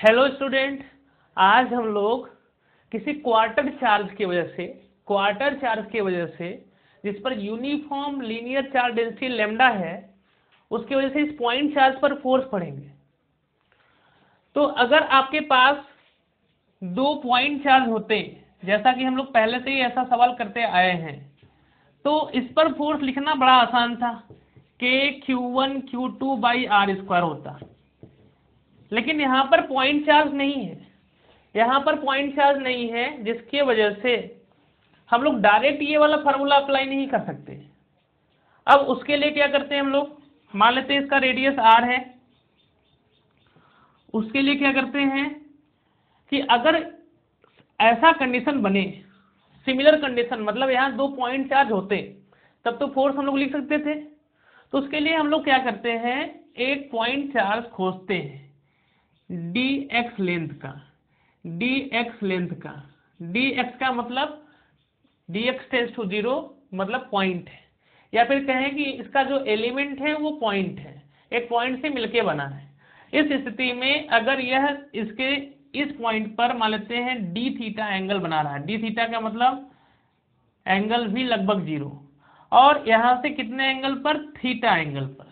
Hello student, आज हम लोग किसी क्वार्टर चार्ज की वजह से जिस पर uniform linear charge density lambda है उसकी वजह से इस पॉइंट चार्ज पर फोर्स पढ़ेंगे। तो अगर आपके पास दो पॉइंट चार्ज होते, जैसा कि हम लोग पहले से ही ऐसा सवाल करते आए हैं, तो इस पर फोर्स लिखना बड़ा आसान था, Q1 Q2 by r square होता। लेकिन यहाँ पर पॉइंट चार्ज नहीं है, जिसकी वजह से हम लोग डायरेक्ट ये वाला फार्मूला अप्लाई नहीं कर सकते। अब उसके लिए क्या करते हैं हम लोग, मान लेते हैं इसका रेडियस r है। उसके लिए क्या करते हैं कि अगर ऐसा कंडीशन बने, सिमिलर कंडीशन, मतलब यहाँ दो पॉइंट चार्ज होते तब तो फोर्स हम लोग लिख सकते थे। तो उसके लिए हम लोग क्या करते हैं, एक पॉइंट चार्ज खोजते हैं dx का मतलब dx टेंड्स टू 0 मतलब पॉइंट है, या फिर कहें कि इसका जो एलिमेंट है वो पॉइंट है, एक पॉइंट से मिलके बना है। इस स्थिति में अगर यह इसके इस पॉइंट पर मान लेते हैं डी थीटा एंगल बना रहा है, डी थीटा का मतलब एंगल भी लगभग 0, और यहां से कितने एंगल पर, थीटा एंगल पर।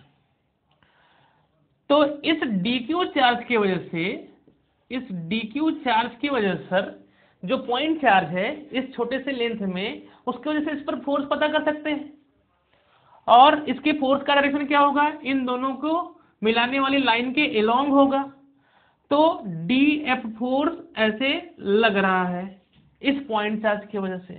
तो इस dq चार्ज की वजह से सर जो पॉइंट चार्ज है इस छोटे से लेंथ में, उसकी वजह से इस पर फोर्स पता कर सकते हैं। और इसके फोर्स का डायरेक्शन क्या होगा, इन दोनों को मिलाने वाली लाइन के एलोंग होगा। तो dF फोर्स ऐसे लग रहा है इस पॉइंट चार्ज की वजह से।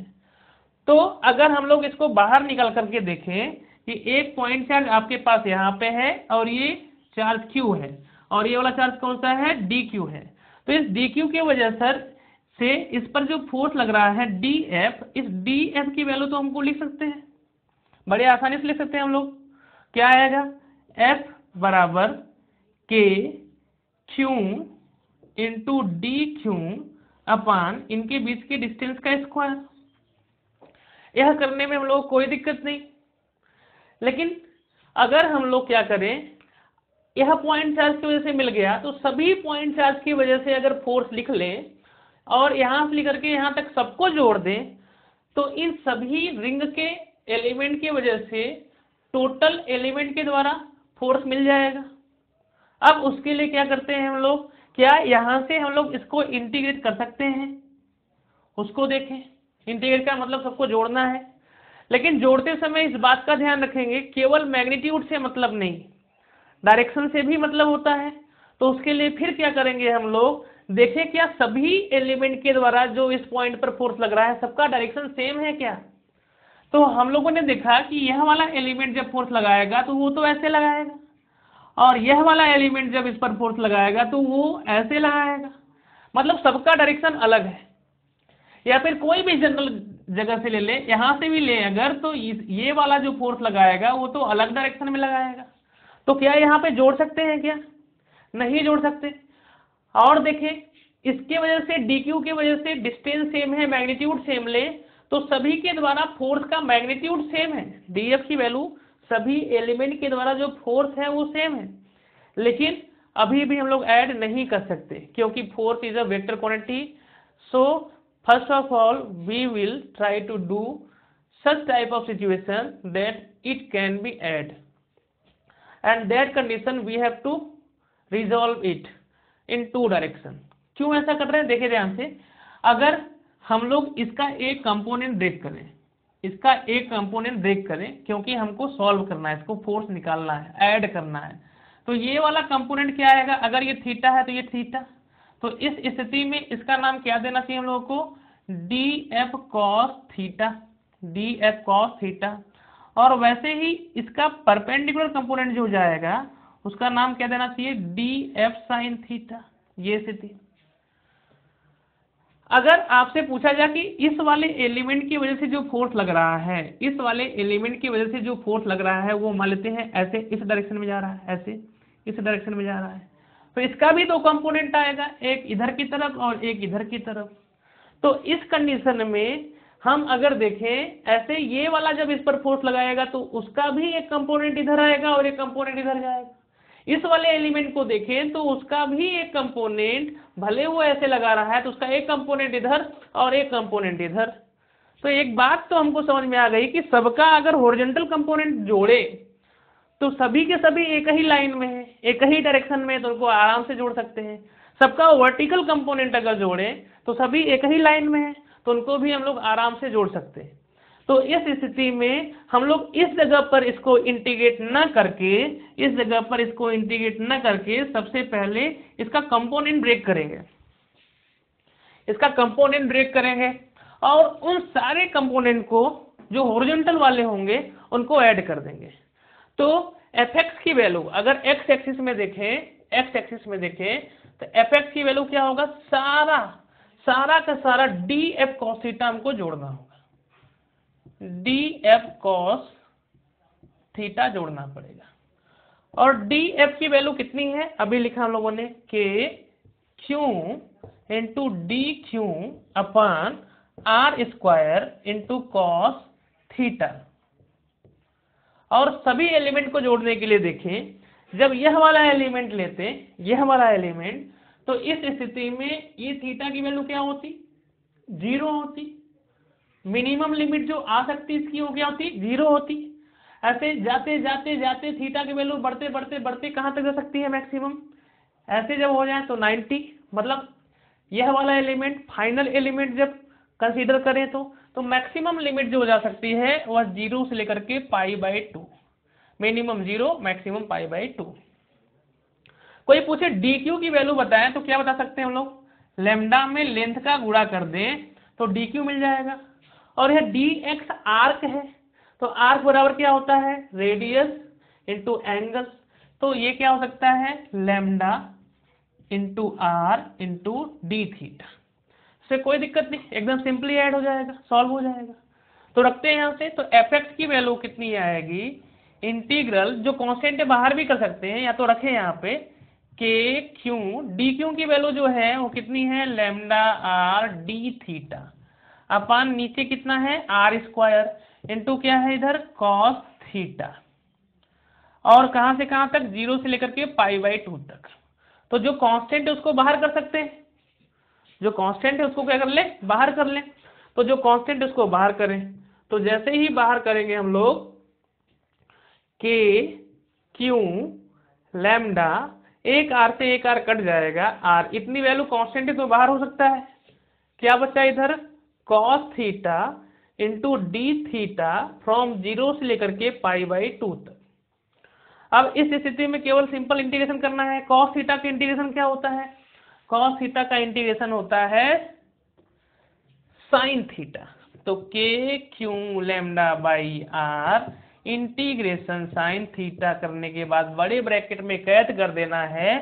तो अगर हम लोग इसको बाहर निकाल करके देखें कि एक पॉइंट चार्ज आपके पास यहाँ पे है और ये चार्ज Q है, और ये वाला चार्ज कौन सा है, dQ है। तो इस dQ की वजह से इस पर जो फोर्स लग रहा है dF, इस dF की वैल्यू तो हमको लिख सकते हैं, बड़े आसानी से लिख सकते हैं हम लोग। क्या आएगा, F बराबर K Q इंटू DQ अपान इनके बीच के डिस्टेंस का स्क्वायर। यह करने में हम लोग कोई दिक्कत नहीं। लेकिन अगर हम लोग क्या करें, यह पॉइंट चार्ज की वजह से मिल गया, तो सभी पॉइंट चार्ज की वजह से अगर फोर्स लिख लें और यहां से लेकर के यहां तक सबको जोड़ दें, तो इन सभी रिंग के एलिमेंट की वजह से टोटल एलिमेंट के द्वारा फोर्स मिल जाएगा। अब उसके लिए क्या करते हैं हम लोग, क्या यहां से हम लोग इसको इंटीग्रेट कर सकते हैं, उसको देखें। इंटीग्रेट का मतलब सबको जोड़ना है, लेकिन जोड़ते समय इस बात का ध्यान रखेंगे केवल मैग्नीट्यूड से मतलब नहीं, डायरेक्शन से भी मतलब होता है। तो उसके लिए फिर क्या करेंगे हम लोग, देखें क्या सभी एलिमेंट के द्वारा जो इस पॉइंट पर फोर्स लग रहा है सबका डायरेक्शन सेम है क्या। तो हम लोगों ने देखा कि यह वाला एलिमेंट जब फोर्स लगाएगा तो वो तो ऐसे लगाएगा, और यह वाला एलिमेंट जब इस पर फोर्स लगाएगा तो वो ऐसे लगाएगा, मतलब सबका डायरेक्शन अलग है। या फिर कोई भी जनरल जगह से ले ले, यहां से भी ले अगर, तो ये वाला जो फोर्स लगाएगा वो तो अलग डायरेक्शन में लगाएगा। तो क्या यहाँ पे जोड़ सकते हैं क्या, नहीं जोड़ सकते। और देखें इसके वजह से dq की वजह से डिस्टेंस सेम है, मैग्नीट्यूड सेम ले, तो सभी के द्वारा फोर्स का मैग्नीट्यूड सेम है, dF की वैल्यू सभी एलिमेंट के द्वारा जो फोर्स है वो सेम है। लेकिन अभी भी हम लोग ऐड नहीं कर सकते क्योंकि force is a vector quantity. So first of all we will try to do such type of situation that it can be add, and that condition we have to resolve it in two direction। क्यों ऐसा कर रहे हैं, देखिए ध्यान से। अगर हम लोग इसका एक कंपोनेंट ब्रेक करें, क्योंकि हमको सॉल्व करना है, इसको फोर्स निकालना है, ऐड करना है, तो ये वाला कंपोनेंट क्या आएगा, अगर ये थीटा है तो ये थीटा। तो इस स्थिति में इसका नाम क्या देना चाहिए हम लोगों को, dF cos थीटा। और वैसे ही इसका परपेंडिकुलर कंपोनेंट जो जाएगा उसका नाम क्या देना चाहिए, dF sin थीटा। ये स्थिति। अगर आपसे पूछा जाए कि इस वाले एलिमेंट की वजह से जो फोर्स लग रहा है, इस वाले एलिमेंट की वजह से जो फोर्स लग रहा है वो मान लेते हैं ऐसे इस डायरेक्शन में जा रहा है, ऐसे इस डायरेक्शन में जा रहा है, तो इसका भी दो कंपोनेंट आएगा, एक इधर की तरफ और एक इधर की तरफ। तो इस कंडीशन में हम अगर देखें ऐसे, ये वाला जब इस पर फोर्स लगाएगा तो उसका भी एक कंपोनेंट इधर आएगा और एक कंपोनेंट इधर जाएगा। इस वाले एलिमेंट को देखें तो उसका भी एक कंपोनेंट भले वो ऐसे लगा रहा है तो उसका एक कंपोनेंट इधर और एक कंपोनेंट इधर। तो एक बात तो हमको समझ में आ गई कि सबका अगर हॉरिजॉन्टल कंपोनेंट जोड़े तो सभी के सभी एक ही लाइन में है, एक ही डायरेक्शन में है, तो उनको आराम से जोड़ सकते हैं। सबका वर्टिकल कंपोनेंट अगर जोड़े तो सभी एक ही लाइन में है, तो उनको भी हम लोग आराम से जोड़ सकते हैं। तो इस स्थिति में हम लोग इस जगह पर इसको इंटीग्रेट न करके, इस जगह पर इसको इंटीग्रेट न करके सबसे पहले इसका कंपोनेंट ब्रेक करेंगे, इसका कंपोनेंट ब्रेक करेंगे और उन सारे कंपोनेंट को जो हॉरिजॉन्टल वाले होंगे उनको ऐड कर देंगे। तो fx की वैल्यू अगर x एक्सिस में देखें तो fx की वैल्यू क्या होगा, सारा का सारा df cos थीटा हमको जोड़ना होगा, df cos थीटा जोड़ना पड़ेगा। और df की वैल्यू कितनी है, अभी लिखा हम लोगों ने k q into d Q upon r square into cos theta. और सभी एलिमेंट को जोड़ने के लिए देखें, जब यह वाला एलिमेंट लेते, यह वाला एलिमेंट, तो इस स्थिति में ये थीटा की वैल्यू क्या होती, 0 होती। मिनिमम लिमिट जो आ सकती इसकी वो क्या होती, 0 होती। ऐसे जाते जाते जाते थीटा की वैल्यू बढ़ते बढ़ते बढ़ते कहाँ तक जा सकती है मैक्सिमम, ऐसे जब हो जाए तो 90। मतलब यह वाला एलिमेंट फाइनल एलिमेंट जब कंसीडर करें तो मैक्सिमम लिमिट जो हो जा सकती है वह 0 से लेकर के π/2, मिनिमम 0 मैक्सिमम π/2। कोई पूछे dq की वैल्यू बताएं तो क्या बता सकते हैं हम लोग, लैम्डा में लेंथ का गुणा कर दें तो dq मिल जाएगा। और यह dx आर्क है, तो आर्क बराबर क्या होता है, रेडियस इंटू एंगल। तो ये क्या हो सकता है, lambda into r into d theta. से कोई दिक्कत नहीं, एकदम सिंपली ऐड हो जाएगा, सॉल्व हो जाएगा। तो रखते हैं यहाँ से, तो fx की वैल्यू कितनी आएगी, इंटीग्रल जो कांस्टेंट है बाहर भी कर सकते हैं, या तो रखें यहाँ पे के क्यू, डी क्यू की वैल्यू जो है वो कितनी है, लैम्डा आर डी थीटा अपान नीचे कितना है आर स्क्वायर इंटू क्या है इधर कॉस थीटा। और कहाँ से कहाँ तक, 0 से लेकर के π/2 तक। तो जो कांस्टेंट है उसको बाहर कर सकते हैं, जो कांस्टेंट है उसको क्या कर ले, बाहर कर लें। तो जो कांस्टेंट है उसको बाहर करें, तो जैसे ही बाहर करेंगे हम लोग के क्यू लैम्डा, एक आर से एक आर कट जाएगा, आर इतनी वैल्यू कांस्टेंट है तो बाहर हो सकता है। क्या बचा इधर, cos theta into d theta from 0 से लेकर के π/2 तक। अब इस स्थिति में केवल सिंपल इंटीग्रेशन करना है। कॉस थीटा का इंटीग्रेशन क्या होता है, कॉस थीटा का इंटीग्रेशन होता है साइन थीटा। तो k q lambda by r integration sine theta करने के बाद बड़े ब्रैकेट में कैद कर देना है,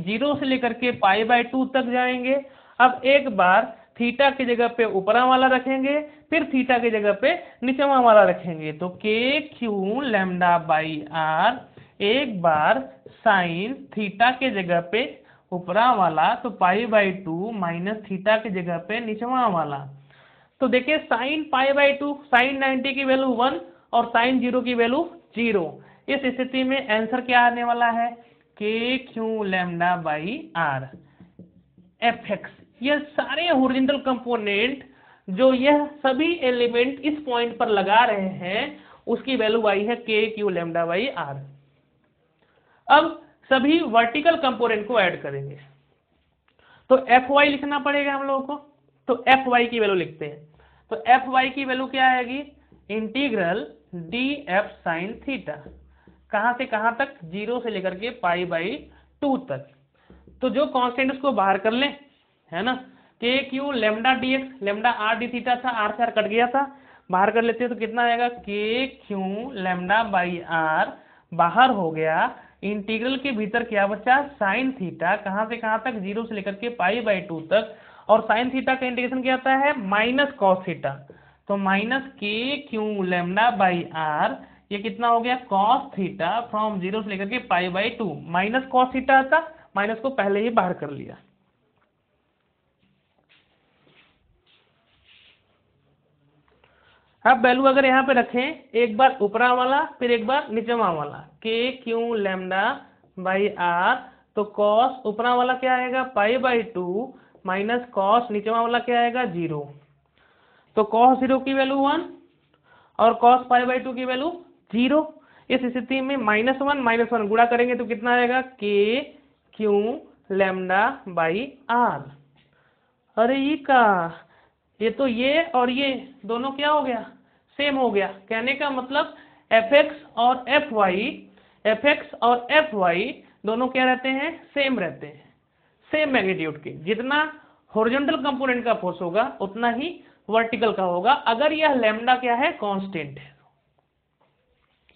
0 से लेकर के π/2 तक जाएंगे। अब एक बार थीटा की जगह पे ऊपरा वाला रखेंगे, फिर थीटा की जगह पे नीचवा वाला रखेंगे। तो k q lambda by r, एक बार साइन थीटा के जगह पे ऊपरा वाला, तो π/2 माइनस थीटा की जगह पे नीचवा वाला। तो देखिए साइन π/2, साइन 90 की वैल्यू 1 और साइन 0 की वैल्यू 0। इस स्थिति में आंसर क्या आने वाला है, k q lambda by r fx। यह सारे हॉरिजॉन्टल कंपोनेंट जो यह सभी एलिमेंट इस पॉइंट पर लगा रहे हैं उसकी वैल्यू आई है k q lambda by are. अब सभी वर्टिकल कंपोनेंट को ऐड करेंगे, तो fy लिखना पड़ेगा हम लोगों को। तो fy की वैल्यू लिखते हैं, तो fy की वैल्यू क्या आएगी, इंटीग्रल df साइन थीटा, कहां से कहां तक, 0 से लेकर के π/2 तक। तो जो कांस्टेंट उसको बाहर कर ले, है ना, के q lambda D x, lambda r d theta था, आर से आर कट गया था, बाहर कर लेते हैं तो कितना आएगा, k q lambda by are बाहर हो गया। इंटीग्रल के भीतर क्या बचा, साइन थीटा, कहां से कहां तक, 0 से लेकर के π/2 तक। और साइन थीटा का इंटीग्रेशन क्या आता है, माइनस कॉस थीटा। तो माइनस के क्यू लैम्डा बाई आर, ये कितना हो गया, कॉस थीटा फ्रॉम 0 से लेकर के π/2, माइनस कॉस थीटा आता, माइनस को पहले ही बाहर कर लिया। अब वैल्यू अगर यहाँ पे रखें, एक बार ऊपरा वाला फिर एक बार नीचवा वाला, के क्यू लैम्डा बाई आर तो कॉस ऊपरा वाला क्या आएगा π/2 माइनस कॉस नीचे वाला क्या आएगा 0। तो कॉस 0 की वैल्यू 1 और कॉस π/2 की वैल्यू 0। इस स्थिति में -1 गुणा करेंगे तो कितना आएगा k q λ/r। अरे ये तो ये और ये दोनों क्या हो गया सेम हो गया। कहने का मतलब fx और fy दोनों क्या रहते हैं सेम रहते हैं, सेम मैग्नीट्यूड के। जितना हॉरिजॉन्टल कंपोनेंट का फोर्स होगा उतना ही वर्टिकल का होगा, अगर यह लैम्डा क्या है कांस्टेंट है।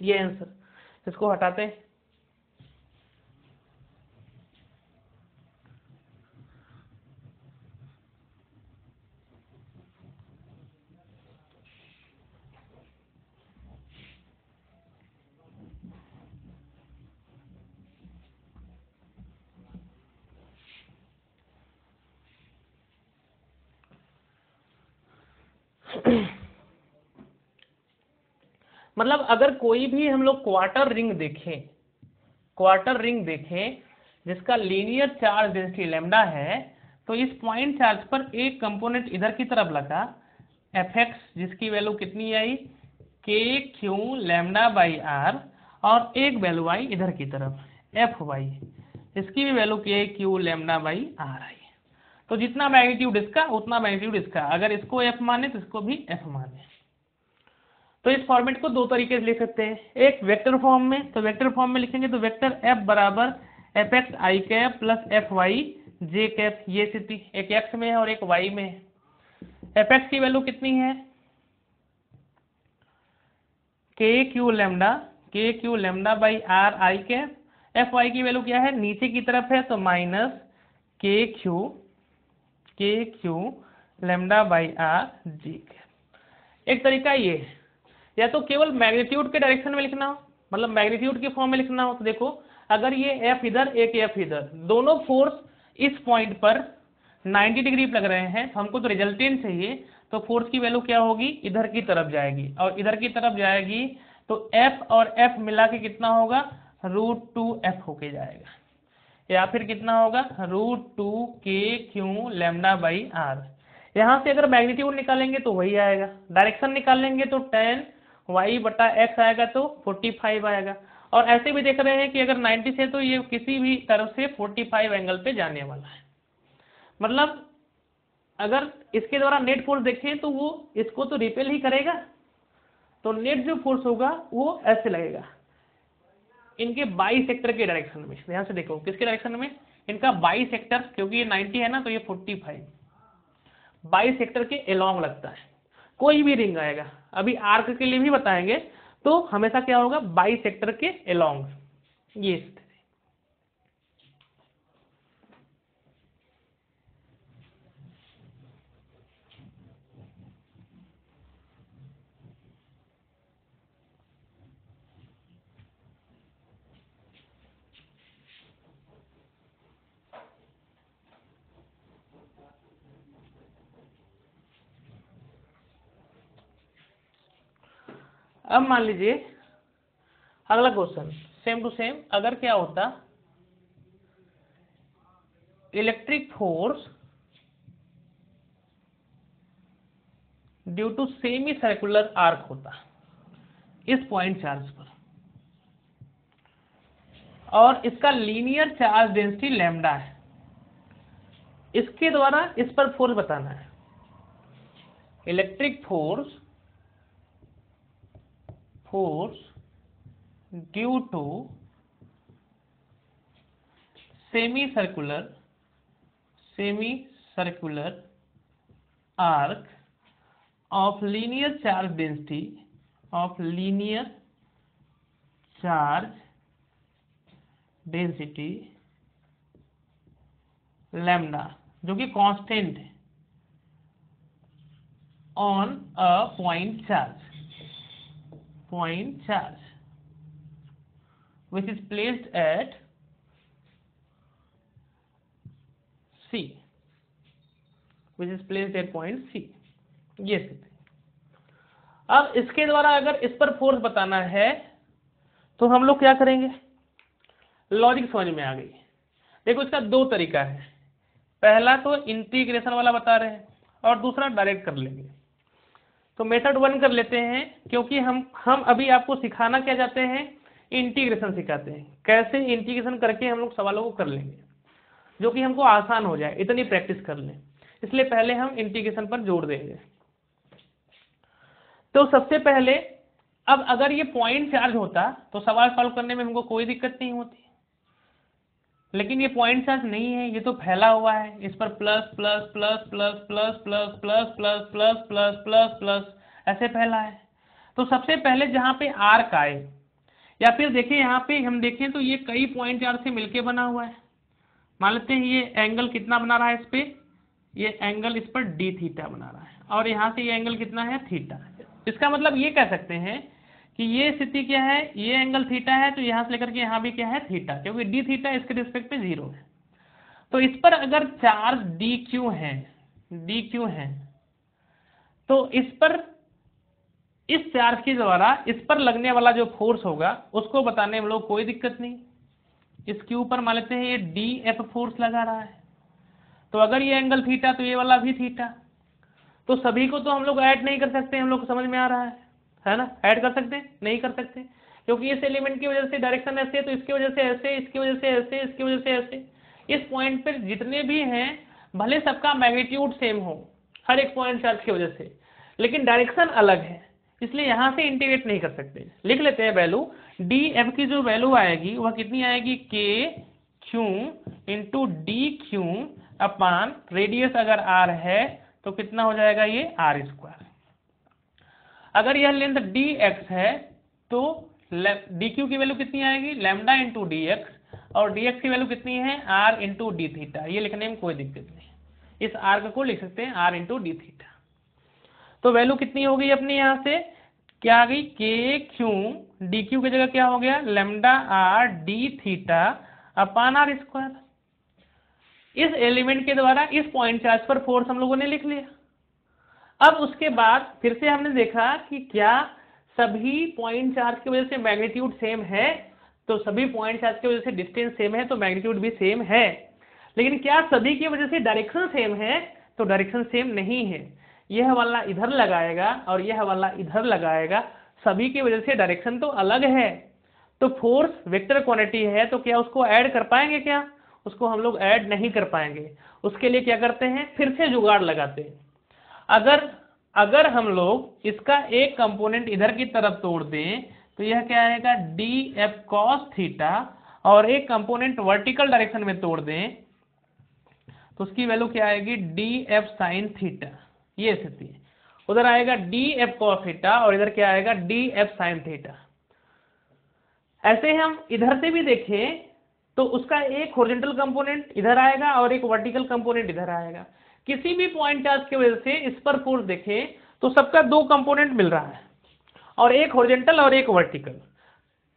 ये आंसर, इसको हटाते हैं। मतलब अगर कोई भी हम लोग क्वार्टर रिंग देखें जिसका लीनियर चार्ज डेंसिटी लैम्डा है, तो इस पॉइंट चार्ज पर एक कंपोनेंट इधर की तरफ लगा fx जिसकी वैल्यू कितनी आई k q λ/r, और एक वैल्यू आई इधर की तरफ fy इसकी भी वैल्यू k q λ/r आई। तो जितना मैग्नीट्यूड इसका उतना मैग्नीट्यूड इसका, अगर इसको f माने तो इसको भी f माने। तो इस फॉर्मेट को दो तरीके से लिख सकते हैं, एक वेक्टर फॉर्म में, तो वेक्टर फॉर्म में लिखेंगे तो वेक्टर f बराबर fx i cap plus fy j cap, ये स्थिति एक x में है और एक y में है। fx की वैल्यू कितनी है k q λ/r i cap, fy की वैल्यू क्या है नीचे की तरफ है तो minus k q λ/r j cap. एक तरीका ये है, या तो केवल मैग्नीट्यूड के डायरेक्शन में लिखना हो, मतलब मैग्नीट्यूड के फॉर्म में लिखना हो, तो देखो अगर ये f इधर एक f इधर, दोनों फोर्स इस पॉइंट पर 90 डिग्री लग रहे हैं, तो हमको तो रिजल्टेंट चाहिए, तो फोर्स की वैल्यू क्या होगी इधर की तरफ जाएगी, और इधर की तरफ जाएगी तो f और f मिला के कितना होगा √2f होके जाएगा, या फिर कितना होगा √2k q λ/r। यहाँ से अगर मैग्नीट्यूड निकालेंगे तो वही आएगा, डायरेक्शन निकालेंगे तो tan y/x आएगा तो 45 आएगा। और ऐसे भी देख रहे हैं कि अगर 90 से तो ये किसी भी तरफ से 45 एंगल पे जाने वाला है। मतलब अगर इसके द्वारा नेट फोर्स देखें तो वो इसको तो रिपेल ही करेगा, तो नेट जो फोर्स होगा वो ऐसे लगेगा इनके बाई सेक्टर के डायरेक्शन में। ध्यान से देखो किसके डायरेक्शन में, इनका बाई सेक्टर, क्योंकि ये 90 है ना तो ये 45 बाई सेक्टर के एलोंग लगता है। कोई भी रिंग आएगा, अभी आर्क के लिए भी बताएंगे, तो हमेशा क्या होगा बाई सेक्टर के एलोंग, ये स्थिति। अब मान लीजिए अगला क्वेश्चन सेम टू सेम, अगर क्या होता electric force due to semi circular arc होता इस पॉइंट चार्ज पर, और इसका लीनियर चार्ज डेंसिटी लैम्डा है, इसके द्वारा इस पर फोर्स बताना है। Electric force due to semi circular arc of linear charge density lambda, जो कि कांस्टेंट है on a point charge which is placed at C, point C। ये स्थिति। अब इसके द्वारा अगर इस पर फोर्स बताना है तो हम लोग क्या करेंगे, लॉजिक समझ में आ गई। देखो इसका दो तरीका है, पहला तो इंटीग्रेशन वाला बता रहे हैं और दूसरा डायरेक्ट कर लेंगे। तो मेथड 1 कर लेते हैं, क्योंकि हम अभी आपको सिखाना क्या चाहते हैं, इंटीग्रेशन सिखाते हैं, कैसे इंटीग्रेशन करके हम लोग सवालों को कर लेंगे, जो कि हमको आसान हो जाए, इतनी प्रैक्टिस कर लें, इसलिए पहले हम इंटीग्रेशन पर जोर देंगे। तो सबसे पहले अब अगर ये पॉइंट चार्ज होता तो सवाल सॉल्व करने में हमको कोई दिक्कत नहीं होती, लेकिन ये पॉइंट चार्ज नहीं है, ये तो फैला हुआ है, इस पर plus plus plus plus plus plus plus plus plus plus plus plus ऐसे फैला है। तो सबसे पहले जहाँ पे आर्क आए, या फिर देखिए यहाँ पे हम देखें तो ये कई पॉइंट चार्ज से मिलके बना हुआ है। मान लेते हैं ये एंगल कितना बना रहा है, इस पे ये एंगल इस पर डी थीटा बना रहा है, और यहाँ से ये एंगल कितना है, थीटा। इसका मतलब ये कह सकते हैं कि ये स्थिति क्या है, ये एंगल थीटा है, तो यहाँ से लेकर के यहाँ भी क्या है, थीटा, क्योंकि डी थीटा इसके रिस्पेक्ट पे 0 है। तो इस पर अगर चार्ज डी क्यू है, तो इस पर, इस चार्ज के द्वारा इस पर लगने वाला जो फोर्स होगा उसको बताने में लोग कोई दिक्कत नहीं। इस क्यू पर मान लेते हैं ये डी एफ फोर्स लगा रहा है, तो अगर ये एंगल थीटा तो ये वाला भी थीटा। तो सभी को तो हम लोग ऐड नहीं कर सकते, हम लोग को समझ में आ रहा है ना, ऐड कर सकते हैं, नहीं कर सकते, क्योंकि इस एलिमेंट की वजह से डायरेक्शन ऐसे, तो इसकी वजह से ऐसे, इसकी वजह से ऐसे, इसकी वजह से ऐसे। इस पॉइंट पर जितने भी हैं भले सबका मैग्नीट्यूड सेम हो हर एक पॉइंट चार्ज की वजह से, लेकिन डायरेक्शन अलग है, इसलिए यहां से इंटीग्रेट नहीं कर सकते। लिख लेते हैं वैल्यू, डी एफ की जो वैल्यू आएगी वह कितनी आएगी, k Q into d q अपान रेडियस अगर आर है तो कितना हो जाएगा, ये आर स्क्वायर। अगर यह लेंथ डी एक्स है तो डी क्यू की वैल्यू कितनी आएगी, लैम्डा इंटू डी एक्स, और डी एक्स की वैल्यू कितनी है, आर इंटू डी थीटा। ये लिखने में कोई दिक्कत नहीं, इस आर को लिख सकते हैं आर इंटू डी थीटा। तो वैल्यू कितनी होगी अपनी, यहाँ से क्या आ गई, के क्यू डी क्यू की जगह क्या हो गया, lambda r d theta upon r square. इस एलिमेंट के द्वारा इस पॉइंट चार्ज पर फोर्स हम लोगों ने लिख लिया। अब उसके बाद फिर से हमने देखा कि क्या सभी पॉइंट चार्ज की वजह से मैग्नीट्यूड सेम है, तो सभी पॉइंट चार्ज की वजह से डिस्टेंस सेम है तो मैग्नीट्यूड भी सेम है। लेकिन क्या सभी की वजह से डायरेक्शन सेम है, तो डायरेक्शन सेम नहीं है। यह वाला इधर लगाएगा और यह वाला इधर लगाएगा, सभी की वजह से डायरेक्शन तो अलग है। तो फोर्स वेक्टर क्वांटिटी है, तो क्या उसको ऐड कर पाएंगे, क्या उसको हम लोग ऐड नहीं कर पाएंगे। उसके लिए क्या करते हैं, फिर से जुगाड़ लगाते हैं। अगर हम लोग इसका एक कंपोनेंट इधर की तरफ तोड़ दें तो यह क्या आएगा, डी एफ कॉस थीटा, और एक कंपोनेंट वर्टिकल डायरेक्शन में तोड़ दें तो उसकी वैल्यू क्या आएगी, डी एफ साइन थीटा। ये स्थिति है, उधर आएगा डी एफ कॉस थीटा और इधर क्या आएगा, डी एफ साइन थीटा। ऐसे हम इधर से भी देखें तो उसका एक हॉरिजॉन्टल कंपोनेंट इधर आएगा और एक वर्टिकल कंपोनेंट इधर आएगा। किसी भी पॉइंट चार्ज की वजह से इस पर फोर्स देखें तो सबका दो कंपोनेंट मिल रहा है, और एक हॉरिजॉन्टल और एक वर्टिकल।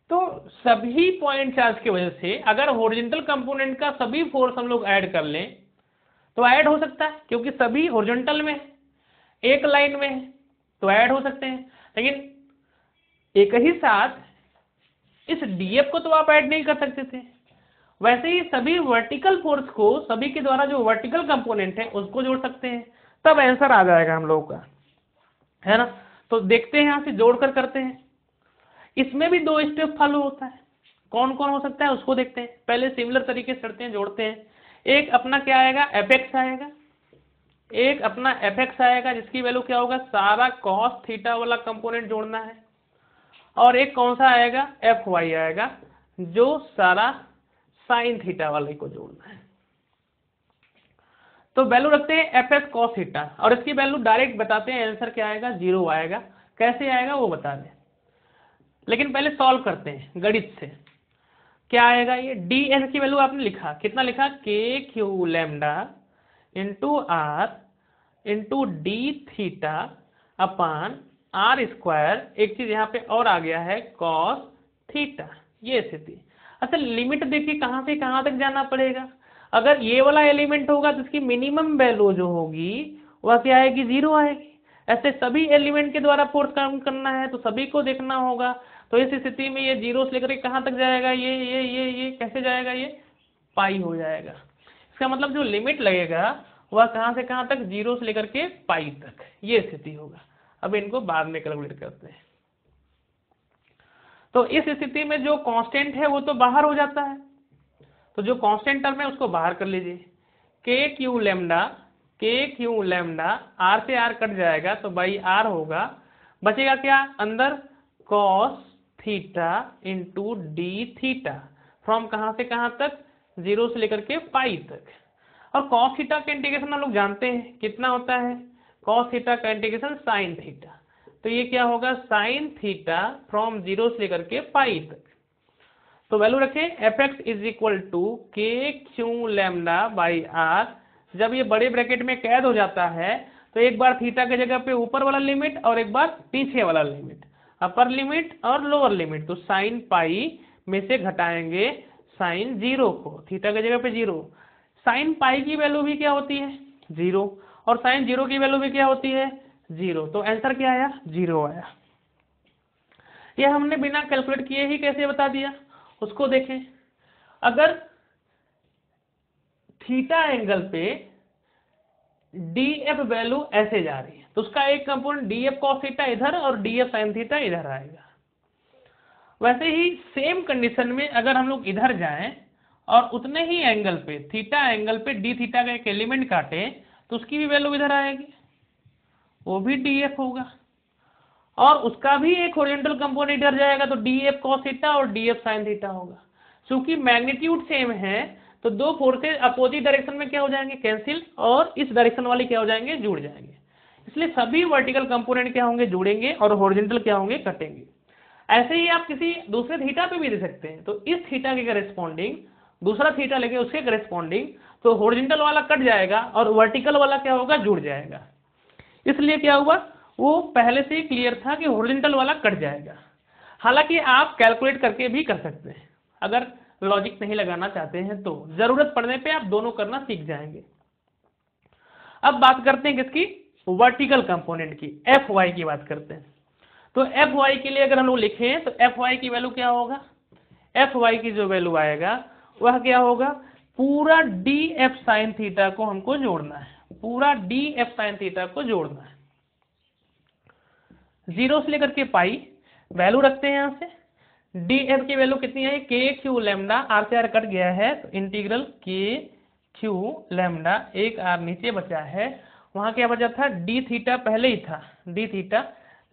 तो सभी पॉइंट चार्ज की वजह से अगर हॉरिजॉन्टल कंपोनेंट का सभी फोर्स हम लोग ऐड कर लें तो ऐड हो सकता है, क्योंकि सभी हॉरिजॉन्टल में एक लाइन में है तो ऐड हो सकते हैं। लेकिन एक ही साथ इस डीएफ को तो आप ऐड नहीं कर सकते थे। वैसे ही सभी वर्टिकल फोर्स को सभी के द्वारा जो वर्टिकल कंपोनेंट है उसको जोड़ सकते हैं, तब आंसर आ जाएगा हम लोगों का, है ना। तो देखते हैं यहाँ से जोड़कर करते हैं। इसमें भी दो स्टेप फॉलो होता है, कौन कौन हो सकता है उसको देखते हैं। पहले सिमिलर तरीके से करते हैं, जोड़ते हैं। एक अपना क्या आएगा, एफ एक्स आएगा, एक अपना एफ एक्स आएगा जिसकी वैल्यू क्या होगा, सारा कॉस थीटा वाला कंपोनेंट जोड़ना है, और एक कौन सा आएगा, एफ वाई आएगा जो सारा साइन थीटा वाले को जोड़ना है। तो वैल्यू रखते हैं एफ एक्स कॉस थीटा, और इसकी वैल्यू डायरेक्ट बताते हैं, आंसर क्या आएगा, 0 आएगा। कैसे आएगा वो बता दें, लेकिन पहले सॉल्व करते हैं गणित से। क्या आएगा, ये डी एन की वैल्यू आपने लिखा, कितना लिखा, k q lambda into r into d theta upon r square. एक चीज यहाँ पे और आ गया है, कॉस थीटा। ये स्थिति। अच्छा, लिमिट देखिए कहाँ से कहाँ तक जाना पड़ेगा। अगर ये वाला एलिमेंट होगा तो इसकी मिनिमम वैल्यू जो होगी वह क्या आएगी, 0 आएगी। ऐसे सभी एलिमेंट के द्वारा फोर्स काउंट करना है तो सभी को देखना होगा। तो इस स्थिति में ये 0 से लेकर कहाँ तक जाएगा, ये कैसे जाएगा, ये पाई हो जाएगा। इसका मतलब जो लिमिट लगेगा वह कहाँ से कहाँ तक, 0 से लेकर के पाई तक, ये स्थिति होगा। अब इनको बाद में कैलकुलेट करते हैं। तो इस स्थिति में जो कांस्टेंट है वो तो बाहर हो जाता है, तो जो कांस्टेंट टर्म है उसको बाहर कर लीजिए। के क्यू लैम्डा आर से आर कट जाएगा तो बाई आर होगा, बचेगा क्या अंदर, cos theta into d theta, from कहाँ से कहाँ तक, 0 से लेकर के पाई तक। और कॉस थीटा का इंटीग्रेशन हम लोग जानते हैं कितना होता है, कॉस थीटा का इंटीग्रेशन साइन थीटा, तो ये क्या होगा, साइन थीटा फ्रॉम 0 से लेकर के पाई तक। तो वैल्यू रखें f x is equal to k q lambda by r. जब ये बड़े ब्रैकेट में कैद हो जाता है तो एक बार थीटा की जगह पे ऊपर वाला लिमिट और एक बार पीछे वाला लिमिट, अपर लिमिट और लोअर लिमिट, तो साइन पाई में से घटाएंगे साइन 0 को, थीटा की जगह पे 0। साइन पाई की वैल्यू भी क्या होती है 0 और साइन 0 की वैल्यू भी क्या होती है 0, तो आंसर क्या आया 0 आया। यह हमने बिना कैलकुलेट किए ही कैसे बता दिया, उसको देखें। अगर थीटा एंगल पे डीएफ वैल्यू ऐसे जा रही है तो उसका एक कंपोनेंट डीएफ कॉस थीटा इधर और डीएफ साइन थीटा इधर आएगा। वैसे ही सेम कंडीशन में अगर हम लोग इधर जाएं और उतने ही एंगल पे थीटा एंगल पे डी थीटा का एक एलिमेंट काटे तो उसकी भी वैल्यू इधर आएगी, वो भी डीएफ होगा, और उसका भी एक हॉरिजॉन्टल कंपोनेंट इधर जाएगा तो डीएफ कॉस थीटा और डीएफ साइन थीटा होगा। क्योंकि मैग्नीट्यूड सेम है तो दो फोर्सेज अपोजिट डायरेक्शन में क्या हो जाएंगे, कैंसिल, और इस डायरेक्शन वाले क्या हो जाएंगे, जुड़ जाएंगे। इसलिए सभी वर्टिकल कंपोनेंट क्या होंगे, जुड़ेंगे, और हॉरिजॉन्टल क्या होंगे, कटेंगे। ऐसे ही आप किसी दूसरे थीटा पे भी दे सकते हैं, तो इस थीटा के करेस्पॉन्डिंग दूसरा थीटा लेके उसके करेस्पॉन्डिंग, तो हॉरिजॉन्टल वाला कट जाएगा और वर्टिकल वाला क्या होगा, जुड़ जाएगा। इसलिए क्या हुआ, वो पहले से ही क्लियर था कि हॉरिजॉन्टल वाला कट जाएगा। हालांकि आप कैलकुलेट करके भी कर सकते हैं, अगर लॉजिक नहीं लगाना चाहते हैं तो जरूरत पड़ने पे आप दोनों करना सीख जाएंगे। अब बात करते हैं किसकी, वर्टिकल कंपोनेंट की, एफ वाई की बात करते हैं। तो एफ वाई के लिए अगर हम लोग लिखें तो एफ वाई की वैल्यू क्या होगा, एफ वाई की जो वैल्यू आएगा वह क्या होगा, पूरा डी एफ साइन थीटा को हमको जोड़ना है, पूरा डी एफ साइन थीटा को जोड़ना है, 0 से लेकर के पाई। वैल्यू रखते हैं यहां से, डी एफ की वैल्यू कितनी है, के क्यू लैम्डा, आर से आर कट गया है तो इंटीग्रल के क्यू लैम्डा, एक आर नीचे बचा है, वहां क्या बचा था, डी थीटा पहले ही था, डी थीटा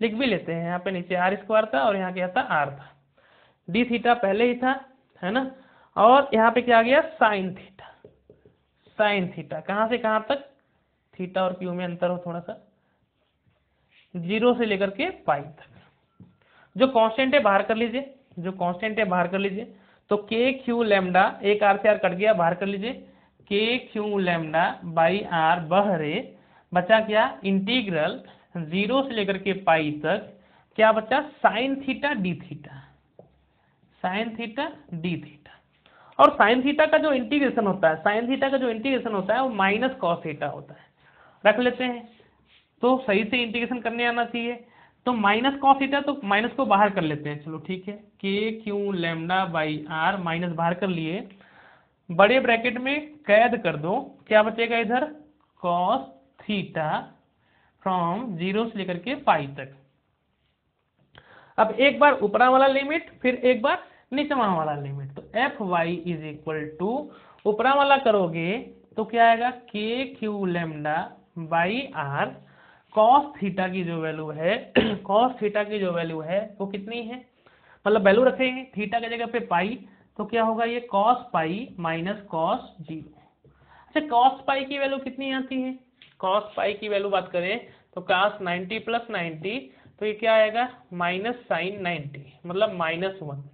लिख भी लेते हैं, यहाँ पे नीचे आर स्क्वायर था और यहाँ क्या था, आर था, डी थीटा पहले ही था, है ना, और यहाँ पे क्या आ गया, साइन थीटा, साइन थीटा कहाँ से कहाँ तक, थीटा और क्यू में अंतर हो थोड़ा सा, 0 से लेकर के पाई तक। जो कांस्टेंट है बाहर कर लीजिए, जो कांस्टेंट है बाहर कर लीजिए, तो के क्यू लैम्डा, एक आर से आर कट गया, बाहर कर लीजिए, के क्यू लैम्डा बाई आर बहरे, बचा क्या, इंटीग्रल 0 से लेकर के पाई तक, क्या बचा, sine theta D theta, sine theta D theta. और साइन थीटा का जो इंटीग्रेशन होता है, साइन थीटा का जो इंटीग्रेशन होता है वो माइनस कॉस थीटा होता है, रख लेते हैं, तो सही से इंटीग्रेशन करने आना चाहिए। तो माइनस कॉस थीटा, तो माइनस को बाहर कर लेते हैं, चलो ठीक है, k q lambda by r, minus बाहर कर लिए, बड़े ब्रैकेट में कैद कर दो, क्या बचेगा इधर, कॉस थीटा फ्रॉम 0 से लेकर के पाई तक। अब एक बार ऊपरा वाला लिमिट, फिर एक बार निचवा वाला लिमिट, तो f y is equal to, ऊपरा वाला करोगे तो क्या आएगा, k q lambda by r, cos theta की जो वैल्यू है कॉस थीटा की जो वैल्यू है वो कितनी है, मतलब वैल्यू रखेंगे थीटा की जगह पे पाई, तो क्या होगा, ये कॉस पाई माइनस कॉस 0। अच्छा, कॉस पाई की वैल्यू कितनी आती है, कॉस पाई की वैल्यू बात करें तो cos 90 प्लस 90, तो ये क्या आएगा, माइनस साइन 90, मतलब -1,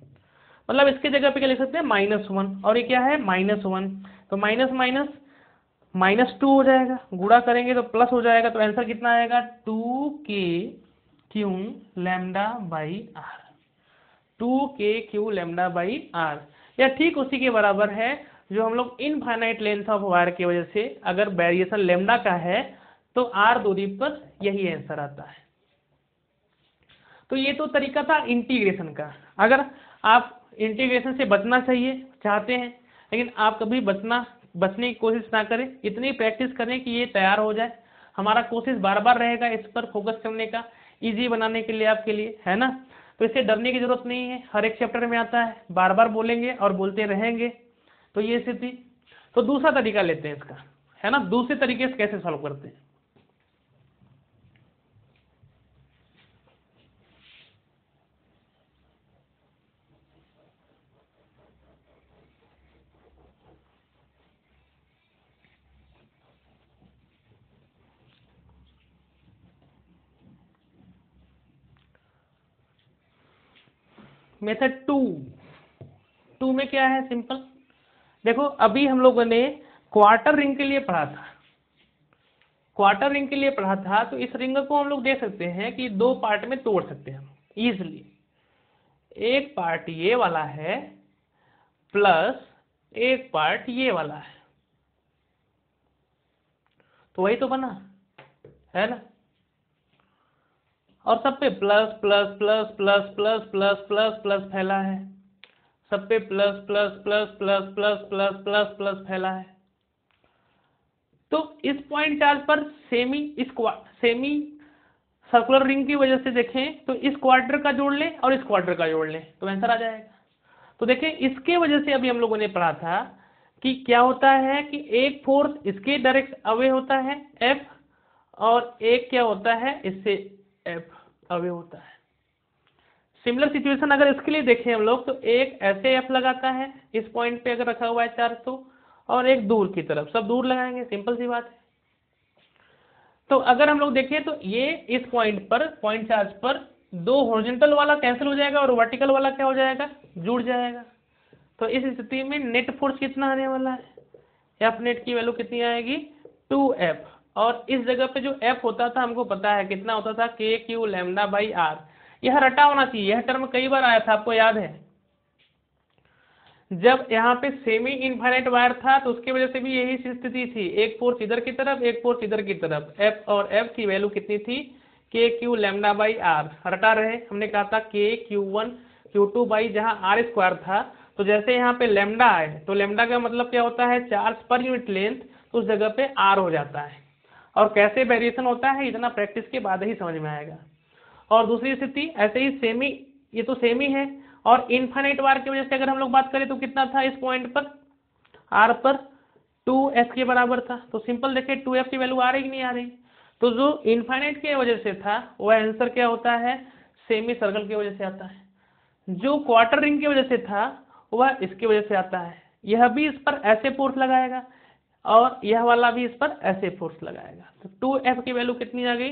मतलब इसके जगह पे क्या लिख सकते हैं, -1, और ये क्या है, -1, तो माइनस माइनस -2 हो जाएगा, गुणा करेंगे तो प्लस हो जाएगा, तो आंसर कितना आएगा, 2k q lambda by r, 2k q lambda by r. या ठीक उसी के बराबर है जो हम लोग इनफाइनाइट लेंथ ऑफ वायर की वजह से अगर वेरिएशन लैम्डा का है तो आर दूरी पर यही आंसर आता है। तो ये तो तरीका था इंटीग्रेशन का। अगर आप इंटीग्रेशन से बचना चाहिए चाहते हैं लेकिन आप कभी बचने की कोशिश ना करें, इतनी प्रैक्टिस करें कि ये तैयार हो जाए। हमारा कोशिश बार बार रहेगा इस पर फोकस करने का, इजी बनाने के लिए आपके लिए, है ना। तो इससे डरने की जरूरत नहीं है, हर एक चैप्टर में आता है, बार बार बोलेंगे और बोलते रहेंगे। तो ये स्थिति। तो दूसरा तरीका लेते हैं इसका, है ना, दूसरे तरीके से कैसे सॉल्व करते हैं। मेथड टू में क्या है, सिंपल। देखो अभी हम लोगों ने क्वार्टर रिंग के लिए पढ़ा था, क्वार्टर रिंग के लिए पढ़ा था। तो इस रिंग को हम लोग देख सकते हैं कि दो पार्ट में तोड़ सकते हैं हम इजिली। एक पार्ट ये वाला है प्लस एक पार्ट ये वाला है, तो वही तो बना है ना। और सब पे plus plus plus plus plus plus plus plus फैला है, सब पे plus plus plus plus plus plus plus plus फैला है। तो इस पॉइंट चार्ज पर सेमी सर्कुलर रिंग की वजह से देखें तो इस क्वार्टर का जोड़ लें और इस क्वार्टर का जोड़ लें तो आंसर आ जाएगा। तो देखें इसके वजह से अभी हम लोगों ने पढ़ा था कि क्या होता है कि एक फोर्स इसके डायरेक्ट अवे होता है F, और एक क्या होता है इससे F अवे होता है। सिमिलर सिचुएशन अगर इसके लिए देखें हम लोग, तो एक ऐसे F लगाता है इस पॉइंट पे अगर रखा हुआ है चार्ज तो, और एक दूर की तरफ, सब दूर लगाएंगे, सिंपल सी बात है। तो अगर हम लोग देखें तो ये इस पॉइंट पर, पॉइंट चार्ज पर दो हॉरिजॉन्टल वाला कैंसिल हो जाएगा और वर्टिकल वाला क्या हो जाएगा, जुड़ जाएगा। तो इस स्थिति में नेट फोर्स कितना आने वाला है, एफ नेट की वैल्यू कितनी आएगी 2F। और इस जगह पे जो F होता था हमको पता है कितना होता था, के क्यू लैम्डा बाई आर। यह रटा होना चाहिए, यह टर्म कई बार आया था, आपको याद है। जब यहाँ पे सेमी इनफाइनाइट वायर था तो उसकी वजह से भी यही स्थिति थी, एक फोर्स इधर की तरफ एक फोर्स इधर की तरफ, F और F की वैल्यू कितनी थी, के क्यू लैम्डा बाई आर। रटा रहे, हमने कहा था के Q1 Q2 बाई जहाँ आर स्क्वायर था। तो जैसे यहाँ पे लैम्डा आए तो लैम्डा का मतलब क्या होता है, चार्ज पर यूनिट लेंथ, तो उस जगह पे आर हो जाता है। और कैसे वेरिएशन होता है इतना प्रैक्टिस के बाद ही समझ में आएगा। और दूसरी स्थिति ऐसे ही सेमी, ये तो सेमी है, और इनफाइनाइट वायर की वजह से अगर हम लोग बात करें तो कितना था इस पॉइंट पर, आर पर 2F के बराबर था। तो सिंपल देखिए 2F की वैल्यू आ रही कि नहीं आ रही। तो जो इनफाइनाइट की वजह से था वह आंसर क्या होता है, सेमी सर्कल की वजह से आता है। जो क्वार्टर रिंग की वजह से था वह इसकी वजह से आता है। यह भी इस पर ऐसे फोर्स लगाएगा और यह वाला भी इस पर ऐसे फोर्स लगाएगा। तो 2F की वैल्यू कितनी आ गई,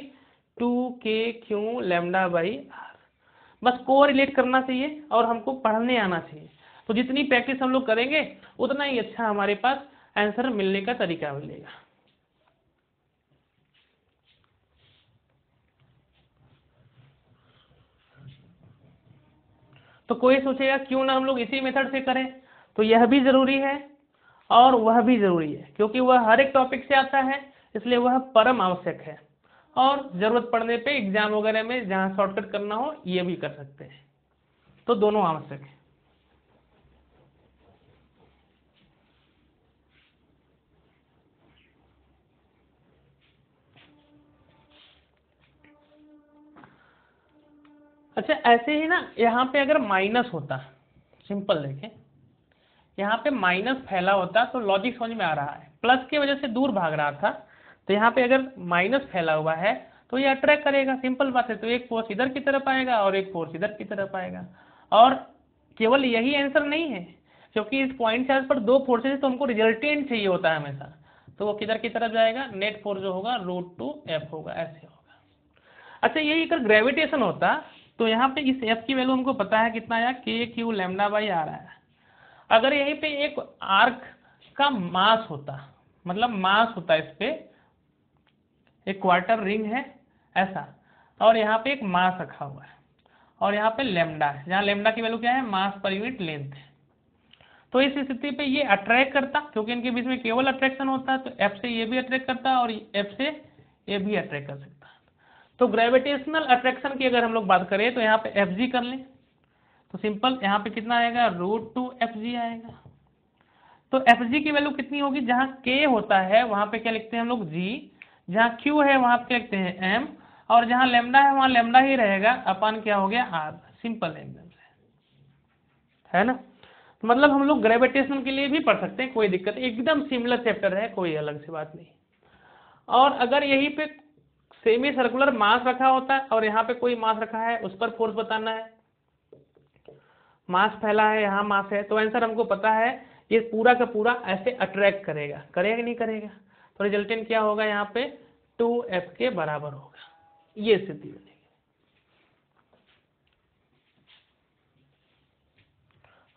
2KQ लैम्डा बाई आर। बस को रिलेट करना चाहिए और हमको पढ़ने आना चाहिए। तो जितनी प्रैक्टिस हम लोग करेंगे उतना ही अच्छा हमारे पास आंसर मिलने का तरीका मिलेगा। तो कोई सोचेगा क्यों ना हम लोग इसी मेथड से करें, तो यह भी जरूरी है और वह भी जरूरी है, क्योंकि वह हर एक टॉपिक से आता है, इसलिए वह परम आवश्यक है। और जरूरत पड़ने पे एग्जाम वगैरह में जहाँ शॉर्टकट करना हो ये भी कर सकते हैं। तो दोनों आवश्यक है। अच्छा ऐसे ही ना, यहाँ पे अगर माइनस होता, सिंपल देखें, यहाँ पे माइनस फैला होता तो लॉजिक समझ में आ रहा है, प्लस की वजह से दूर भाग रहा था। तो यहाँ पे अगर माइनस फैला हुआ है तो ये अट्रैक्ट करेगा, सिंपल बात है। तो एक फोर्स इधर की तरफ आएगा और एक फोर्स इधर की तरफ आएगा। और केवल यही आंसर नहीं है, क्योंकि इस पॉइंट चार्ज पर दो फोर्सेज, तो हमको रिजल्टेंट चाहिए होता है हमेशा। तो वो किधर की तरफ जाएगा, नेट फोर्स जो होगा √2F होगा, ऐसे होगा। अच्छा यही अगर ग्रेविटेशन होता तो यहाँ पे इस F की वैल्यू हमको पता है कितना आया, KQ लैम्डा बाई आर आया। अगर यहीं पे एक आर्क का मास होता, मतलब मास होता इस पे, एक क्वार्टर रिंग है ऐसा, और यहाँ पे एक मास रखा हुआ है और यहाँ पे लेमडा है, जहाँ लेमडा की वैल्यू क्या है, मास पर यूनिट लेंथ है। तो इस स्थिति पे ये अट्रैक्ट करता, क्योंकि इनके बीच में केवल अट्रैक्शन होता है, तो F से ये भी अट्रैक्ट करता है और F से ये भी अट्रैक्ट कर सकता है। तो ग्रेविटेशनल अट्रैक्शन की अगर हम लोग बात करें तो यहाँ पे Fg कर लें, तो सिंपल यहाँ पे कितना आएगा, √2Fg आएगा। तो एफ जी की वैल्यू कितनी होगी, जहां के होता है वहां पे क्या लिखते हैं हम लोग जी, जहां क्यू है वहां पे क्या लिखते हैं एम, और जहां लेमडा है वहां लेमडा ही रहेगा, अपन क्या हो गया आर, सिंपल एकदम से, है ना। तो मतलब हम लोग ग्रेविटेशन के लिए भी पढ़ सकते हैं, कोई दिक्कत, एकदम सिमिलर चैप्टर है, कोई अलग से बात नहीं। और अगर यहीं पे सेमी सर्कुलर मास रखा होता है और यहाँ पे कोई मास रखा है, उस पर फोर्स बताना है, मास फैला है, यहाँ मास है, तो आंसर हमको पता है ये पूरा का पूरा ऐसे अट्रैक्ट करेगा, करेगा कि नहीं करेगा, तो रिजल्टेंट क्या होगा यहाँ पे 2F के बराबर होगा, ये स्थिति बनेगी।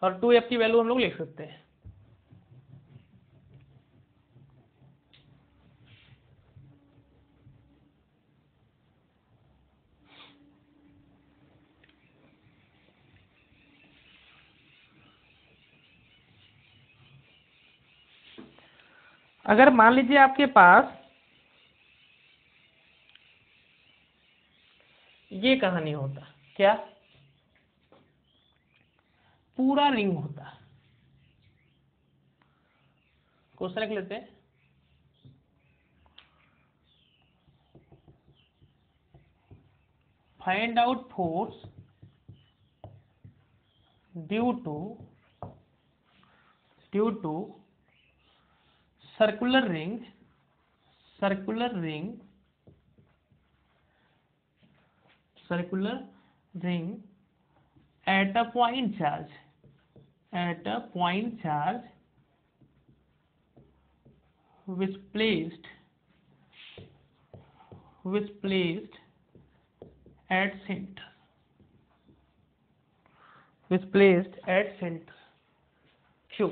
और 2F की वैल्यू हम लोग लिख सकते हैं, अगर मान लीजिए आपके पास ये कहानी होता, क्या पूरा रिंग होता, क्वेश्चन लिख लेते हैं, find out force due to circular ring at a point charge which placed at center, Q।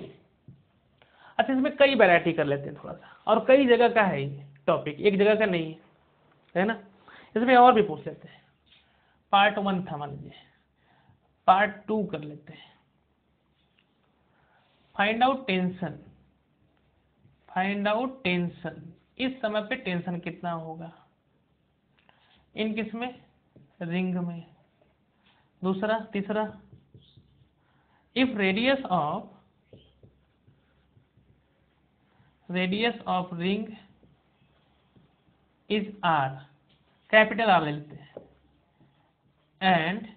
अच्छा, इसमें कई वैरायटी कर लेते हैं थोड़ा सा, और कई जगह का है ये टॉपिक, एक जगह का नहीं है ना। इसमें और भी पूछ लेते हैं, पार्ट 1 था, मान लीजिए पार्ट 2 कर लेते हैं। फाइंड आउट टेंशन, इस समय पे टेंशन कितना होगा, इन किसमें, रिंग में। दूसरा, तीसरा, if radius of ring is r, capital R ले लेते हैं, and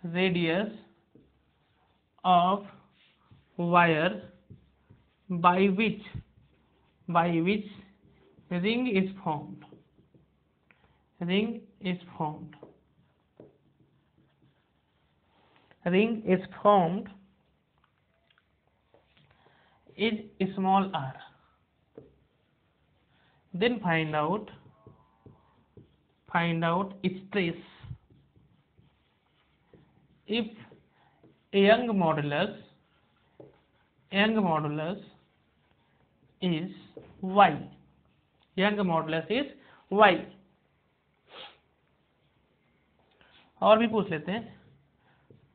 radius of wire by which ring is formed is small r, then find out stress if Young modulus is y, और भी पूछ लेते हैं,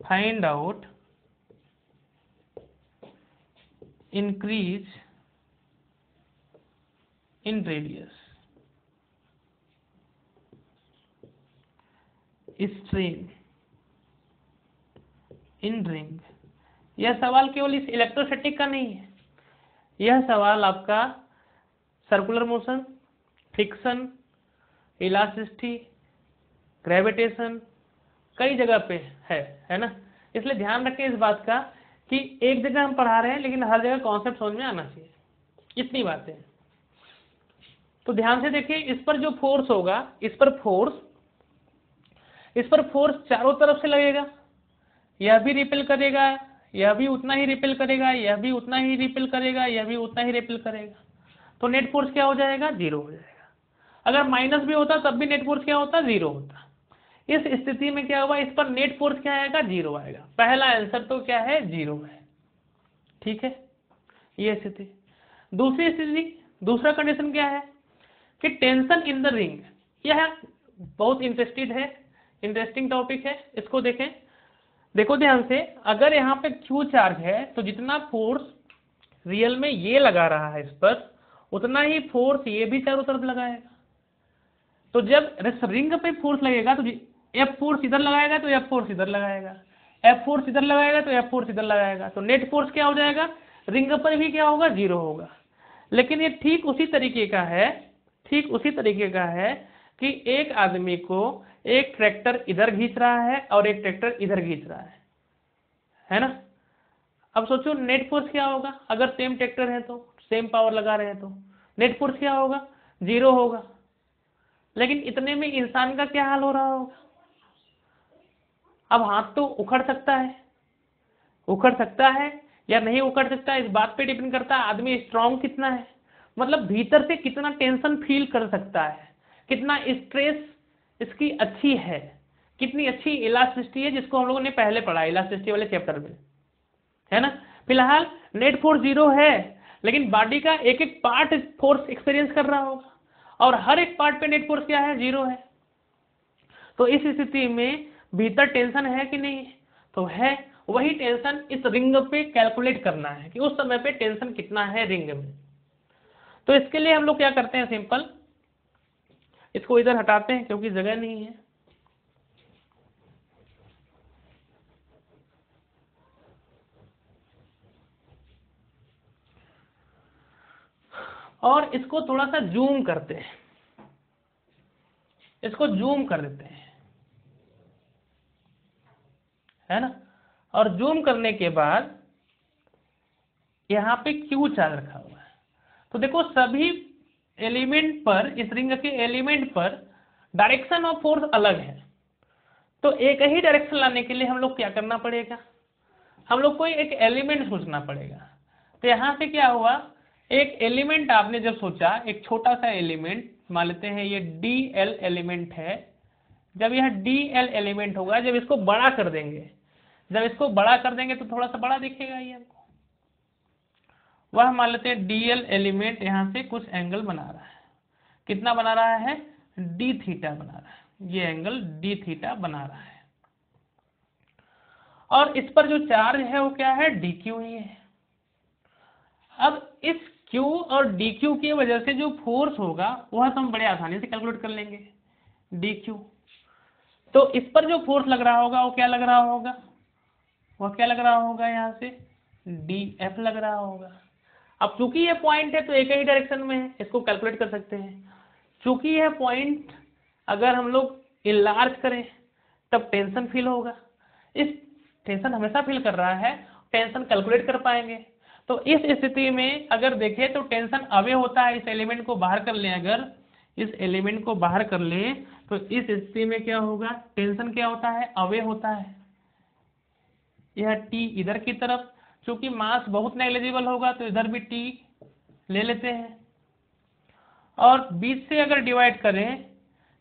find out increase in radius, strain in ring. यह सवाल केवल इस इलेक्ट्रोस्टैटिक का नहीं है, यह सवाल आपका circular motion, friction, elasticity, gravitation, कई जगह पे है ना। इसलिए ध्यान रखें इस बात का कि एक जगह हम पढ़ा रहे हैं लेकिन हर जगह कॉन्सेप्ट समझ में आना चाहिए, इतनी बातें। तो ध्यान से देखिए, इस पर जो फोर्स होगा, इस पर फोर्स चारों तरफ से लगेगा, यह भी रिपेल करेगा, यह भी उतना ही रिपेल करेगा, यह भी उतना ही रिपेल करेगा, यह भी उतना ही रिपेल करेगा, तो नेट फोर्स क्या हो जाएगा, 0 हो जाएगा। अगर माइनस भी होता तब भी नेट फोर्स क्या होता, 0 होता। इस स्थिति में क्या हुआ, इस पर नेट फोर्स क्या आएगा, 0 आएगा। पहला आंसर तो क्या है, 0 है, ठीक है, ये स्थिति। दूसरी स्थिति, दूसरा कंडीशन क्या है कि टेंशन इन द रिंग, यह बहुत इंटरेस्टिंग टॉपिक है, इसको देखें, देखो ध्यान से। अगर यहाँ पे Q चार्ज है तो जितना फोर्स रियल में ये लगा रहा है इस पर, उतना ही फोर्स ये भी चारों तरफ लगाएगा। तो जब रिंग पे फोर्स लगेगा तो F फोर्स इधर लगाएगा तो F फोर्स इधर लगाएगा, F फोर्स इधर लगाएगा तो F फोर्स इधर लगाएगा, तो नेट फोर्स क्या हो जाएगा, रिंग पर भी क्या होगा, 0 होगा। लेकिन ये ठीक उसी तरीके का है, ठीक उसी तरीके का है कि एक आदमी को एक ट्रैक्टर इधर खींच रहा है और एक ट्रैक्टर इधर खींच रहा है ना। अब सोचो नेट फोर्स क्या होगा, अगर सेम ट्रैक्टर है तो सेम पावर लगा रहे हैं तो नेट फोर्स क्या होगा, 0 होगा। लेकिन इतने में इंसान का क्या हाल हो रहा होगा, अब हाथ तो उखड़ सकता है, उखड़ सकता है या नहीं उखड़ सकता है, इस बात पे डिपेंड करता है आदमी स्ट्रांग कितना है, मतलब भीतर से कितना टेंशन फील कर सकता है, कितना स्ट्रेस इसकी अच्छी है, कितनी अच्छी इलास्टिसिटी है, जिसको हम लोगों ने पहले पढ़ा इलास्टिसिटी वाले चैप्टर में, है ना। फिलहाल नेट फोर्स 0 है, लेकिन बॉडी का एक एक पार्ट फोर्स एक्सपीरियंस कर रहा होगा और हर एक पार्ट पे नेट फोर्स क्या है, 0 है। तो इस स्थिति में भीतर टेंशन है कि नहीं, तो है। वही टेंशन इस रिंग पे कैलकुलेट करना है कि उस समय पे टेंशन कितना है रिंग में। तो इसके लिए हम लोग क्या करते हैं, सिंपल इसको इधर हटाते हैं क्योंकि जगह नहीं है, और इसको थोड़ा सा जूम करते हैं, इसको जूम कर देते हैं, है ना। और जूम करने के बाद यहाँ पे क्यू चार्ज रखा हुआ है। तो देखो सभी एलिमेंट पर, इस रिंग के एलिमेंट पर डायरेक्शन ऑफ फोर्स अलग है। तो एक ही डायरेक्शन लाने के लिए हम लोग क्या करना पड़ेगा, हम लोग को एक एलिमेंट सोचना पड़ेगा। तो यहाँ से क्या हुआ, एक एलिमेंट आपने जब सोचा, एक छोटा सा एलिमेंट मान लेते हैं ये DL एलिमेंट है। जब यह DL एलिमेंट होगा, जब इसको बड़ा कर देंगे, जब इसको बड़ा कर देंगे तो थोड़ा सा बड़ा दिखेगा ये हमको। वह मान लेते हैं DL एलिमेंट यहाँ से कुछ एंगल बना रहा है, कितना बना रहा है, D थीटा बना रहा है, ये एंगल D थीटा बना रहा है। और इस पर जो चार्ज है वो क्या है, DQ ही है। अब इस Q और DQ की वजह से जो फोर्स होगा वह तो हम बड़े आसानी से कैलकुलेट कर लेंगे, DQ। तो इस पर जो फोर्स लग रहा होगा वो क्या लग रहा होगा, वह क्या लग रहा होगा, यहाँ से DF लग रहा होगा। अब चूंकि यह पॉइंट है तो एक ही डायरेक्शन में है, इसको कैलकुलेट कर सकते हैं। चूंकि यह पॉइंट अगर हम लोग इनलार्ज करें तब टेंशन फील होगा, इस टेंशन हमेशा फील कर रहा है, टेंशन कैलकुलेट कर पाएंगे। तो इस स्थिति में अगर देखें तो टेंशन अवे होता है, इस एलिमेंट को बाहर कर लें, अगर इस एलिमेंट को बाहर कर लें तो इस स्थिति में क्या होगा, टेंशन क्या होता है, अवे होता है। यह T इधर की तरफ, क्योंकि मास बहुत नेग्लिजिबल होगा तो इधर भी T ले लेते हैं, और बीच से अगर डिवाइड करें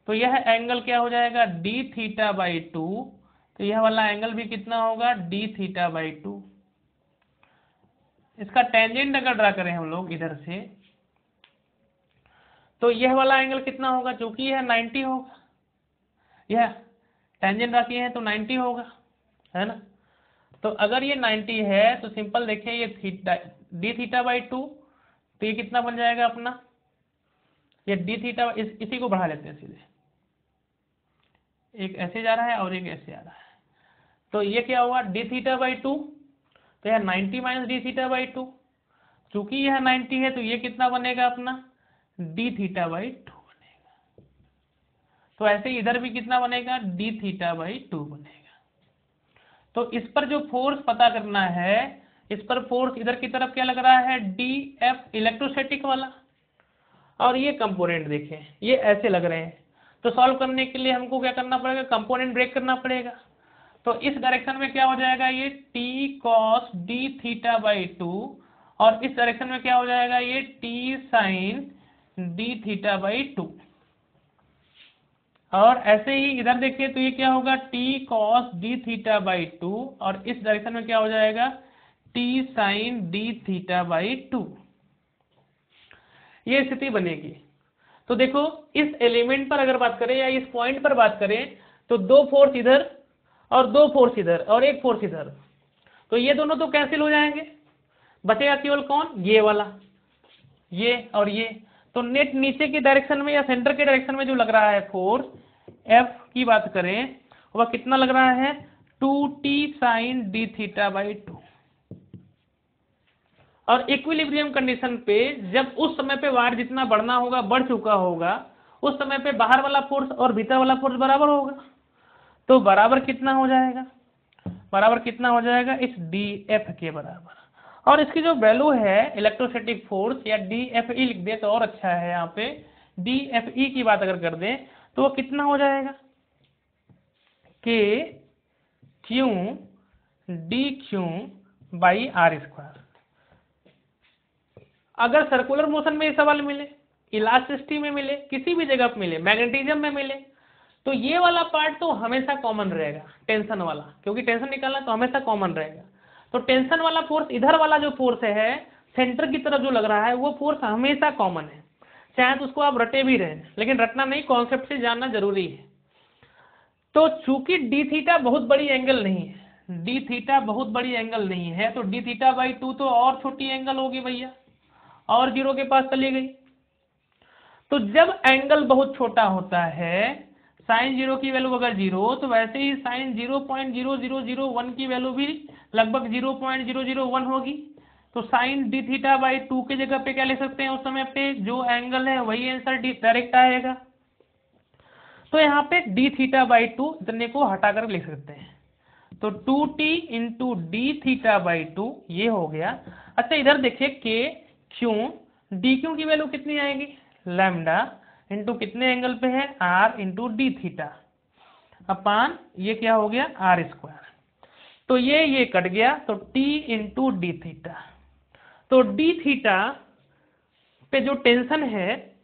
तो यह एंगल क्या हो जाएगा, D थीटा बाई 2। तो यह वाला एंगल भी कितना होगा, D थीटा बाई 2। इसका टेंजेंट अगर ड्रा करें हम लोग इधर से तो यह वाला एंगल कितना होगा, क्योंकि यह 90 होगा, यह टेंजेंट ड्रा किए हैं तो 90 होगा, है ना। तो अगर ये 90 है तो सिंपल देखिए ये थीटा D थीटा बाई 2, तो ये कितना बन जाएगा अपना, ये D थीटा, इसी को बढ़ा लेते हैं सीधे, एक ऐसे जा रहा है और एक ऐसे आ रहा है, तो ये क्या हुआ, D थीटा बाई 2। तो यह 90 माइनस D थीटा बाई 2, चूंकि यह 90 है तो ये कितना बनेगा अपना, D थीटा बाई 2 बनेगा। तो ऐसे इधर भी कितना बनेगा, D थीटा बाई 2 बनेगा। तो इस पर जो फोर्स पता करना है, इस पर फोर्स इधर की तरफ क्या लग रहा है, DF इलेक्ट्रोस्टैटिक वाला, और ये कंपोनेंट देखें ये ऐसे लग रहे हैं। तो सॉल्व करने के लिए हमको क्या करना पड़ेगा, कंपोनेंट ब्रेक करना पड़ेगा। तो इस डायरेक्शन में क्या हो जाएगा, ये T cos D theta by 2, और इस डायरेक्शन में क्या हो जाएगा, ये T sin D theta by 2। और ऐसे ही इधर देखिए तो ये क्या होगा, T cos D theta by 2, और इस डायरेक्शन में क्या हो जाएगा, T sin D theta by 2। ये स्थिति बनेगी। तो देखो इस एलिमेंट पर अगर बात करें या इस पॉइंट पर बात करें तो दो फोर्स इधर और दो फोर्स इधर और एक फोर्स इधर, तो ये दोनों तो कैंसिल हो जाएंगे, बचेगा केवल कौन, ये वाला, ये और ये। तो नेट नीचे की डायरेक्शन में या सेंटर के डायरेक्शन में जो लग रहा है फोर्स F की बात करें वह कितना लग रहा है, 2T sin D theta by 2। और इक्विलिब्रियम कंडीशन पे जब उस समय पे वार जितना बढ़ना होगा बढ़ चुका होगा, उस समय पे बाहर वाला फोर्स और भीतर वाला फोर्स बराबर होगा। तो बराबर कितना हो जाएगा, बराबर कितना हो जाएगा, इस DF के बराबर। और इसकी जो वैल्यू है इलेक्ट्रोस्टैटिक फोर्स या DFE लिख दे तो और अच्छा है। यहाँ पे DFE की बात अगर कर दें तो वो कितना हो जाएगा, KQ DQ बाई R²। अगर सर्कुलर मोशन में ये सवाल मिले, इलास्टिसिटी में मिले, किसी भी जगह पे मिले, मैग्नेटिज्म में मिले, तो ये वाला पार्ट तो हमेशा कॉमन रहेगा, टेंशन वाला, क्योंकि टेंशन निकालना तो हमेशा कॉमन रहेगा। तो टेंशन वाला फोर्स, इधर वाला जो फोर्स है सेंटर की तरफ जो लग रहा है, वो फोर्स हमेशा कॉमन है, चाहे तो उसको आप रटे भी रहें, लेकिन रटना नहीं, कॉन्सेप्ट से जानना जरूरी है। तो चूंकि डी थीटा बहुत बड़ी एंगल नहीं है, डी थीटा बहुत बड़ी एंगल नहीं है, तो डी थीटा बाई 2 तो और छोटी एंगल होगी भैया, और 0 के पास चली गई। तो जब एंगल बहुत छोटा होता है, साइन 0 की वैल्यू अगर 0, तो वैसे ही साइन 0.0001 की वैल्यू भी लगभग 0.001 होगी। तो साइन डी थीटा बाई 2 की जगह पे क्या ले सकते हैं, उस समय पे जो एंगल है वही आंसर डायरेक्ट आएगा। तो यहाँ पे डी थीटा बाई 2 इतने को हटाकर लिख सकते हैं, तो 2t into d theta by 2 ये हो गया। अच्छा इधर देखिए के क्यू डी क्यू की वैल्यू कितनी आएगी, लैम्डा इंटू कितने एंगल पे है, r इंटू डी थीटा अपान ये क्या हो गया R²। तो ये कट गया, तो t इंटू डी थीटा। तो डी थीटा पे जो टेंशन है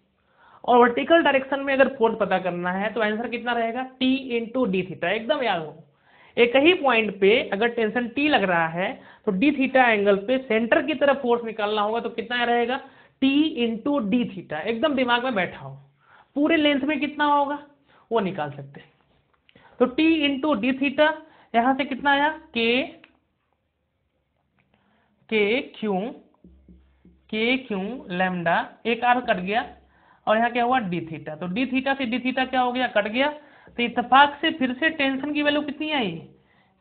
और वर्टिकल डायरेक्शन में अगर फोर्स पता करना है तो आंसर कितना रहेगा, t इंटू डी थीटा। एकदम याद हो, एक ही पॉइंट पे अगर टेंशन T लग रहा है तो डी थीटा एंगल पे सेंटर की तरफ फोर्स निकालना होगा, तो कितना रहेगा, T इंटू डी थीटा। एकदम दिमाग में बैठा हो, पूरे लेंथ में कितना होगा वो निकाल सकते हैं। तो T इंटू डी थीटा यहां से कितना आया, के क्यू लैम्डा, एक आर कट गया, और यहाँ क्या हुआ डी थीटा। तो डी थीटा से डी थीटा क्या हो गया, कट गया। तो इत्तेफाक से फिर से टेंशन की वैल्यू कितनी आई,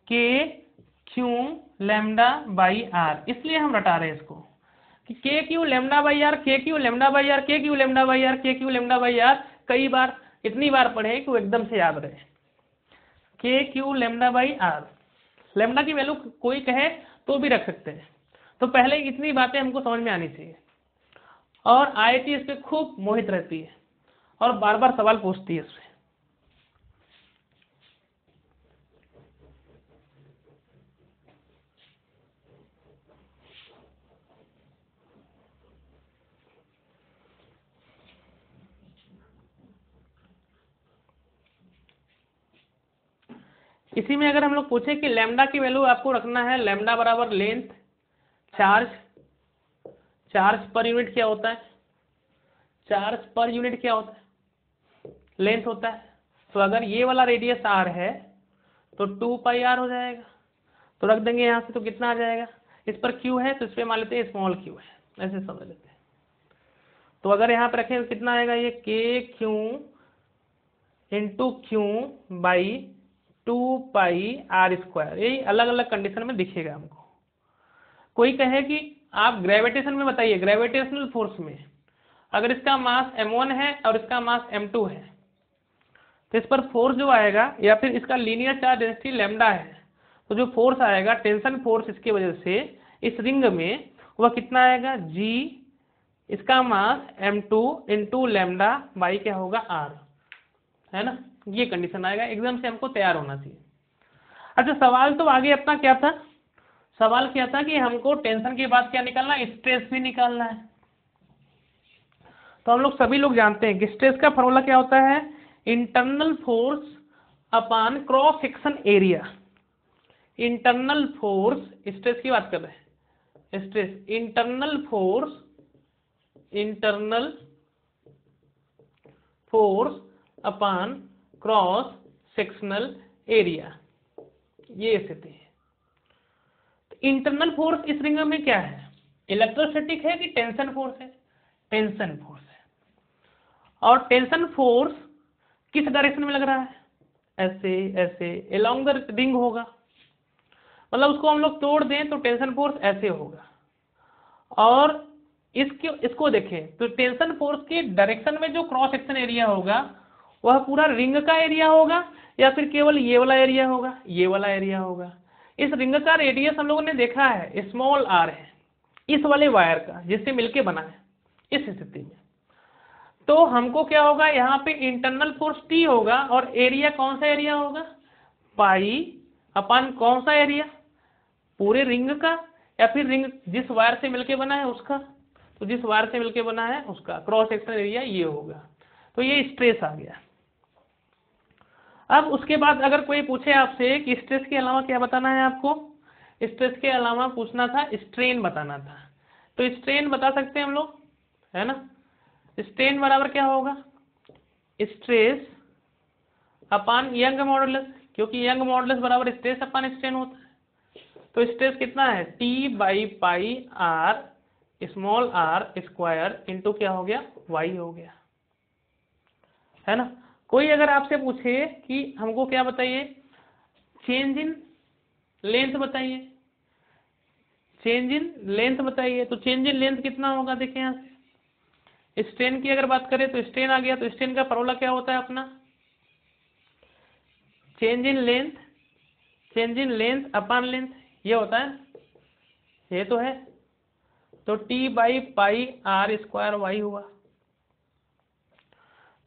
के क्यू लैम्डा बाई आर, इसलिए हम रटा रहे हैं इसको कि के क्यू लैम्डा बाई आर, के क्यू लैम्डा बाई आर, के क्यू लैम्डा बाई आर, के क्यू लैम्डा बाई आर, कई बार इतनी बार पढ़े कि वो एकदम से याद रहे। K q lambda by r, lambda की वैल्यू कोई कहे तो भी रख सकते हैं। तो पहले इतनी बातें हमको समझ में आनी चाहिए, और IIT इस पे खूब मोहित रहती है और बार बार सवाल पूछती है इससे। इसी में अगर हम लोग पूछे कि लैम्डा की वैल्यू आपको रखना है, लैम्डा बराबर length charge, charge per unit क्या होता है, चार्ज पर यूनिट क्या होता है, लेंथ होता है। तो अगर ये वाला रेडियस r है तो 2 पाई r हो जाएगा, तो रख देंगे यहाँ से, तो कितना आ जाएगा, इस पर q है तो इस पर मान लेते हैं स्मॉल q है, ऐसे समझ लेते हैं। तो अगर यहाँ पे रखें तो कितना आएगा, ये k Q into Q by 2 pi r²। यही अलग अलग कंडीशन में दिखेगा हमको। कोई कहे कि आप ग्रेविटेशन में बताइए, ग्रेविटेशनल फोर्स में अगर इसका मास m1 है और इसका मास m2 है, तो इस पर फोर्स जो आएगा, या फिर इसका लीनियर चार्ज डेंसिटी लैम्डा है, तो जो फोर्स आएगा टेंशन फोर्स इसकी वजह से इस रिंग में, वह कितना आएगा, g इसका मास m2 इंटू लैम्डा बाई क्या होगा r, है ना। ये कंडीशन आएगा, एकदम से हमको तैयार होना चाहिए। अच्छा सवाल तो आगे अपना क्या था, सवाल क्या था कि हमको टेंशन के बाद क्या निकालना है, स्ट्रेस भी निकालना है। तो हम लोग सभी लोग जानते हैं कि स्ट्रेस का फॉर्मूला क्या होता है, इंटरनल फोर्स अपान cross section area. Internal force, stress की बात कर रहे हैं, स्ट्रेस इंटरनल फोर्स अपान क्रॉस सेक्शनल एरिया, ये स्थिति है। इंटरनल फोर्स इस रिंग में क्या है, इलेक्ट्रोस्टैटिक है कि टेंशन फोर्स है, टेंशन फोर्स है। और टेंशन फोर्स किस डायरेक्शन में लग रहा है, ऐसे ऐसे अलोंग द रिंग होगा, मतलब उसको हम लोग तोड़ दें तो टेंशन फोर्स ऐसे होगा। और इसको देखें तो टेंशन फोर्स के डायरेक्शन में जो क्रॉस सेक्शन एरिया होगा वह पूरा रिंग का एरिया होगा या फिर केवल ये वाला एरिया होगा, ये वाला एरिया होगा। इस रिंग का रेडियस हम लोगों ने देखा है स्मॉल r है, इस वाले वायर का जिससे मिलके बना है। इस स्थिति में तो हमको क्या होगा, यहाँ पे इंटरनल फोर्स T होगा और एरिया कौन सा एरिया होगा, पाई अपन कौन सा एरिया, पूरे रिंग का या फिर रिंग जिस वायर से मिलके बना है उसका। तो जिस वायर से मिलके बना है उसका क्रॉस सेक्शन एरिया ये होगा। तो ये स्ट्रेस आ गया। अब उसके बाद अगर कोई पूछे आपसे कि स्ट्रेस के अलावा क्या बताना है आपको, स्ट्रेस के अलावा पूछना था स्ट्रेन बताना था। तो स्ट्रेन बता सकते हैं हम लोग, है ना। स्ट्रेन बराबर क्या होगा, स्ट्रेस अपान यंग मॉडुलस, क्योंकि यंग मॉडुलस बराबर स्ट्रेस अपान स्ट्रेन होता है। तो स्ट्रेस कितना है, t by pi r small r square into क्या हो गया, वाई हो गया, है ना। कोई अगर आपसे पूछे कि हमको क्या बताइए, चेंज इन लेंथ बताइए, चेंज इन लेंथ बताइए, तो चेंज इन लेंथ कितना होगा, देखिए यहाँ से स्ट्रेन की अगर बात करें तो स्ट्रेन आ गया। तो स्ट्रेन का फॉर्मूला क्या होता है अपना, change in length, change in length upon length, ये होता है, ये तो है। तो t by pi r square y हुआ।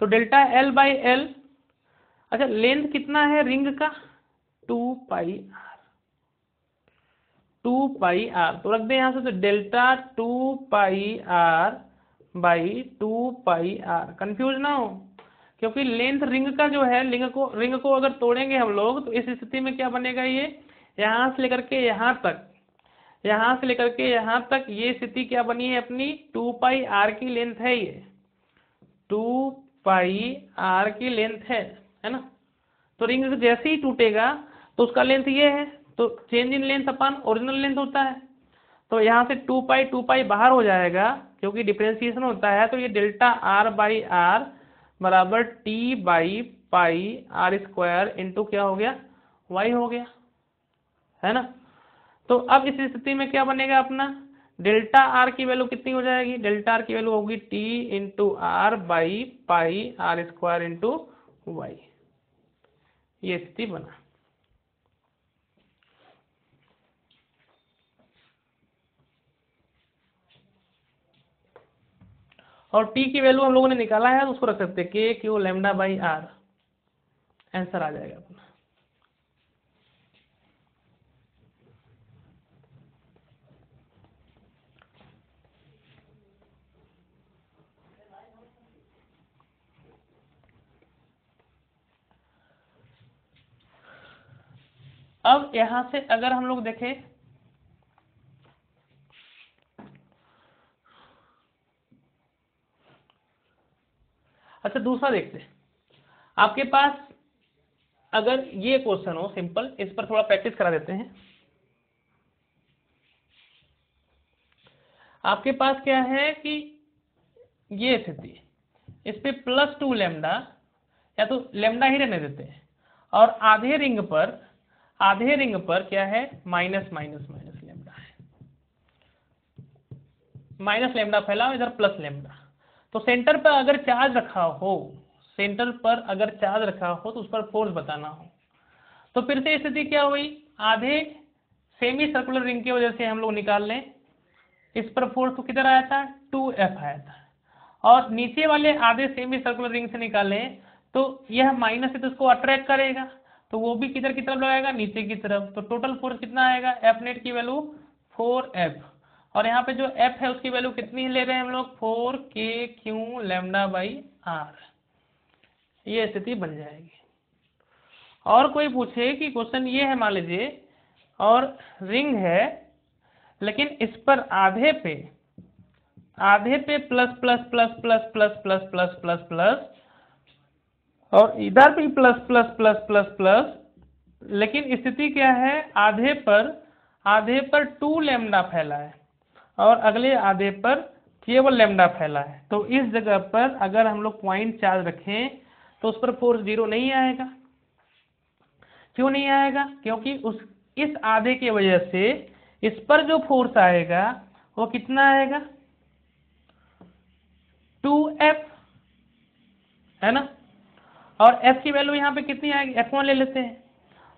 तो डेल्टा एल बाई एल, अच्छा लेंथ कितना है रिंग का, 2 पाई आर, 2 पाई आर, तो रख दे यहाँ से। तो delta 2 pi r by 2 pi r, confuse ना हो, क्योंकि लेंथ रिंग का जो है, रिंग को अगर तोड़ेंगे हम लोग तो इस स्थिति में क्या बनेगा, ये यहाँ से लेकर के यहाँ तक, यहाँ से लेकर के यहाँ तक ये स्थिति क्या बनी है अपनी, 2 पाई आर की लेंथ है, ये 2 पाई आर की लेंथ है ना। तो रिंग जैसे ही टूटेगा तो उसका लेंथ ये है, तो change in length upon original length होता है। तो यहाँ से 2 पाई बाहर हो जाएगा क्योंकि डिफरेंशिएशन होता है। तो ये डेल्टा आर बाई आर बराबर t by pi r square into क्या हो गया, वाई हो गया, है ना। तो अब इस स्थिति में क्या बनेगा अपना, डेल्टा आर की वैल्यू कितनी हो जाएगी, डेल्टा आर की वैल्यू होगी t into r by pi r square into y, ये स्थिति बना। और टी की वैल्यू हम लोगों ने निकाला है तो उसको रख सकते हैं के q lambda by r, answer आ जाएगा अपना। अब यहां से अगर हम लोग देखें, अच्छा दूसरा देखते हैं, आपके पास अगर ये क्वेश्चन हो सिंपल, इस पर थोड़ा प्रैक्टिस करा देते हैं। आपके पास क्या है कि ये स्थिति, इस पे +2 लैम्डा या तो लैम्डा ही रहने देते हैं, और आधे रिंग पर क्या है, माइनस माइनस माइनस लैम्डा है, माइनस लैम्डा फैला इधर प्लस लैम्डा। तो सेंटर पर अगर चार्ज रखा हो, सेंटर पर अगर चार्ज रखा हो तो उस पर फोर्स बताना हो, तो फिर से स्थिति क्या हुई, आधे सेमी सर्कुलर रिंग की वजह से हम लोग निकाल लें, इस पर फोर्स तो किधर आया था, 2F आया था, और नीचे वाले आधे सेमी सर्कुलर रिंग से निकालें तो यह माइनस है तो इसको अट्रैक्ट करेगा, तो वो भी किधर की तरफ लगाएगा, नीचे की तरफ। तो टोटल फोर्स कितना आएगा, एफ नेट की वैल्यू 4F, और यहाँ पे जो F है उसकी वैल्यू कितनी ले रहे हैं हम लोग, 4KQ लैम्डा बाई आर, ये स्थिति बन जाएगी। और कोई पूछे कि क्वेश्चन ये है मान लीजिए, और रिंग है लेकिन इस पर आधे पे plus plus plus plus plus plus plus plus plus, और इधर भी plus plus plus plus plus, लेकिन स्थिति क्या है, आधे पर 2 लैम्डा फैला है और अगले आधे पर केवल लैम्डा फैला है। तो इस जगह पर अगर हम लोग पॉइंट चार्ज रखें तो उस पर फोर्स 0 नहीं आएगा। क्यों नहीं आएगा, क्योंकि इस आधे की वजह से इस पर जो फोर्स आएगा वो कितना आएगा 2f, है ना। और f की वैल्यू यहाँ पे कितनी आएगी, f1 ले लेते हैं,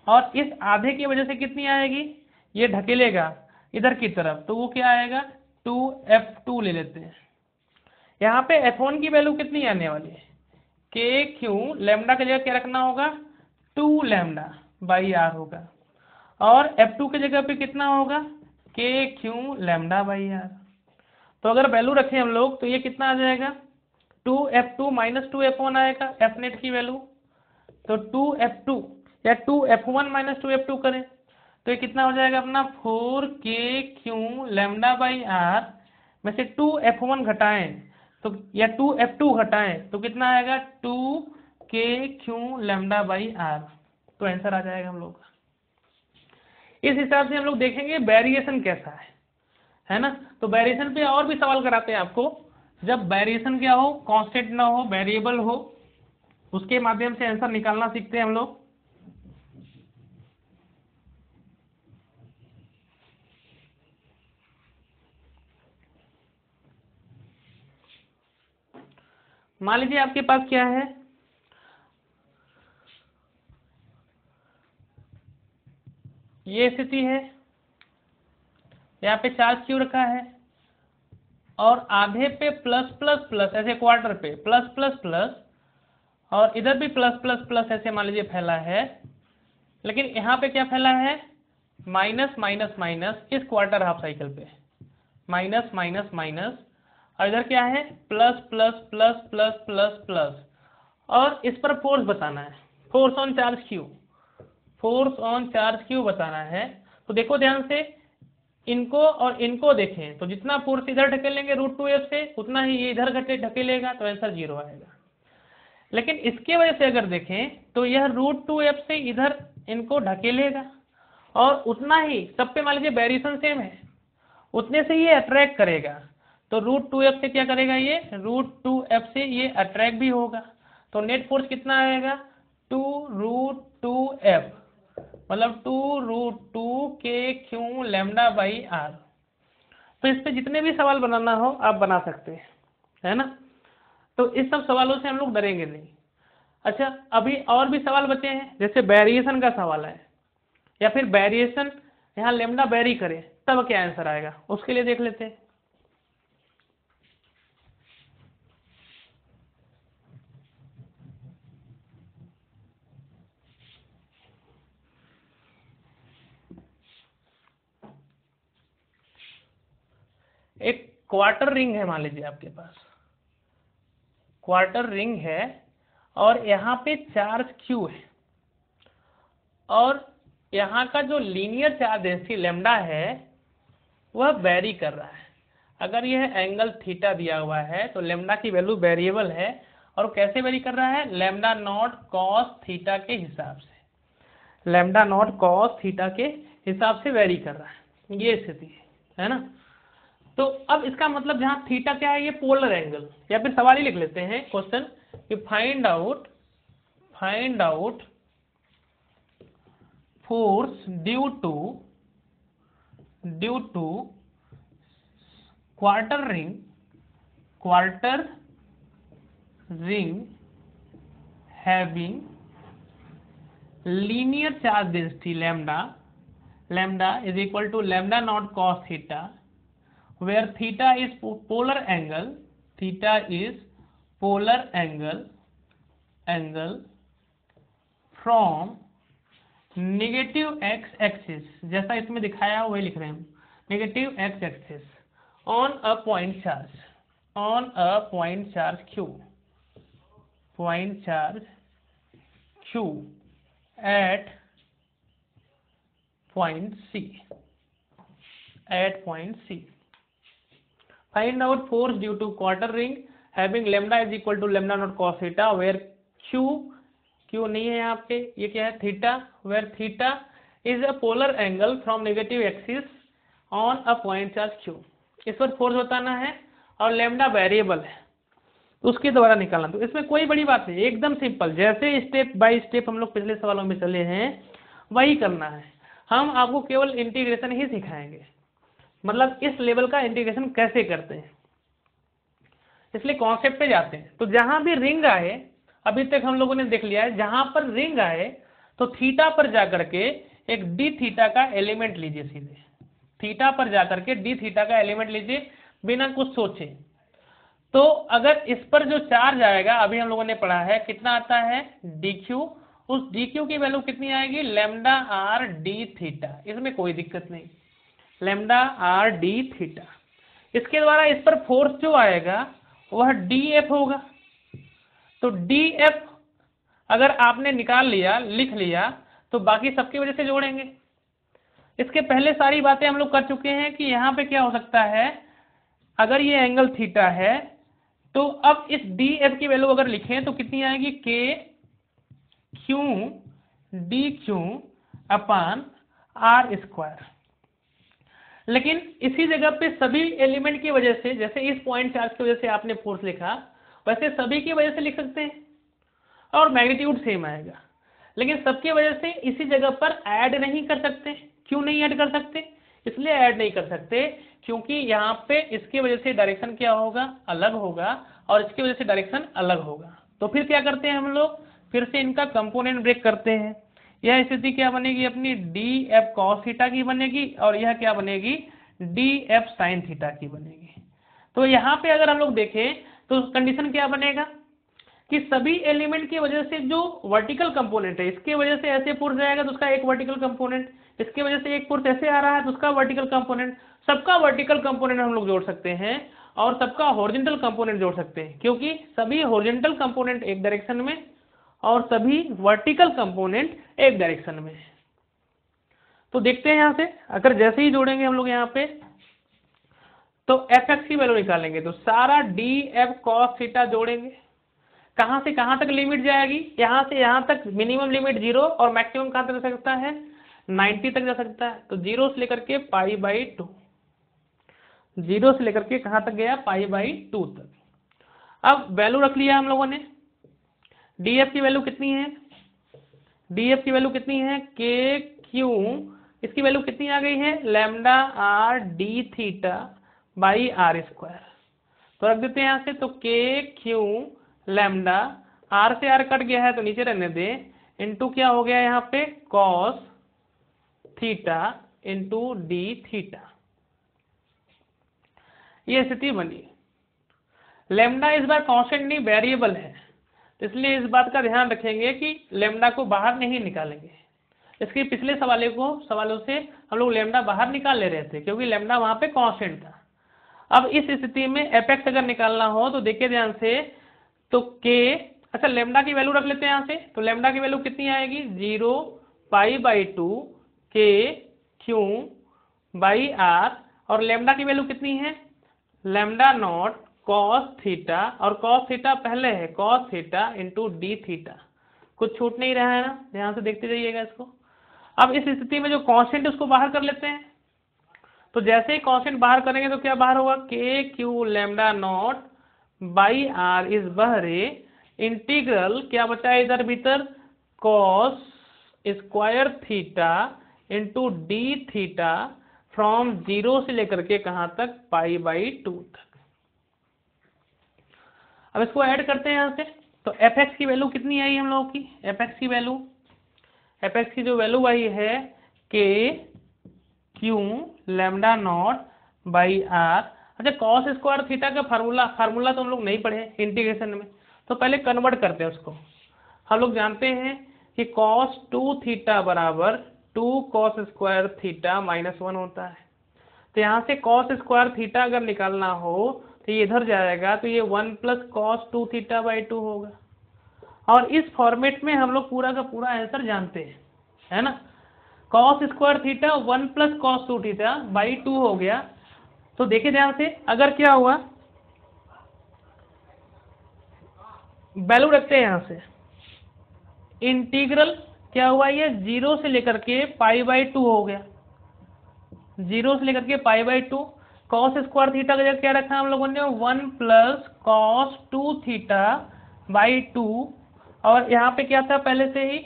और इस आधे की वजह से कितनी आएगी, ये ढकेलेगा इधर की तरफ, तो वो क्या आएगा 2f2 ले लेते हैं। यहाँ पे f1 की वैल्यू कितनी आने वाली है, के क्यू, लैम्डा की जगह क्या रखना होगा 2 लैम्डा बाई आर होगा, और f2 की जगह पे कितना होगा k q lambda by are. तो अगर वैल्यू रखें हम लोग तो ये कितना आ जाएगा 2f2 माइनस 2f1 आएगा f नेट की वैल्यू, तो 2f2 या 2f1 माइनस 2f2 करें तो ये कितना हो जाएगा अपना 4k लैम्डा बाई आर में से 2f1 घटाएं तो, या 2f2 घटाएं तो कितना आएगा 2k लैम्डा बाई आर। तो आंसर आ जाएगा हम लोग का। इस हिसाब से हम लोग देखेंगे वेरिएशन कैसा है ना। तो वेरिएशन पे और भी सवाल कराते हैं आपको, जब वेरिएशन क्या हो, कांस्टेंट ना हो, वेरिएबल हो, उसके माध्यम से आंसर निकालना सीखते हैं हम लोग। मान लीजिए आपके पास क्या है, ये स्थिति है, यहाँ पे चार्ज क्यू रखा है, और आधे पे प्लस प्लस प्लस, ऐसे क्वार्टर पे प्लस प्लस प्लस, और इधर भी प्लस प्लस प्लस ऐसे मान लीजिए फैला है, लेकिन यहाँ पे क्या फैला है माइनस माइनस माइनस, इस क्वार्टर हाफ साइकिल पे माइनस माइनस माइनस, और इधर क्या है plus plus plus plus plus plus, और इस पर फोर्स बताना है, force on charge Q, force on charge Q बताना है। तो देखो ध्यान से, इनको और इनको देखें तो जितना फोर्स इधर ढकेलेंगे √2f से उतना ही ये इधर ढकेलेगा, तो आंसर 0 आएगा। लेकिन इसके वजह से अगर देखें तो यह √2f से इधर इनको ढकेलेगा, और उतना ही सब पे मान लीजिए वेरिएशन सेम है, उतने से ये अट्रैक्ट करेगा, तो √2f से क्या करेगा, ये √2f से ये अट्रैक्ट भी होगा, तो नेट फोर्स कितना आएगा 2√2f, मतलब 2√2k लैम्डा बाई आर। तो इस पे जितने भी सवाल बनाना हो आप बना सकते हैं, है ना। तो इस सब सवालों से हम लोग डरेंगे नहीं। अच्छा, अभी और भी सवाल बचे हैं, जैसे वेरिएशन का सवाल है, या फिर वेरिएशन यहाँ लैम्डा वेरी करे तब क्या आंसर आएगा, उसके लिए देख लेते हैं। एक क्वार्टर रिंग है मान लीजिए आपके पास, क्वार्टर रिंग है, और यहाँ पे चार्ज क्यू है, और यहाँ का जो लीनियर चार्ज डेंसिटी लैम्डा है वह वेरी कर रहा है। अगर यह एंगल थीटा दिया हुआ है तो लैम्डा की वैल्यू वेरिएबल है, और कैसे वेरी कर रहा है, लैम्डा नॉट कॉस थीटा के हिसाब से, लैम्डा नॉट कॉस थीटा के हिसाब से वेरी कर रहा है, ये स्थिति है ना। तो अब इसका मतलब जहां थीटा क्या है, ये पोलर एंगल, या फिर सवाल ही लिख लेते हैं क्वेश्चन कि find out force due to quarter ring having linear charge density lambda is equal to lambda naught cos theta, where theta is polar angle from negative x axis, जैसा इसमें दिखाया वही लिख रहे हैं हम, negative x axis on a point charge q at point C. Find out force due to quarter ring having lambda is equal to lambda naught cos theta, where q नहीं है यहाँ पे, ये क्या है theta, where theta is a polar angle from negative axis on a point charge q। इस पर force बताना है और लैम्डा वेरिएबल है, तो उसके द्वारा निकालना। तो इसमें कोई बड़ी बात नहीं, एकदम सिंपल, जैसे स्टेप बाय स्टेप हम लोग पिछले सवालों में चले हैं वही करना है। हम आपको केवल इंटीग्रेशन ही सिखाएंगे, मतलब इस लेवल का इंटीग्रेशन कैसे करते हैं, इसलिए कॉन्सेप्ट पे जाते हैं। तो जहां भी रिंग आए, अभी तक हम लोगों ने देख लिया है, जहां पर रिंग आए तो थीटा पर जाकर के एक डी थीटा का एलिमेंट लीजिए, सीधे थीटा पर जाकर के डी थीटा का एलिमेंट लीजिए बिना कुछ सोचे। तो अगर इस पर जो चार्ज आएगा, अभी हम लोगों ने पढ़ा है कितना आता है डी क्यू, उस डी क्यू की वैल्यू कितनी आएगी लैम्डा आर डी थीटा, इसमें कोई दिक्कत नहीं, लैम्डा आर डी थीटा। इसके द्वारा इस पर फोर्स जो आएगा वह डी एफ होगा। तो डी एफ अगर आपने निकाल लिया, लिख लिया, तो बाकी सबकी वजह से जोड़ेंगे। इसके पहले सारी बातें हम लोग कर चुके हैं कि यहाँ पे क्या हो सकता है, अगर ये एंगल थीटा है तो अब इस डी एफ की वैल्यू अगर लिखें तो कितनी आएगी k q d q upon r square. लेकिन इसी जगह पे सभी एलिमेंट की वजह से, जैसे इस पॉइंट चार्ज की वजह से आपने फोर्स लिखा, वैसे सभी की वजह से लिख सकते हैं और मैग्नीट्यूड सेम आएगा। लेकिन सबकी वजह से इसी जगह पर ऐड नहीं कर सकते। क्यों नहीं ऐड कर सकते? इसलिए ऐड नहीं कर सकते क्योंकि यहाँ पे इसकी वजह से डायरेक्शन क्या होगा, अलग होगा, और इसकी वजह से डायरेक्शन अलग होगा। तो फिर क्या करते हैं हम लोग, फिर से इनका कंपोनेंट ब्रेक करते हैं। यह स्थिति क्या बनेगी अपनी डी एफ कॉस थीटा की बनेगी, और यह क्या बनेगी डी एफ साइन थीटा की बनेगी। तो यहाँ पे अगर हम लोग देखें तो कंडीशन क्या बनेगा कि सभी एलिमेंट की वजह से जो वर्टिकल कंपोनेंट है, इसके वजह से ऐसे फोर्स जाएगा तो उसका एक वर्टिकल कंपोनेंट, इसके वजह से एक फोर्स ऐसे आ रहा है तो उसका वर्टिकल कंपोनेंट, सबका वर्टिकल कंपोनेंट हम लोग जोड़ सकते हैं और सबका हॉरिजॉन्टल कंपोनेंट जोड़ सकते हैं, क्योंकि सभी हॉरिजॉन्टल कंपोनेंट एक डायरेक्शन में और सभी वर्टिकल कंपोनेंट एक डायरेक्शन में। तो देखते हैं यहाँ से, अगर जैसे ही जोड़ेंगे हम लोग यहाँ पे तो एफ एक्स की वैल्यू निकालेंगे, तो सारा डी एफ कॉस थीटा जोड़ेंगे। कहां से कहां तक लिमिट जाएगी, यहां से यहां तक मिनिमम लिमिट 0 और मैक्सिमम कहां तक जा सकता है 90 तक जा सकता है। तो 0 से लेकर के π/2, 0 से लेकर के कहां तक गया π/2 तक। अब वैल्यू रख लिया हम लोगों ने, डीएफ की वैल्यू कितनी है, डीएफ की वैल्यू कितनी है के क्यू, इसकी वैल्यू कितनी आ गई है lambda r d theta by r square. तो रख देते हैं यहाँ से, तो के क्यू लैम्डा, आर से आर कट गया है तो नीचे रहने दे, इंटू क्या हो गया यहाँ पे cos theta into d theta. ये स्थिति बनी। लैम्डा इस बार कांस्टेंट नहीं वेरिएबल है, तो इसलिए इस बात का ध्यान रखेंगे कि लैम्डा को बाहर नहीं निकालेंगे। इसके पिछले सवालों से हम लोग लैम्डा बाहर निकाल ले रहे थे क्योंकि लैम्डा वहां पे कांस्टेंट था। अब इस स्थिति में एपेक्स अगर निकालना हो तो देखिए ध्यान से, तो के, अच्छा लैम्डा की वैल्यू रख लेते हैं यहाँ से, तो लैम्डा की वैल्यू कितनी आएगी 0 π/2 के क्यू बाई आर, और लैम्डा की वैल्यू कितनी है लैम्डा नॉट कॉस थीटा, और कॉस थीटा पहले है cos theta into d theta. कुछ छूट नहीं रहा है ना, ध्यान से देखते जाइएगा इसको। अब इस स्थिति में जो कांस्टेंट उसको बाहर कर लेते हैं, तो जैसे ही कांस्टेंट बाहर करेंगे तो क्या बाहर होगा k q lambda naught by r इस बहरे इंटीग्रल क्या बचा है इधर भीतर cos square theta into d theta from 0 से लेकर के कहां तक π/2 तक। अब इसको ऐड करते हैं यहाँ से, तो एफ एक्स की वैल्यू कितनी आई हम लोगों की, एफ एक्स की वैल्यू, एफ एक्स की जो वैल्यू आई है k q lambda naught by r. अच्छा कॉस स्क्वायर थीटा का फार्मूला तो हम लोग नहीं पढ़े इंटीग्रेशन में, तो पहले कन्वर्ट करते हैं उसको। हम लोग जानते हैं कि cos 2 थीटा बराबर 2 cos स्क्वायर थीटा -1 होता है। तो यहाँ से cos स्क्वायर थीटा अगर निकालना हो तो ये इधर जाएगा, तो ये 1 + cos 2 थीटा बाई 2 होगा। और इस फॉर्मेट में हम लोग पूरा का पूरा आंसर जानते हैं, है ना। cos square theta 1 + cos 2 theta by 2 हो गया। तो देखिए ध्यान से, अगर क्या हुआ, वैल्यू रखते हैं यहाँ से, इंटीग्रल क्या हुआ ये 0 से लेकर के π/2 हो गया, 0 से लेकर के π/2। cos स्क्वायर थीटा का जगह क्या रखा हम लोगों ने 1 + cos 2 थीटा बाई 2, और यहाँ पे क्या था पहले से ही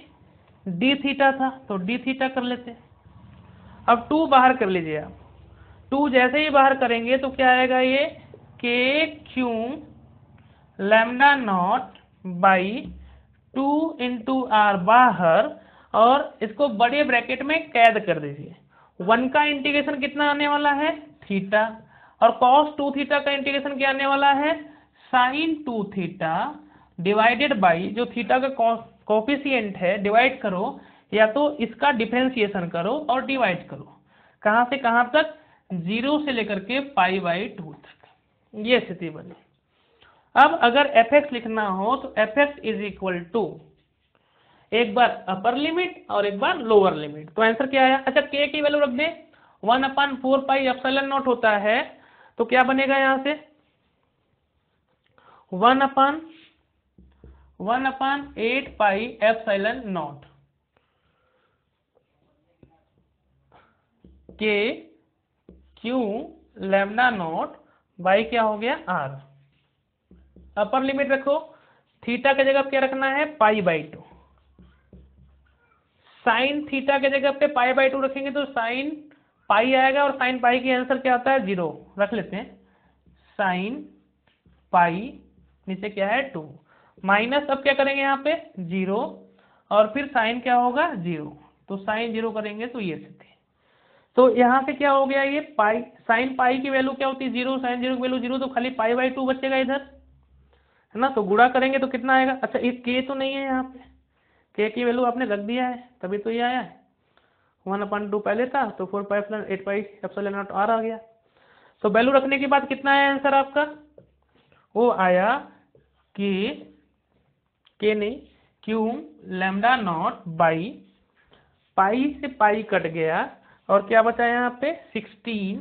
डी थीटा था, तो डी थीटा कर लेते हैं। अब 2 बाहर कर लीजिए आप, 2 जैसे ही बाहर करेंगे तो क्या आएगा ये k q lambda naught by 2 into r बाहर, और इसको बड़े ब्रैकेट में कैद कर दीजिए। 1 का इंटीग्रेशन कितना आने वाला है थीटा, और cos 2 थीटा का इंटीग्रेशन क्या आने वाला है sin 2 थीटा, डिवाइडेड बाई जो थीटा का कोफिशिएंट है डिवाइड करो, या तो इसका डिफरेंशिएशन करो और डिवाइड करो, कहां से कहां तक 0 से लेकर के π/2 तक। ये स्थिति बनी। अब अगर fx लिखना हो तो fx इज इक्वल टू एक बार अपर लिमिट और एक बार लोअर लिमिट। तो आंसर क्या आया, अच्छा k की वैल्यू रख दे 1/4πε0 होता है, तो क्या बनेगा यहां से 1/8πε0 के क्यू लैम्डा नॉट बाई क्या हो गया r। अपर लिमिट रखो, थीटा की जगह क्या रखना है π/2, साइन थीटा की जगह पे π/2 रखेंगे तो साइन पाई आएगा, और साइन पाई की आंसर क्या होता है 0, रख लेते हैं साइन पाई, नीचे क्या है 2 माइनस, अब क्या करेंगे यहाँ पे 0 और फिर साइन क्या होगा 0, तो साइन 0 करेंगे तो ये स्थिति। तो यहाँ से क्या हो गया ये पाई, साइन पाई की वैल्यू क्या होती है 0, साइन 0 की वैल्यू 0, तो खाली π/2 बचेगा इधर, है ना। तो गुणा करेंगे तो कितना आएगा, अच्छा ये के तो नहीं है यहाँ पे, के की वैल्यू आपने रख दिया है तभी तो ये आया है, 1/2 पहले था तो 4π8πε0 r आ गया। तो वैल्यू रखने के बाद कितना आया आंसर आपका, वो आया के नहीं Q lambda naught by pi से पाई कट गया और क्या बचा यहाँ पे 16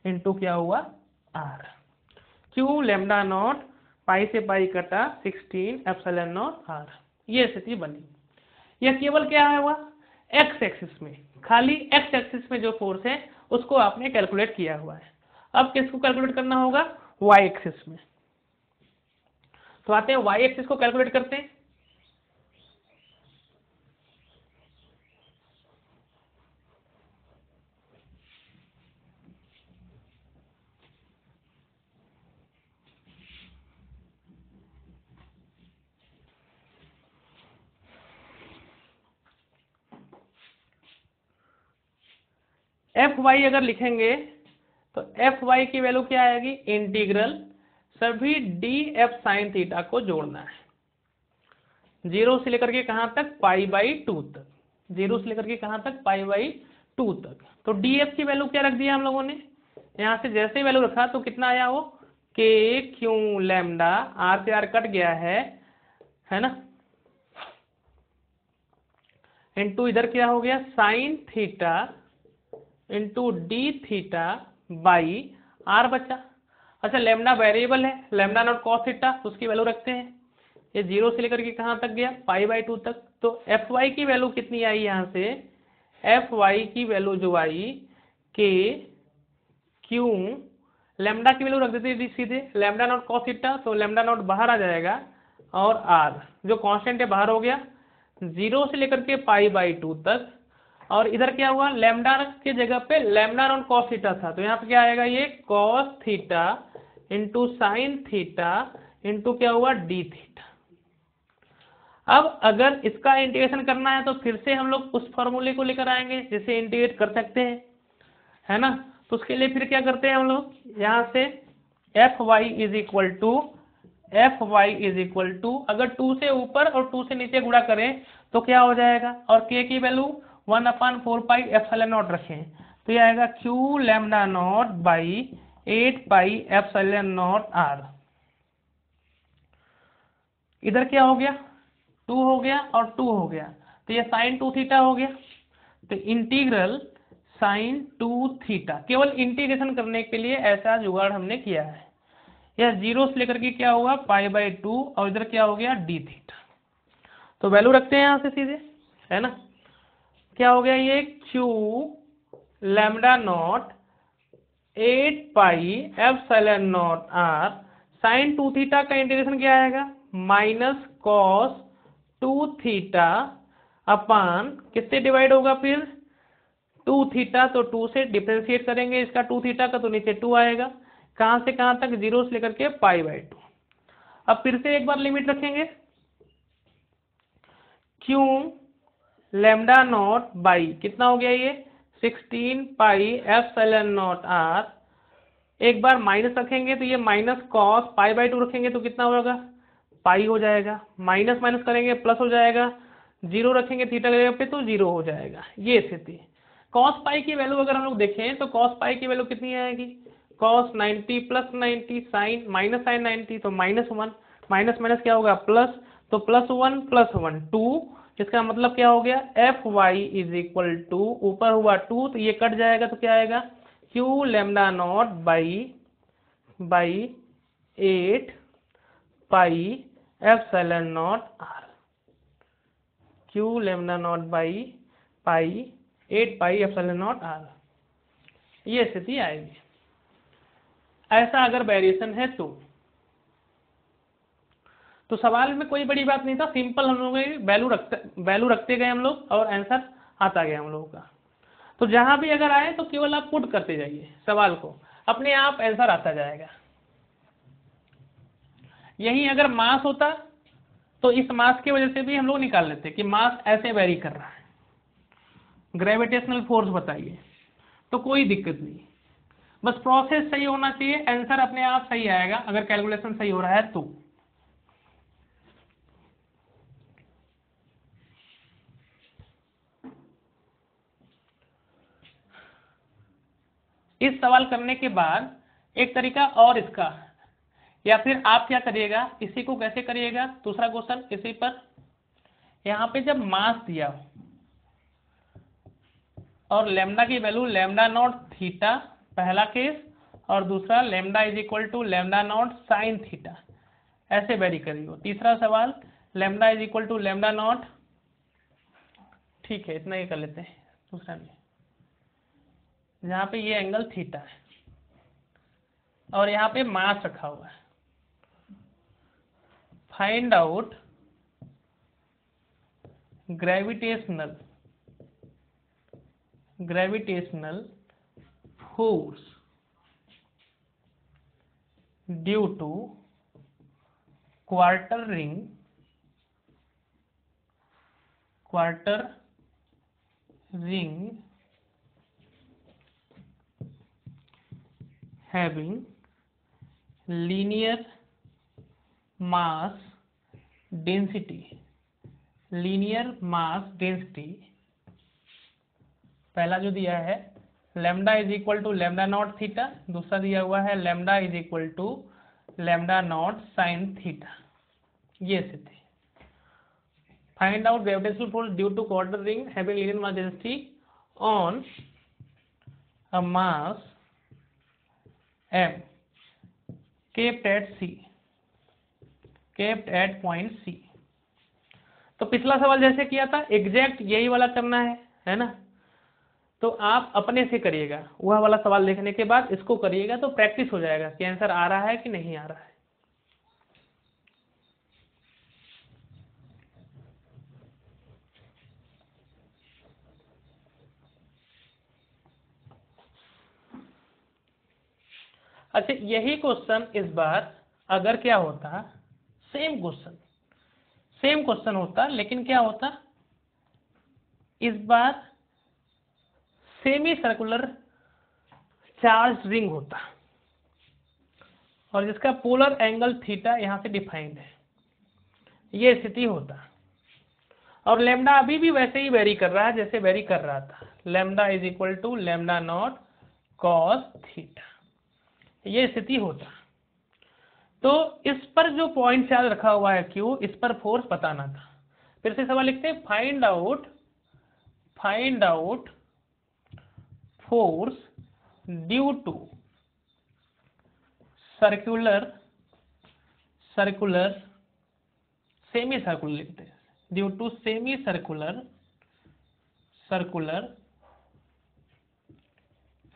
इंटू क्या हुआ r, क्यू लैम्डा नॉट पाई से पाई कटा 16 r, ये स्थिति बनी। यह केवल क्या है हुआ एक्स एक्सिस में, खाली एक्स एक्सिस में जो फोर्स है उसको आपने कैलकुलेट किया हुआ है। अब किसको कैलकुलेट करना होगा वाई एक्सिस में, तो आते हैं वाई एक्सिस को कैलकुलेट करते हैं। एफ वाई अगर लिखेंगे तो एफ वाई की वैल्यू क्या आएगी, इंटीग्रल सभी डी एफ साइन थीटा को जोड़ना है, 0 से लेकर के कहां तक π/2 तक, 0 से लेकर के कहां तक π/2 तक। तो डी एफ की वैल्यू क्या रख दिया हम लोगों ने, यहां से जैसे ही वैल्यू रखा तो कितना आया वो के क्यू लैम्डा, आर से आर कट गया है ना, इनटू इधर क्या हो गया sine theta into d theta by r बचा। अच्छा लैम्डा वेरिएबल है, लैम्डा नॉट कॉस थीटा, तो उसकी वैल्यू रखते हैं, ये 0 से लेकर के कहां तक गया π/2 तक। तो एफ वाई की वैल्यू कितनी आई यहां से, एफ वाई की वैल्यू जो आई के क्यू लैम्डा की वैल्यू रख देते हैं सीधे लैम्डा नॉट कॉस थीटा, तो लैम्डा नॉट बाहर आ जाएगा और आर जो कांस्टेंट है बाहर हो गया, 0 से लेकर के π/2 तक, और इधर क्या हुआ लैम्डा के जगह पे लैम्डा नॉट कॉस थीटा था, तो यहाँ पे क्या आएगा ये cos theta into sine theta into क्या हुआ डी थीटा। अब अगर इसका इंटीग्रेशन करना है तो फिर से हम लोग उस फॉर्मूले को लेकर आएंगे जिसे इंटीग्रेट कर सकते हैं, है ना। तो उसके लिए फिर क्या करते हैं हम लोग, यहाँ से f y is equal to अगर 2 से ऊपर और 2 से नीचे गुणा करें तो क्या हो जाएगा, और के की वैल्यू 1/4πε0 रखें तो ये आएगा q lambda naught by 8πε0 r। इधर क्या हो गया 2 हो गया और 2 हो गया, तो ये साइन 2 थीटा हो गया, तो इंटीग्रल साइन 2 थीटा, केवल इंटीग्रेशन करने के लिए ऐसा जुगाड़ हमने किया है। यह 0 से लेकर के क्या हुआ π/2 और इधर क्या हो गया डी थीटा, तो वैल्यू रखते हैं यहां से सीधे, है ना। क्या हो गया ये q lambda naught 8πε0 r sine 2 theta का इंटीग्रेशन क्या आएगा माइनस कॉस 2 थीटा अपान किससे डिवाइड होगा फिर 2 थीटा, तो 2 से डिफरेंशिएट करेंगे इसका 2 थीटा का, तो नीचे 2 आएगा। कहाँ से कहाँ तक, 0 से लेकर के π/2। अब फिर से एक बार लिमिट रखेंगे, क्यू लैम्डा नॉट बाई कितना हो गया ये 16 पाई एप्सिलॉन नॉट आर। एक बार माइनस रखेंगे तो ये माइनस कॉस π/2 रखेंगे तो कितना होगा, पाई हो जाएगा। माइनस माइनस करेंगे प्लस हो जाएगा, 0 रखेंगे थीटा के जगह पे तो 0 हो जाएगा। ये स्थिति। कॉस पाई की वैल्यू अगर हम लोग देखें तो कॉस पाई की वैल्यू कितनी आएगी, cos 90 plus 90 sine minus sine 90 तो -1, माइनस माइनस क्या होगा प्लस, तो +1 + 1 2। इसका मतलब क्या हो गया, f y is equal to, ऊपर हुआ 2 तो ये कट जाएगा तो क्या आएगा, q lambda naught by 8 pi epsilon naught r, q lambda naught by 8 pi epsilon naught r. ये स्थिति आएगी। ऐसा अगर वेरिएशन है तो सवाल में कोई बड़ी बात नहीं था, सिंपल हम लोग वैल्यू रखते गए हम लोग और आंसर आता गया हम लोगों का। तो जहां भी अगर आए तो केवल आप पुट करते जाइए सवाल को, अपने आप आंसर आता जाएगा। यही अगर मास होता तो इस मास की वजह से भी हम लोग निकाल लेते कि मास ऐसे वेरी कर रहा है, ग्रेविटेशनल फोर्स बताइए, तो कोई दिक्कत नहीं। बस प्रोसेस सही होना चाहिए, आंसर अपने आप सही आएगा अगर कैलकुलेशन सही हो रहा है तो। इस सवाल करने के बाद एक तरीका और इसका, या फिर आप क्या करिएगा, इसी को कैसे करिएगा, दूसरा क्वेश्चन इसी पर, यहाँ पे जब मास दिया और लैम्डा की वैल्यू लैम्डा नॉट थीटा पहला केस, और दूसरा lambda is equal to lambda naught sine theta, ऐसे वेरी करिए। तीसरा सवाल lambda is equal to lambda naught, ठीक है इतना ही कर लेते हैं, दूसरा नहीं, जहाँ पे ये एंगल थीटा है और यहाँ पे मास रखा हुआ है। Find out gravitational force due to quarter ring having linear mass density, पहला जो दिया है lambda is equal to lambda naught theta, दूसरा दिया हुआ है lambda is equal to lambda naught sine theta. ये स्थिति। Find out gravitational force due to quarter ring having linear mass density on a mass m kept at point C। तो पिछला सवाल जैसे किया था एग्जैक्ट यही वाला करना है ना, तो आप अपने से करिएगा, वह वाला सवाल देखने के बाद इसको करिएगा तो प्रैक्टिस हो जाएगा कि आंसर आ रहा है कि नहीं आ रहा है। अच्छा यही क्वेश्चन इस बार अगर क्या होता, सेम क्वेश्चन होता, लेकिन क्या होता इस बार सेमी सर्कुलर चार्ज रिंग होता और जिसका पोलर एंगल थीटा यहां से डिफाइंड है, ये स्थिति होता। और लैम्डा अभी भी वैसे ही वेरी कर रहा है जैसे वेरी कर रहा था, lambda is equal to lambda naught cos theta, ये स्थिति होता। तो इस पर जो पॉइंट चार्ज रखा हुआ है क्यू, इस पर फोर्स बताना था। फिर से सवाल लिखते हैं, find out force due to circular semi circular लिखते हैं, due to semi circular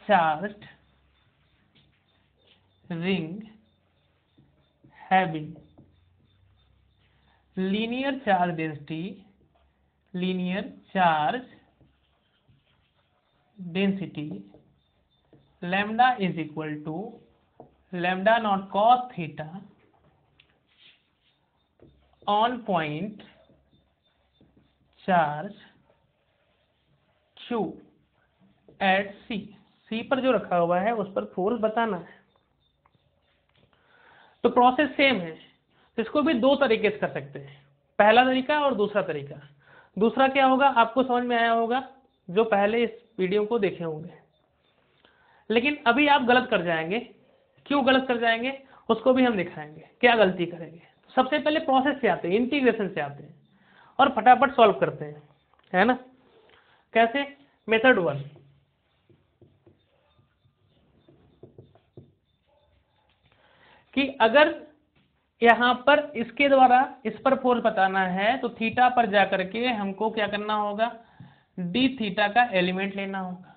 charged ring having linear charge density lambda is equal to lambda naught cos theta on point charge Q at C पर जो रखा हुआ है उस पर force बताना है। तो प्रोसेस सेम है, इसको भी दो तरीके से कर सकते हैं, पहला तरीका और दूसरा तरीका। दूसरा क्या होगा आपको समझ में आया होगा जो पहले इस वीडियो को देखे होंगे, लेकिन अभी आप गलत कर जाएंगे। क्यों गलत कर जाएंगे उसको भी हम दिखाएंगे, क्या गलती करेंगे। सबसे पहले प्रोसेस से आते हैं, इंटीग्रेशन से आते हैं और फटाफट सॉल्व करते हैं, है ना। कैसे? मेथड 1, कि अगर यहां पर इसके द्वारा इस पर फोर्स बताना है तो थीटा पर जाकर के हमको क्या करना होगा, डी थीटा का एलिमेंट लेना होगा।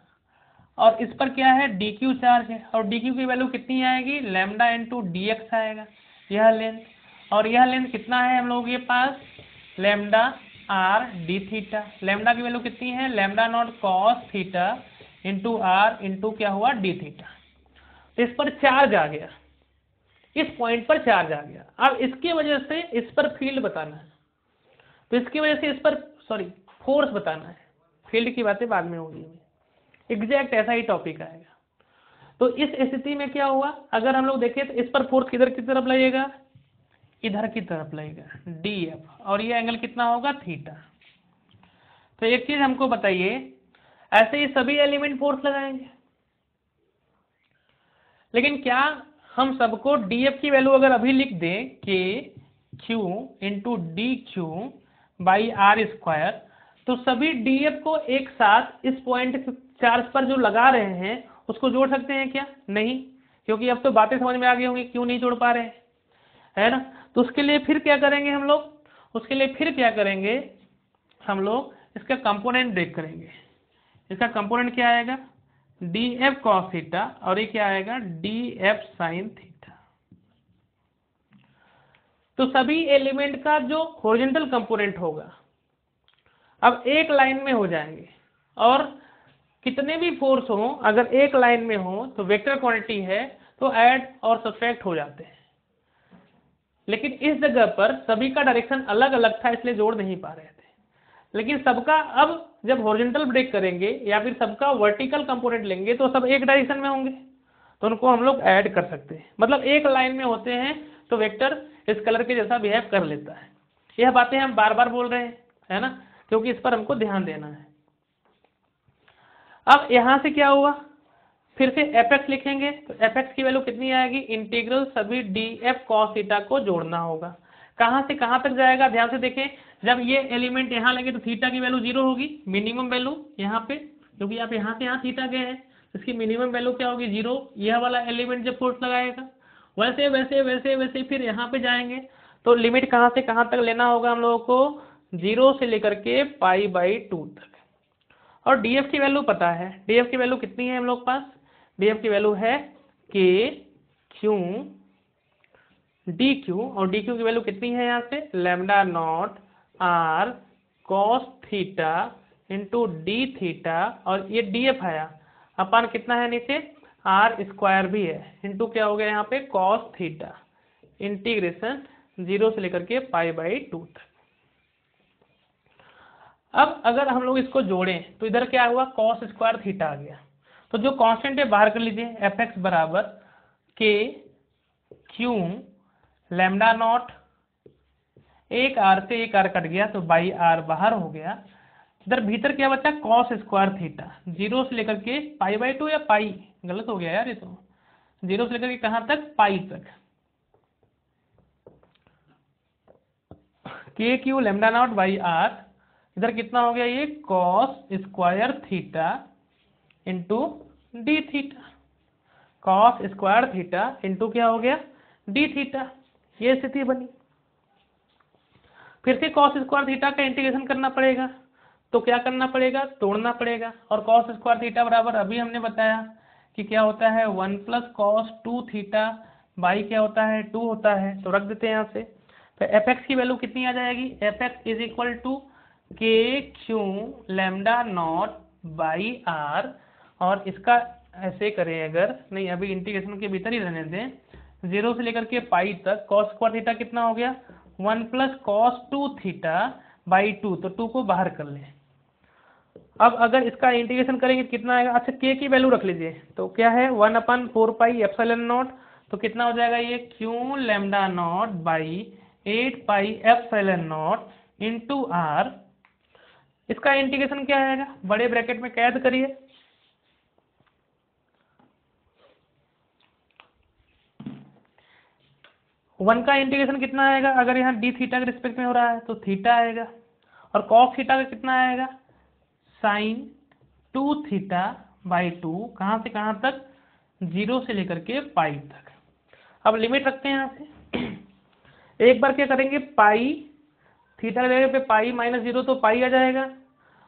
और इस पर क्या है, डी क्यू चार्ज है और डी क्यू की वैल्यू कितनी आएगी, लैम्डा इंटू डी एक्स आएगा यह लेंथ। और यह लेंथ कितना है हम लोगों के पास, lambda r d theta. Lambda की वैल्यू कितनी है, lambda naught cos theta into r into क्या हुआ डी थीटा। तो इस पर चार्ज आ गया, इस पॉइंट पर चार्ज आ गया। अब इसकी वजह से इस पर फील्ड बताना है, तो इसकी वजह से इस पर फोर्स बताना है। फील्ड की बातें बाद में होगी, एग्जैक्ट ऐसा ही टॉपिक आएगा। तो इस स्थिति में क्या हुआ, अगर हम लोग देखें तो इस पर फोर्स किधर की तरफ लगेगा, इधर की तरफ लगेगा डी एफ, और ये एंगल कितना होगा, थीटा। तो एक चीज हमको बताइए, ऐसे ही सभी एलिमेंट फोर्स लगाएंगे, लेकिन क्या हम सबको df की वैल्यू अगर अभी लिख दें कि q into d q by r square, तो सभी df को एक साथ इस पॉइंट चार्ज पर जो लगा रहे हैं उसको जोड़ सकते हैं क्या, नहीं, क्योंकि अब तो बातें समझ में आ गई होंगी क्यों नहीं जोड़ पा रहे हैं, है ना। तो उसके लिए फिर क्या करेंगे हम लोग, उसके लिए फिर क्या करेंगे हम लोग, इसका कंपोनेंट ब्रेक करेंगे। इसका कंपोनेंट क्या आएगा, डी एफ कॉस थीटा, और ये क्या आएगा, डी एफ साइन थीटा। तो सभी एलिमेंट का जो हॉरिजॉन्टल कंपोनेंट होगा अब एक लाइन में हो जाएंगे, और कितने भी फोर्स हो अगर एक लाइन में हो तो वेक्टर क्वांटिटी है तो ऐड और सब्सट्रैक्ट हो जाते हैं। लेकिन इस जगह पर सभी का डायरेक्शन अलग अलग था इसलिए जोड़ नहीं पा रहे थे, लेकिन सबका अब जब हॉरिजॉन्टल ब्रेक करेंगे या फिर सबका वर्टिकल कंपोनेंट लेंगे तो सब एक डायरेक्शन में होंगे, तो उनको हम लोग ऐड कर सकते हैं। मतलब एक लाइन में होते हैं तो वेक्टर इस कलर के जैसा बिहेव कर लेता है। यह बातें हम बार बार बोल रहे हैं, है ना, क्योंकि इस पर हमको ध्यान देना है। अब यहां से क्या हुआ, फिर से fx लिखेंगे, तो fx की वैल्यू कितनी आएगी, इंटीग्रल सभी df cos थीटा को जोड़ना होगा। कहां से कहां तक जाएगा, ध्यान से देखें, जब ये एलिमेंट यहाँ लगे तो थीटा की वैल्यू 0 होगी, मिनिमम वैल्यू यहाँ पे, क्योंकि आप यहाँ से यहाँ थीटा गए हैं, इसकी मिनिमम वैल्यू क्या होगी, 0। यह वाला एलिमेंट जब फोर्स लगाएगा वैसे वैसे वैसे वैसे फिर यहाँ पे जाएंगे, तो लिमिट कहाँ से कहाँ तक लेना होगा हम लोगों को, 0 से लेकर के π/2 तक। और df की वैल्यू पता है, df की वैल्यू कितनी है हम लोग पास, df की वैल्यू है k q डी क्यू, और डी क्यू की वैल्यू कितनी है यहाँ से, lambda naught r cos theta into d theta, और ये df आया अपन कितना है नीचे, आर स्क्वायर भी है, इंटू क्या हो गया यहाँ पे कॉस थीटा, इंटीग्रेशन 0 से लेकर के π/2 तक। अब अगर हम लोग इसको जोड़ें तो इधर क्या हुआ, कॉस स्क्वायर थीटा आ गया, तो जो कांस्टेंट है बाहर कर लीजिए, fx बराबर k क्यू लैम्डा नॉट, एक आर से एक आर कट गया तो बाई आर बाहर हो गया, इधर भीतर क्या बचा, कॉस स्क्वायर थीटा, 0 से लेकर के π/2 या पाई, गलत हो गया यार ये तो, 0 से लेकर के कहां तक, पाई तक, k q lambda naught by r, इधर कितना हो गया ये, cos square theta into d theta, cos square theta into क्या हो गया, डी थीटा, ये स्थिति बनी। फिर से कॉस स्क्वायर थीटा का इंटीग्रेशन करना पड़ेगा, तो क्या करना पड़ेगा, तोड़ना पड़ेगा, और कॉस स्क्वायर थीटा बराबर अभी हमने बताया कि क्या होता है, 1 प्लस कॉस 2 थीटा बाई क्या होता है, 2 होता है, तो रख देते हैं यहाँ से। तो fx की वैल्यू कितनी आ जाएगी, fx is equal to k q lambda naught by r, और इसका ऐसे करें अगर, नहीं अभी इंटीग्रेशन के भीतर ही रहने दें, 0 से लेकर के पाई तक कॉस स्क्वायर थीटा कितना हो गया 1 प्लस कॉस 2 थीटा बाई 2, तो 2 को बाहर कर लें। अब अगर इसका इंटीग्रेशन करेंगे कितना आएगा, अच्छा के की वैल्यू रख लीजिए, तो क्या है 1/4 पाई एप्सिलॉन नॉट, तो कितना हो जाएगा ये q lambda naught by 8 pi epsilon naught into r. इसका इंटीग्रेशन क्या आएगा, बड़े ब्रैकेट में कैद करिए, वन का इंटीग्रेशन कितना आएगा, अगर यहाँ डी थीटा के रिस्पेक्ट में हो रहा है तो थीटा आएगा, और कॉस थीटा का कितना आएगा साइन 2 थीटा बाई 2, कहाँ से कहाँ तक 0 से लेकर के पाई तक। अब लिमिट रखते हैं यहाँ से एक बार क्या करेंगे, पाई थीटा की जगह पे पाई माइनस 0 तो पाई आ जाएगा,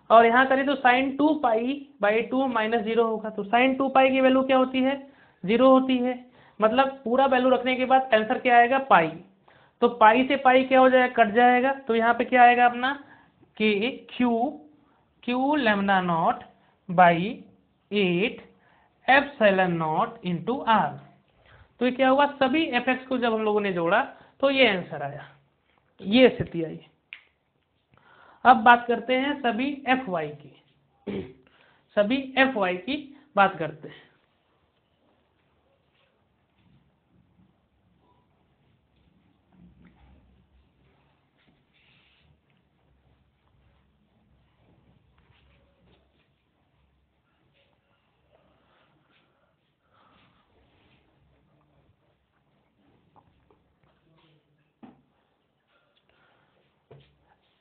और यहाँ करें तो साइन 2 पाई बाई 2 माइनस 0 होगा, तो साइन 2 पाई की वैल्यू क्या होती है 0 होती है, मतलब पूरा वैल्यू रखने के बाद आंसर क्या आएगा पाई, तो पाई से पाई क्या हो जाएगा कट जाएगा, तो यहाँ पे क्या आएगा अपना k q lambda naught by 8 epsilon naught into r. तो ये क्या हुआ, सभी एफ एक्स को जब हम लोगों ने जोड़ा तो ये आंसर आया, ये स्थिति आई। अब बात करते हैं सभी एफ वाई की, सभी एफ वाई की बात करते हैं।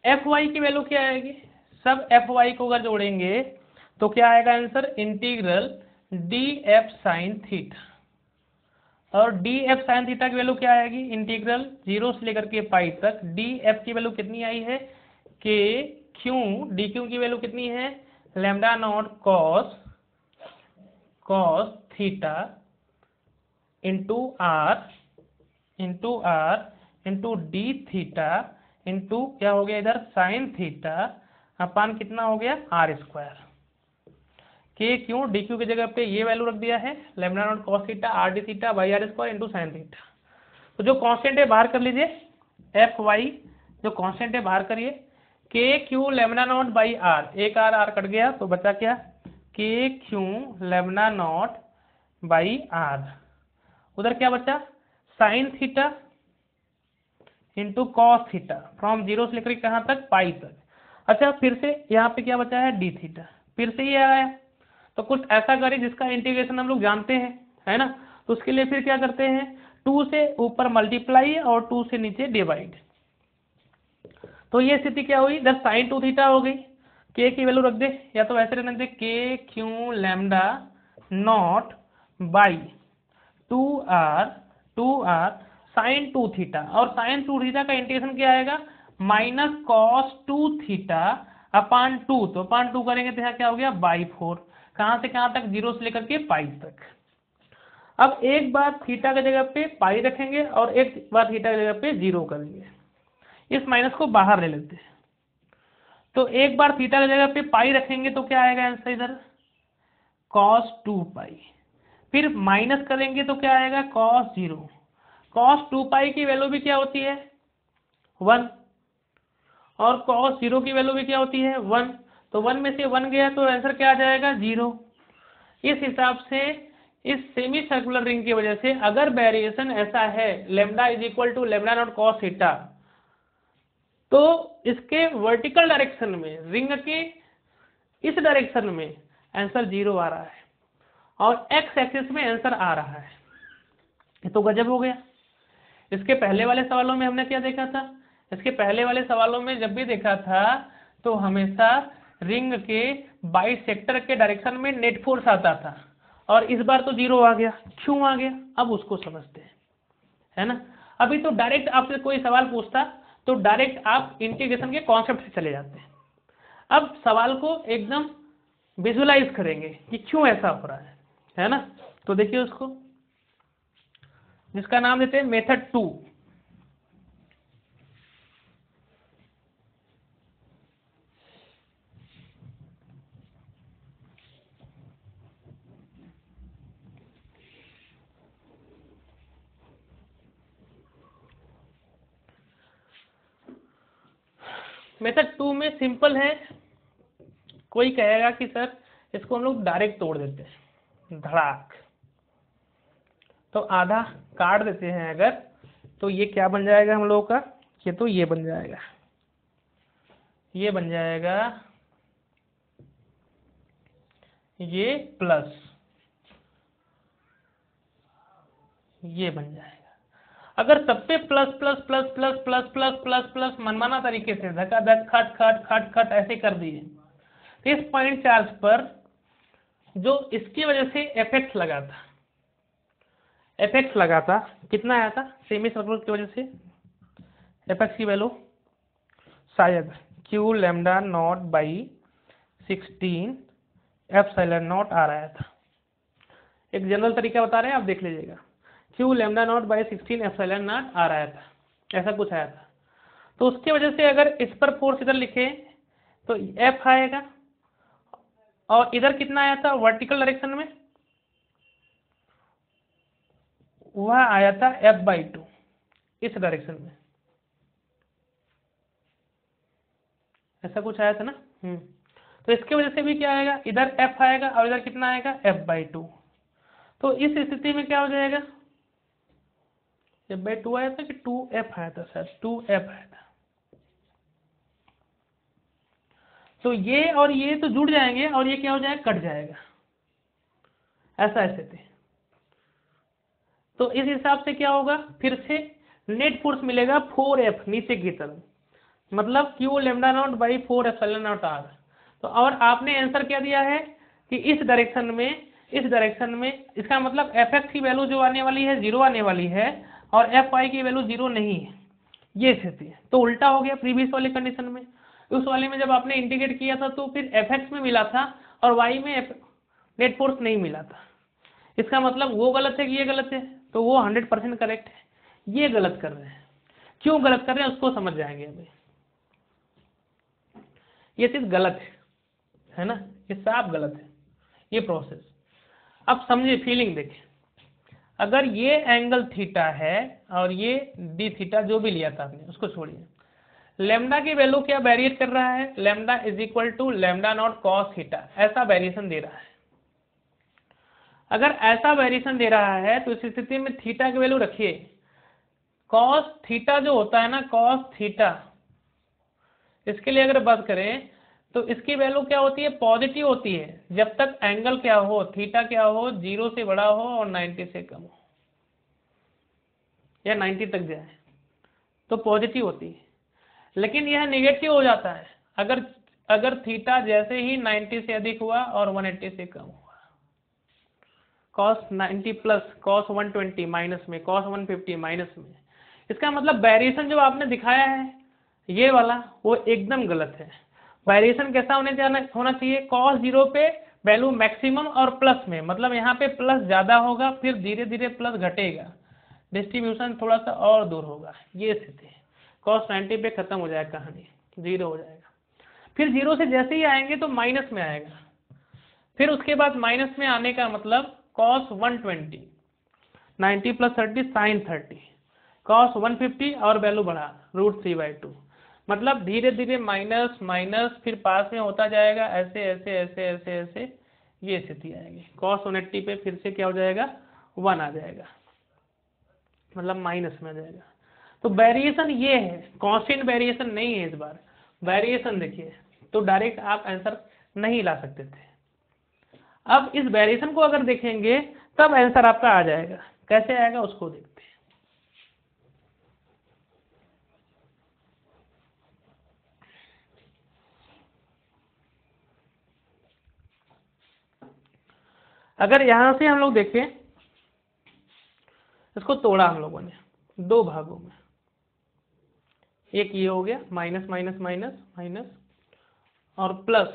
एफ वाई की वैल्यू क्या आएगी, सब एफ वाई को अगर जोड़ेंगे तो क्या आएगा answer, integral D F sine theta, और डी एफ साइन थीटा की वैल्यू क्या आएगी, इंटीग्रल 0 से लेकर के पाई तक डी एफ की वैल्यू कितनी आई है के क्यू, डी क्यू की वैल्यू कितनी है lambda naught cos theta into r into d theta into क्या हो गया इधर साइन थीटा अपान कितना हो गया r square, k q d q की जगह पे ये वैल्यू रख दिया है lambda naught cos theta r d theta by r square into sine theta. तो जो कांस्टेंट है बाहर कर लीजिए, एफ वाई जो कांस्टेंट है बाहर करिए, k q lambda naught by r, एक आर आर कट गया तो बचा क्या k q lambda naught by r, उधर क्या बचा sine theta into cos theta from 0 से लेकर कहाँ तक पाई तक। अच्छा फिर से यहाँ पे क्या बचा है डी थीटा, फिर से ये आया, तो कुछ ऐसा करें जिसका इंटीग्रेशन हम लोग जानते हैं, है ना, तो उसके लिए फिर क्या करते हैं 2 से ऊपर मल्टीप्लाई और 2 से नीचे डिवाइड, तो ये स्थिति क्या हुई इधर साइन 2 थीटा हो गई, के की वैल्यू रख दे या तो ऐसे रहने दे k q lambda naught by 2r sine 2 theta, और साइन 2 थीटा का इंटीग्रेशन क्या आएगा माइनस कॉस 2 थीटा अपान 2, तो अपान 2 करेंगे तो यहाँ क्या हो गया बाई 4, कहाँ से कहाँ तक 0 से लेकर के पाई तक। अब एक बार थीटा की जगह पे पाई रखेंगे और एक बार थीटा की जगह पे 0 करेंगे, इस माइनस को बाहर ले लेते हैं, तो एक बार थीटा की जगह पे पाई रखेंगे तो क्या आएगा आंसर इधर cos 2 पाई, फिर माइनस करेंगे तो क्या आएगा cos 0, cos 2 पाई की वैल्यू भी क्या होती है 1, और cos 0 की वैल्यू भी क्या होती है 1, तो 1 में से 1 गया तो आंसर क्या आ जाएगा 0। इस हिसाब से इस सेमी सर्कुलर रिंग की वजह से अगर वेरिएशन ऐसा है lambda is equal to lambda naught cos theta, तो इसके वर्टिकल डायरेक्शन में रिंग के इस डायरेक्शन में आंसर 0 आ रहा है और एक्स एक्सिस में आंसर आ रहा है, ये तो गजब हो गया। इसके पहले वाले सवालों में हमने क्या देखा था, इसके पहले वाले सवालों में जब भी देखा था तो हमेशा रिंग के बाइसेक्टर के डायरेक्शन में नेट फोर्स आता था, और इस बार तो 0 आ गया, क्यों आ गया अब उसको समझते हैं, है ना। अभी तो डायरेक्ट आपसे कोई सवाल पूछता तो डायरेक्ट आप इंटीग्रेशन के कॉन्सेप्ट से चले जाते हैं, अब सवाल को एकदम विजुलाइज करेंगे कि क्यों ऐसा हो रहा है ना। तो देखिए उसको, जिसका नाम देते हैं मेथड 2। मेथड 2 में सिंपल है, कोई कहेगा कि सर इसको हम लोग डायरेक्ट तोड़ देते हैं धड़ाक, तो आधा काट देते हैं अगर, तो ये क्या बन जाएगा हम लोगों का, ये तो ये बन जाएगा, ये बन जाएगा ये प्लस ये बन जाएगा। अगर सब पे plus plus plus plus plus plus plus plus मनमाना तरीके से धक्का धक खट खट खट खट ऐसे कर दिए, तो इस पॉइंट चार्ज पर जो इसकी वजह से एफेक्ट लगा था, एफेक्ट लगा था कितना आया था सेमी सर्कुलर की वजह से, एफेक्ट की वैल्यू शायद q lambda naught by 16 epsilon naught आ रहा था। एक जनरल तरीका बता रहे हैं, आप देख लीजिएगा, q lambda naught by 16 epsilon naught आ रहा था, ऐसा कुछ आया था। तो उसकी वजह से अगर इस पर फोर्स इधर लिखे तो एफ आएगा, और इधर कितना आया था वर्टिकल डायरेक्शन में, वह आया था F/2 इस डायरेक्शन में, ऐसा कुछ आया था ना। तो इसके वजह से भी क्या आएगा, इधर F आएगा और इधर कितना आएगा F/2। तो इस स्थिति में क्या हो जाएगा, F/2 आया था कि 2F आया था, सर 2F आया था। तो ये और ये तो जुड़ जाएंगे और ये क्या हो जाएगा, कट जाएगा, ऐसा स्थिति। तो इस हिसाब से क्या होगा, फिर से नेट फोर्स मिलेगा 4F नीचे की तरफ, मतलब q lambda naught by 4 epsilon naught r. तो और आपने आंसर क्या दिया है कि इस डायरेक्शन में इसका मतलब एफ एक्स की वैल्यू जो आने वाली है 0 आने वाली है और एफ आई की वैल्यू 0 नहीं है, ये स्थिति है। तो उल्टा हो गया प्रीवियस वाले कंडीशन में, उस वाले में जब आपने इंटीग्रेट किया था तो फिर एफ एक्स में मिला था और वाई में नेट फोर्स नहीं मिला था। इसका मतलब वो गलत है कि ये गलत है, तो वो 100% करेक्ट है, ये गलत कर रहे हैं। क्यों गलत कर रहे हैं उसको समझ जाएंगे अभी। ये चीज गलत है ना, ये साफ गलत है ये प्रोसेस। अब समझिए, फीलिंग देखिए, अगर ये एंगल थीटा है और ये डी थीटा जो भी लिया था आपने उसको छोड़िए, लैम्डा की वैल्यू क्या वेरिएट कर रहा है, lambda is equal to lambda naught cos theta, ऐसा वेरिएशन दे रहा है। अगर ऐसा वेरिएशन दे रहा है तो इस स्थिति में थीटा की वैल्यू रखिए, कॉस थीटा जो होता है ना, कॉस थीटा, इसके लिए अगर बात करें तो इसकी वैल्यू क्या होती है, पॉजिटिव होती है, जब तक एंगल क्या हो, थीटा क्या हो, 0 से बड़ा हो और 90 से कम हो या 90 तक जाए तो पॉजिटिव होती है। लेकिन यह नेगेटिव हो जाता है अगर थीटा जैसे ही 90 से अधिक हुआ और 180 से कम हुआ, cos 90 प्लस cos 120 माइनस में, cos 150 माइनस में। इसका मतलब वेरिएशन जो आपने दिखाया है ये वाला वो एकदम गलत है। वेरिएशन कैसा होना चाहिए, cos 0 पे वैल्यू मैक्सिमम और प्लस में, मतलब यहाँ पे प्लस ज्यादा होगा फिर धीरे धीरे प्लस घटेगा, डिस्ट्रीब्यूशन थोड़ा सा और दूर होगा, ये स्थिति है। cos 90 पे खत्म हो जाएगा कहानी, 0 हो जाएगा, फिर 0 से जैसे ही आएंगे तो माइनस में आएगा, फिर उसके बाद माइनस में आने का मतलब cos 120 90 प्लस 30 साइन 30, cos 150 और वैल्यू बढ़ा √3/2, मतलब धीरे धीरे माइनस माइनस फिर पास में होता जाएगा, ऐसे ऐसे ऐसे ऐसे ऐसे ये स्थिति आएगी। cos 180 पे फिर से क्या हो जाएगा, 1 आ जाएगा, मतलब माइनस में आ जाएगा। तो वेरिएशन ये है, कांस्टेंट वेरिएशन नहीं है इस बार, वेरिएशन देखिए, तो डायरेक्ट आप आंसर नहीं ला सकते थे। अब इस वेरिएशन को अगर देखेंगे तब आंसर आपका आ जाएगा, कैसे आएगा उसको देखते हैं। अगर यहां से हम लोग देखें, इसको तोड़ा हम लोगों ने 2 भागों में, एक ये हो गया माइनस माइनस माइनस माइनस और प्लस,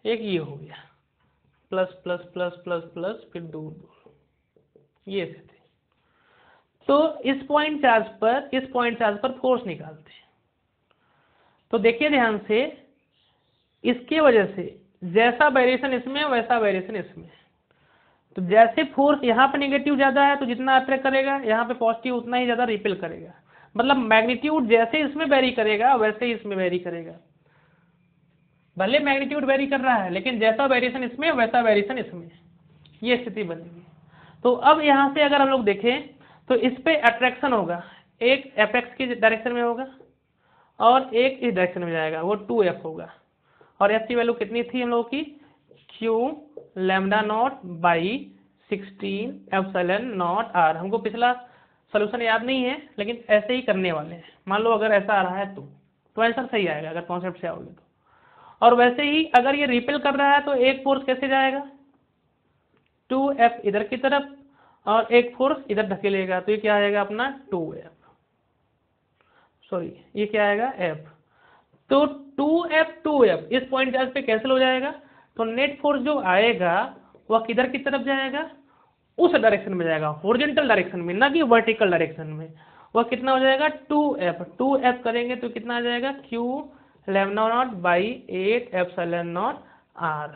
एक ये हो गया plus plus plus plus plus फिर दूर दूर, ये स्थिति। तो इस पॉइंट चार्ज पर फोर्स निकालते हैं। तो देखिए ध्यान से, इसके वजह से जैसा वेरिएशन इसमें वैसा वेरिएशन इसमें, तो जैसे फोर्स यहाँ पे नेगेटिव ज़्यादा है तो जितना अट्रैक्ट करेगा यहाँ पे पॉजिटिव उतना ही ज़्यादा रिपेल करेगा। मतलब मैग्नीट्यूड जैसे इसमें वेरी करेगा वैसे ही इसमें वेरी करेगा। भले मैग्नीट्यूड वेरी कर रहा है लेकिन जैसा वेरिएशन इसमें वैसा वेरिएशन इसमें, ये स्थिति बनेगी। तो अब यहाँ से अगर हम लोग देखें तो इस पे अट्रैक्शन होगा, एक एपेक्स की डायरेक्शन में होगा और एक इस डायरेक्शन में जाएगा, वो 2f होगा। और f की वैल्यू कितनी थी हम लोगों की, q lambda naught by 16 epsilon not r। हमको पिछला सोल्यूशन याद नहीं है लेकिन ऐसे ही करने वाले हैं। मान लो अगर ऐसा आ रहा है तो आंसर सही आएगा अगर कॉन्सेप्ट से आओगे तो। और वैसे ही अगर ये रिपेल कर रहा है तो एक फोर्स कैसे जाएगा, 2f इधर की तरफ और एक फोर्स इधर धकेलेगा, तो ये क्या आएगा अपना 2f, सॉरी ये क्या आएगा f। तो 2f इस पॉइंट चार्ज पे कैंसिल हो जाएगा, तो नेट फोर्स जो आएगा वह किधर की तरफ जाएगा, उस डायरेक्शन में जाएगा, हॉरिजॉन्टल डायरेक्शन में, ना कि वर्टिकल डायरेक्शन में। वह कितना हो जाएगा 2f करेंगे तो कितना आ जाएगा q lambda naught by 8 epsilon not r।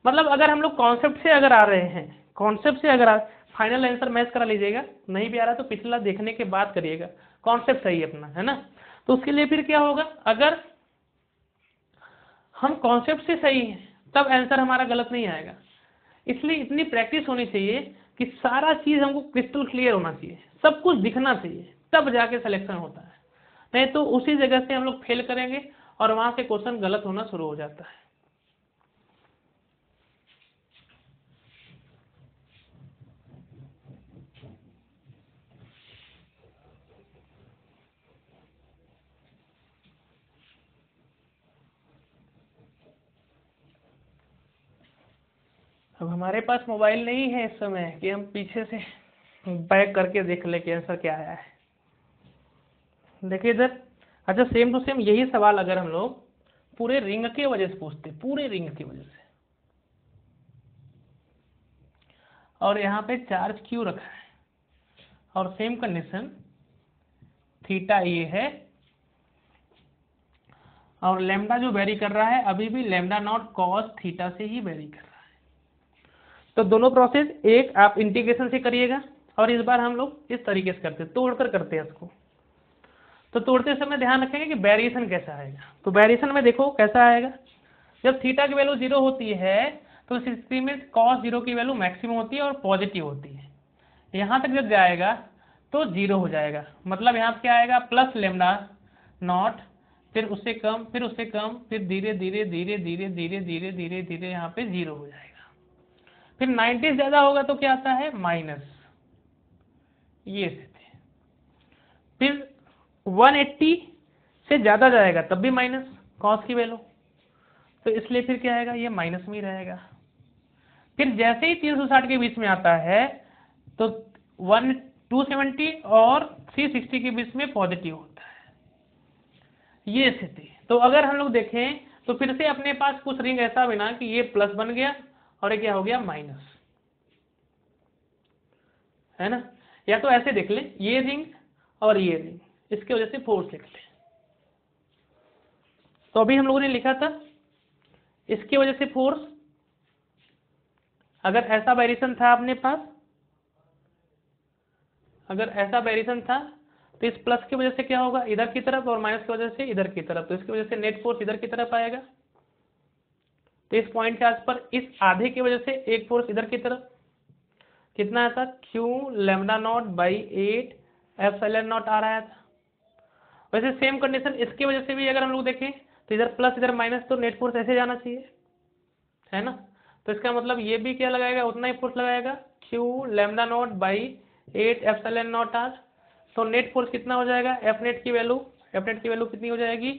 मतलब अगर हम लोग कॉन्सेप्ट से अगर आ रहे हैं, कॉन्सेप्ट से अगर फाइनल आंसर मैच करा लीजिएगा, नहीं भी आ रहा तो पिछला देखने के बाद करिएगा, कॉन्सेप्ट सही अपना है ना। तो उसके लिए फिर क्या होगा, अगर हम कॉन्सेप्ट से सही हैं तब आंसर हमारा गलत नहीं आएगा। इसलिए इतनी प्रैक्टिस होनी चाहिए कि सारा चीज हमको क्रिस्टल क्लियर होना चाहिए, सब कुछ दिखना चाहिए, तब जाके सिलेक्शन होता है। नहीं तो उसी जगह से हम लोग फेल करेंगे और वहां से क्वेश्चन गलत होना शुरू हो जाता है। अब हमारे पास मोबाइल नहीं है इस समय कि हम पीछे से बैक करके देख ले कि आंसर क्या आया है। देखिए इधर, अच्छा सेम टू सेम यही सवाल अगर हम लोग पूरे रिंग के वजह से पूछते, पूरे रिंग की वजह से, और यहाँ पे चार्ज क्यू रखा है और सेम कंडीशन थीटा ये है और लैम्डा जो वेरी कर रहा है अभी भी लैम्डा नॉट कॉस थीटा से ही वेरी कर रहा है। तो दोनों प्रोसेस एक आप इंटीग्रेशन से करिएगा और इस बार हम लोग इस तरीके से करते हैं, तोड़कर करते हैं इसको। तो तोड़ते समय ध्यान रखेंगे कि वेरिएशन कैसा आएगा। तो वेरिएशन में देखो कैसा आएगा, जब थीटा की वैल्यू 0 होती है तो इस स्थिति में कॉस 0 की वैल्यू मैक्सिमम होती है और पॉजिटिव होती है। यहाँ तक जब जाएगा तो 0 हो जाएगा, मतलब यहाँ पे क्या आएगा प्लस लैम्डा नॉट, फिर उससे कम, फिर उससे कम, फिर धीरे धीरे धीरे धीरे धीरे धीरे धीरे धीरे यहाँ पे 0 हो जाएगा। फिर 90 से ज्यादा होगा तो क्या आता है माइनस, ये स्थिति। फिर 180 से ज्यादा जाएगा तब भी माइनस कॉस की वैल्यू, तो इसलिए फिर क्या आएगा, ये माइनस में ही रहेगा। फिर जैसे ही 360 के बीच में आता है तो 270 और 360 के बीच में पॉजिटिव होता है, ये स्थिति। तो अगर हम लोग देखें तो फिर से अपने पास कुछ रिंग ऐसा बना कि ये प्लस बन गया और ये क्या हो गया माइनस, है ना। या तो ऐसे देख ले, ये रिंग और ये रिंग, इसकी वजह से फोर्स लिख ले। तो अभी हम लोगों ने लिखा था इसकी वजह से फोर्स, अगर ऐसा वेरिएशन था अपने पास, अगर ऐसा वेरिएशन था तो इस प्लस की वजह से क्या होगा इधर की तरफ और माइनस की वजह से इधर की तरफ, तो इसकी वजह से नेट फोर्स इधर की तरफ आएगा। तो इस पॉइंट चार्ज पर इस आधे की वजह से एक फोर्स इधर की तरफ, कितना आता q lambda naught by 8 epsilon naught आ रहा था। वैसे सेम कंडीशन इसकी वजह से भी अगर हम लोग देखें तो इधर प्लस इधर माइनस, तो नेट फोर्स ऐसे जाना चाहिए, है ना। तो इसका मतलब ये भी क्या लगाएगा, उतना ही फोर्स लगाएगा, q lambda naught by 8 epsilon naught r. तो नेट फोर्स कितना हो जाएगा, एफ नेट की वैल्यू कितनी हो जाएगी,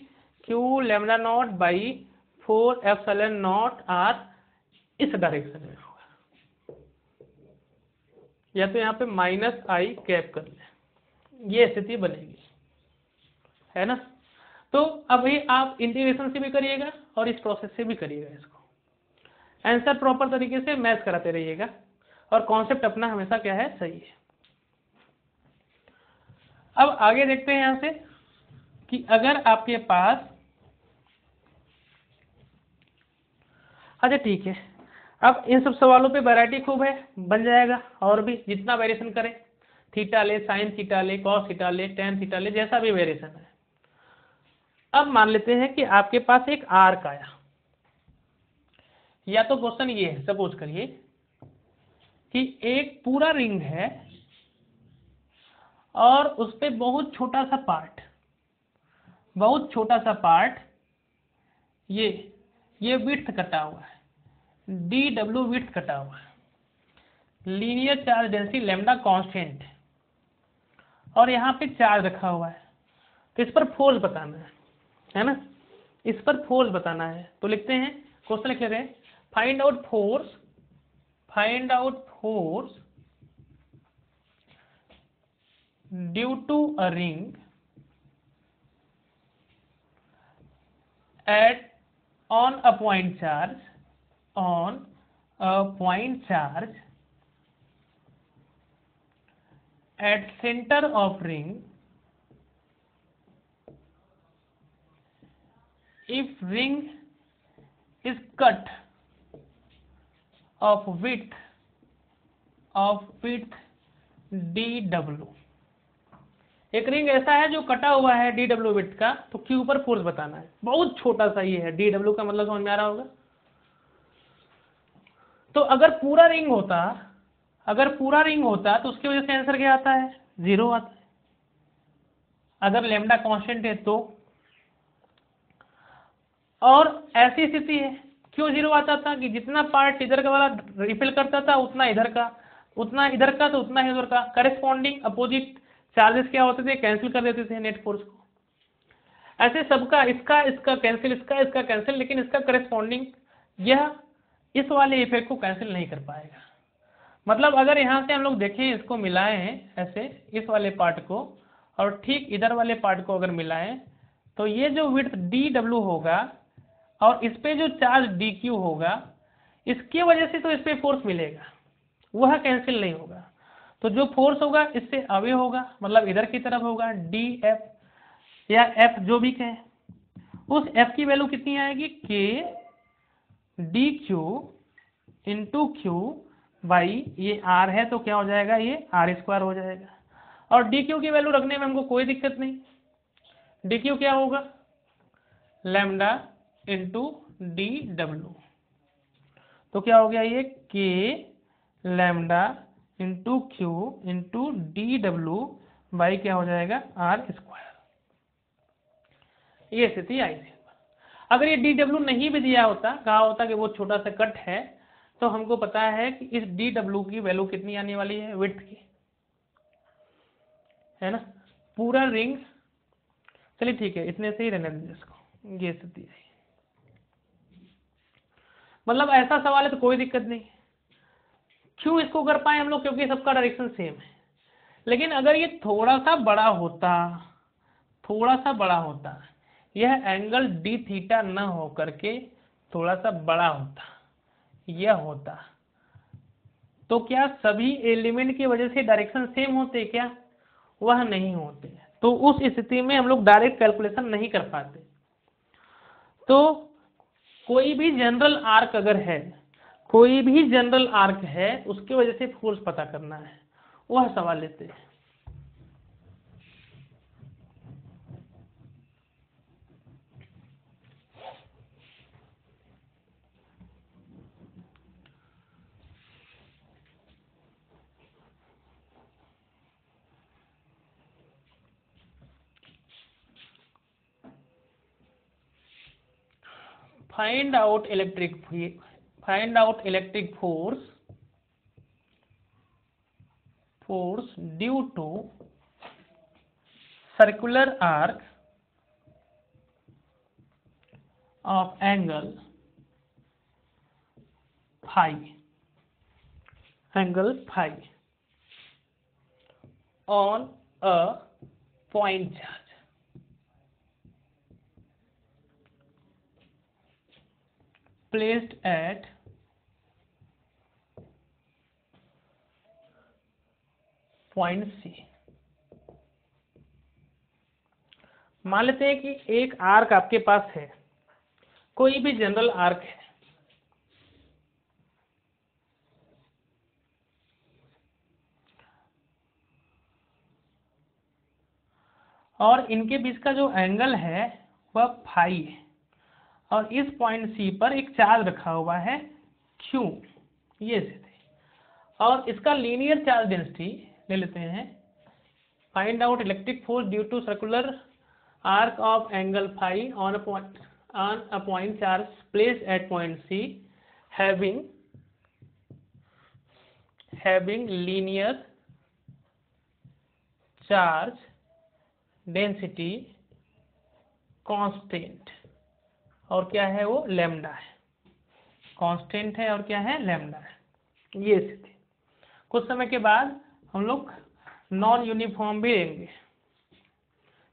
q lambda naught by 4 epsilon naught r, इस डायरेक्शन में होगा। या तो यहाँ पे माइनस आई कैप कर ले, ये स्थिति बनेगी, है ना। तो अभी आप इंटीग्रेशन से भी करिएगा और इस प्रोसेस से भी करिएगा, इसको आंसर प्रॉपर तरीके से मैच कराते रहिएगा और कॉन्सेप्ट अपना हमेशा क्या है सही है। अब आगे देखते हैं यहां से कि अगर आपके पास, अच्छा ठीक है, अब इन सब सवालों पे वैरायटी खूब है, बन जाएगा, और भी जितना वेरिएशन करें, थीटा ले, साइन थीटा ले, कॉस थीटा ले, टेन थीटा ले, जैसा भी वेरिएशन है। अब मान लेते हैं कि आपके पास एक आर्क आया, या तो क्वेश्चन ये है, सपोज करिए कि एक पूरा रिंग है और उस पे बहुत छोटा सा पार्ट, ये विड्थ कटा हुआ है, डी डब्ल्यू विड्थ कटा हुआ है, linear charge density lambda constant, और यहाँ पे चार्ज रखा हुआ है, तो इस पर फोर्स बताना है ना, इस पर फोर्स बताना है। तो लिखते हैं, क्वेश्चन लिख रहे हैं, find out force due to a ring at on a point charge at center of ring if ring is cut of width dw। एक रिंग ऐसा है जो कटा हुआ है dw विड्थ का, तो क्यू पर फोर्स बताना है। बहुत छोटा सा ये है, dw का मतलब समझ में आ रहा होगा। तो अगर पूरा रिंग होता तो उसकी वजह से आंसर क्या आता है, 0 आता है। अगर लैम्डा कांस्टेंट है तो, और ऐसी स्थिति है, क्यों 0 आता था कि जितना पार्ट इधर का वाला रिफिल करता था उतना इधर का तो उतना ही उधर का, करेस्पॉन्डिंग अपोजिट चार्जेस क्या होते थे, कैंसिल कर देते थे नेट फोर्स को। ऐसे सबका इसका कैंसिल, इसका कैंसिल, लेकिन इसका करेस्पॉन्डिंग यह इस वाले इफेक्ट को कैंसिल नहीं कर पाएगा। मतलब अगर यहाँ से हम लोग देखें, इसको मिलाएं ऐसे, इस वाले पार्ट को और ठीक इधर वाले पार्ट को अगर मिलाएं, तो ये जो विड्थ dw होगा और इस पे जो चार्ज dq होगा, इसकी वजह से तो इस पे फोर्स मिलेगा, वह कैंसिल नहीं होगा। तो जो फोर्स होगा इससे अवे होगा, मतलब इधर की तरफ होगा, df या f जो भी कहें, उस f की वैल्यू कितनी आएगी, k dq into Q by, ये r है तो क्या हो जाएगा, ये r² हो जाएगा। और dq की वैल्यू रखने में हमको कोई दिक्कत नहीं, dq क्या होगा, लैम्डा इंटू dw, तो क्या हो गया, ये k lambda into Q into dw by क्या हो जाएगा, r²। ये स्थिति आई थी। अगर ये dw नहीं भी दिया होता, कहा होता कि वो छोटा सा कट है, तो हमको पता है कि इस dw की वैल्यू कितनी आने वाली है, विड्थ की, है ना, पूरा रिंग। चलिए ठीक है, इतने से ही रहने दीजिए इसको, ये स्थिति है। मतलब ऐसा सवाल है तो कोई दिक्कत नहीं। क्यों इसको कर पाए हम लोग, क्योंकि सबका डायरेक्शन सेम है। लेकिन अगर ये थोड़ा सा बड़ा होता, यह एंगल डी थीटा न हो करके थोड़ा सा बड़ा होता, यह होता, तो क्या सभी एलिमेंट की वजह से डायरेक्शन सेम होते, क्या वह नहीं होते। तो उस स्थिति में हम लोग डायरेक्ट कैलकुलेशन नहीं कर पाते। तो कोई भी जनरल आर्क अगर है, उसकी वजह से फोर्स पता करना है, वह सवाल लेते हैं। Find out electric force due to circular arc of angle phi on a point charge placed at point C। मान लेते हैं कि एक आर्क आपके पास है, कोई भी जनरल आर्क है, और इनके बीच का जो एंगल है वह फाई है, और इस पॉइंट सी पर एक चार्ज रखा हुआ है क्यू, ये स्थिति, और इसका लीनियर चार्ज डेंसिटी ले लेते हैं। Find out electric force due to circular arc of angle phi on a point charge placed at point C having linear charge density constant, और क्या है वो लैम्डा है, कांस्टेंट है और क्या है लैम्डा है, ये स्थिति। कुछ समय के बाद हम लोग नॉन यूनिफॉर्म भी लेंगे।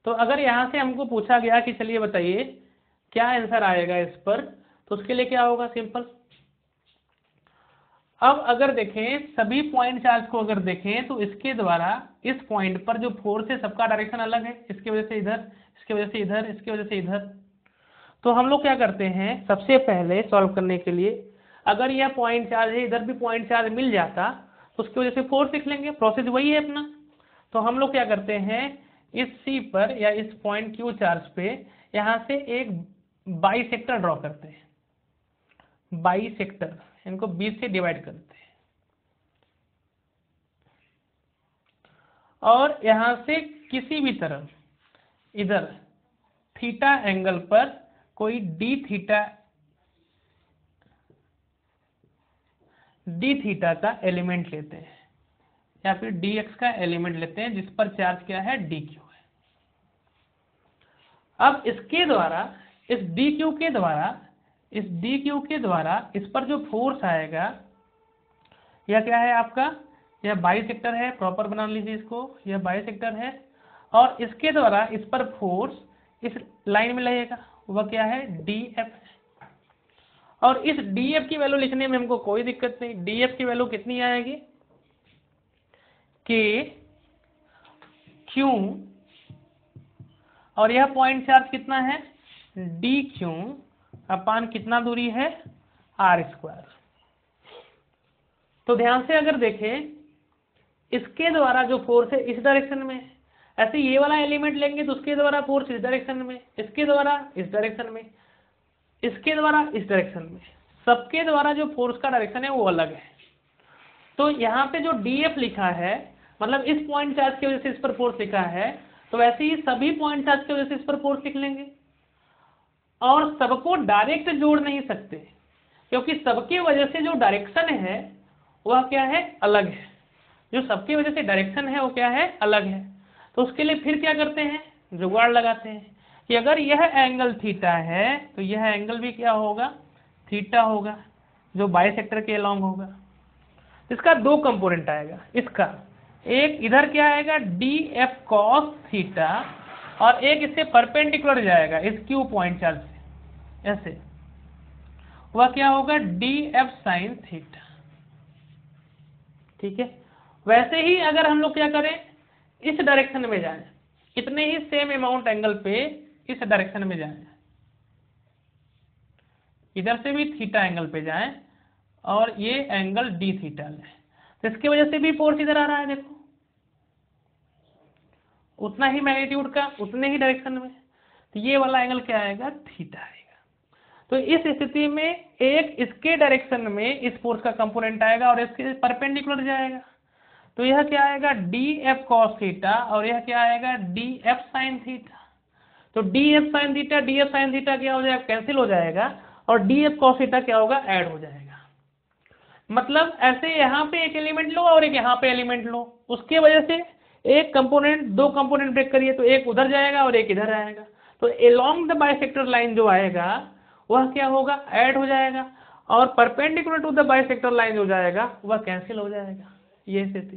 तो अगर यहाँ से हमको पूछा गया कि चलिए बताइए क्या आंसर आएगा इस पर, तो उसके लिए क्या होगा, सिंपल। अब अगर देखें सभी पॉइंट चार्ज को अगर देखें तो इसके द्वारा इस पॉइंट पर जो फोर्स है सबका डायरेक्शन अलग है, इसकी वजह से इधर, इसकी वजह से इधर, इसकी वजह से इधर। तो हम लोग क्या करते हैं, सबसे पहले सॉल्व करने के लिए अगर यह पॉइंट चार्ज है, इधर भी पॉइंट चार्ज मिल जाता तो उसकी वजह से फोर्स लिख लेंगे, प्रोसेस वही है अपना। तो हम लोग क्या करते हैं, इस सी पर या इस पॉइंट क्यू चार्ज पे यहाँ से एक बाइसेक्टर ड्रॉ करते हैं, बाइसेक्टर, इनको 20 से डिवाइड करते हैं, और यहाँ से किसी भी तरफ इधर थीटा एंगल पर कोई डी थीटा का एलिमेंट लेते हैं, या फिर डी एक्स का एलिमेंट लेते हैं जिस पर चार्ज क्या है, डी क्यू है। अब इसके द्वारा इस डी क्यू के द्वारा इस पर जो फोर्स आएगा, यह क्या है आपका, यह बाइसेक्टर है, प्रॉपर बना लीजिए इसको, यह बाइसेक्टर है, और इसके द्वारा इस पर फोर्स इस लाइन में लगेगा, वह क्या है, डी एफ। और इस डी एफ की वैल्यू लिखने में हमको कोई दिक्कत नहीं, डी एफ की वैल्यू कितनी आएगी, के क्यू, और यह पॉइंट चार्ज कितना है, डी क्यू अपान कितना दूरी है, आर स्क्वायर। तो ध्यान से अगर देखें इसके द्वारा जो फोर्स है इस डायरेक्शन में, ऐसे ये वाला एलिमेंट लेंगे तो उसके द्वारा फोर्स इस डायरेक्शन में, इसके द्वारा इस डायरेक्शन में, इसके द्वारा इस डायरेक्शन में, सबके द्वारा जो फोर्स का डायरेक्शन है वो अलग है। तो यहाँ पे जो डीएफ लिखा है मतलब इस पॉइंट चार्ज की वजह से इस पर फोर्स लिखा है, तो वैसे ही सभी पॉइंट चार्ज की वजह से इस पर फोर्स लिख लेंगे, और सबको डायरेक्ट जोड़ नहीं सकते क्योंकि सबकी वजह से जो डायरेक्शन है वह क्या है, अलग है, जो सबकी वजह से डायरेक्शन है वो क्या है, अलग है। तो उसके लिए फिर क्या करते हैं, जुगाड़ लगाते हैं कि अगर यह एंगल थीटा है तो यह एंगल भी क्या होगा, थीटा होगा, जो बाइसेक्टर के अलोंग होगा। इसका दो कंपोनेंट आएगा, इसका एक इधर क्या आएगा, डी एफ कॉस थीटा, और एक इससे परपेंडिकुलर जाएगा इस क्यू पॉइंट चार्ज से, ऐसे वह क्या होगा, डी एफ साइन थीटा। ठीक है, वैसे ही अगर हम लोग क्या करें, इस डायरेक्शन में जाएं, इतने ही सेम अमाउंट एंगल पे इस डायरेक्शन में जाएं, इधर से भी थीटा एंगल पे जाएं और ये एंगल डी थीटा लें, तो इसकी वजह से भी फोर्स इधर आ रहा है, देखो उतना ही मैग्नीट्यूड का, उतने ही डायरेक्शन में, तो ये वाला एंगल क्या आएगा, थीटा आएगा। तो इस स्थिति में एक इसके डायरेक्शन में इस फोर्स का कंपोनेंट आएगा और इसके परपेंडिकुलर जाएगा, तो यह क्या आएगा, डी एफ कॉस थीटा, और यह क्या आएगा, डी एफ साइन थीटा। तो D F sine theta, D F sine theta क्या हो जाएगा, कैंसिल हो जाएगा, और डी एफ कॉस थीटा क्या होगा, ऐड हो जाएगा। मतलब ऐसे यहाँ पे एक एलिमेंट लो और एक यहाँ पे एलिमेंट लो, उसके वजह से एक कंपोनेंट, दो कंपोनेंट ब्रेक करिए तो एक उधर जाएगा और एक इधर आएगा, तो अलोंग द बाइसेक्टर लाइन जो आएगा वह क्या होगा, ऐड हो जाएगा, और perpendicular to the bisector line जो जाएगा वह कैंसिल हो जाएगा। ये स्थिति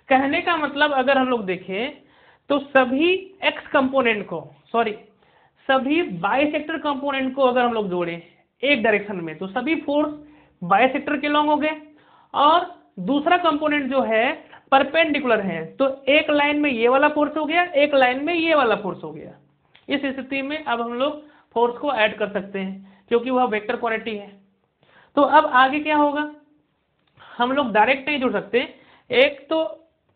कहने का मतलब अगर हम लोग देखें तो सभी एक्स कंपोनेंट को, सभी बाइसेक्टर कंपोनेंट को अगर हम लोग जोड़ें एक डायरेक्शन में तो सभी फोर्स बाइसेक्टर के लॉन्ग हो गए, और दूसरा कंपोनेंट जो है परपेंडिकुलर है, तो एक लाइन में ये वाला फोर्स हो गया, एक लाइन में ये वाला फोर्स हो गया। इस स्थिति में अब हम लोग फोर्स को ऐड कर सकते हैं क्योंकि वह वेक्टर क्वांटिटी है। तो अब आगे क्या होगा, हम लोग डायरेक्ट नहीं जोड़ सकते, एक तो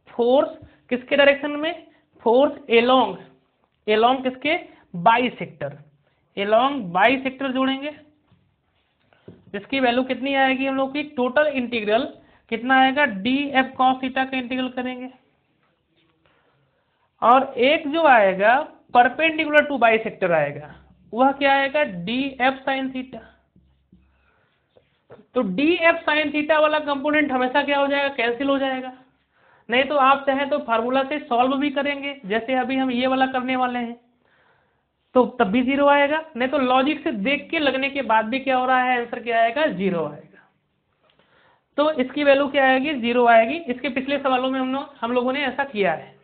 फोर्स किसके डायरेक्शन में, फोर्स एलोंग एलोंग किसके, बाइसेक्टर, एलोंग बाइसेक्टर जोड़ेंगे, इसकी वैल्यू कितनी आएगी हम लोग की, टोटल इंटीग्रल कितना आएगा, डी एफ कॉस थीटा का इंटीग्रल करेंगे, और एक जो आएगा परपेंडिकुलर टू बाइसेक्टर आएगा, वह क्या आएगा, डी एफ साइन थीटा। तो डी एफ साइन थीटा वाला कंपोनेंट हमेशा क्या हो जाएगा, कैंसिल हो जाएगा। नहीं तो आप चाहें तो फार्मूला से सॉल्व भी करेंगे, जैसे अभी हम ये वाला करने वाले हैं, तो तब भी जीरो आएगा। नहीं तो लॉजिक से देख के लगने के बाद भी क्या हो रहा है, आंसर क्या आएगा, जीरो आएगा। तो इसकी वैल्यू क्या आएगी, जीरो आएगी। इसके पिछले सवालों में हम लोगों ने ऐसा किया है।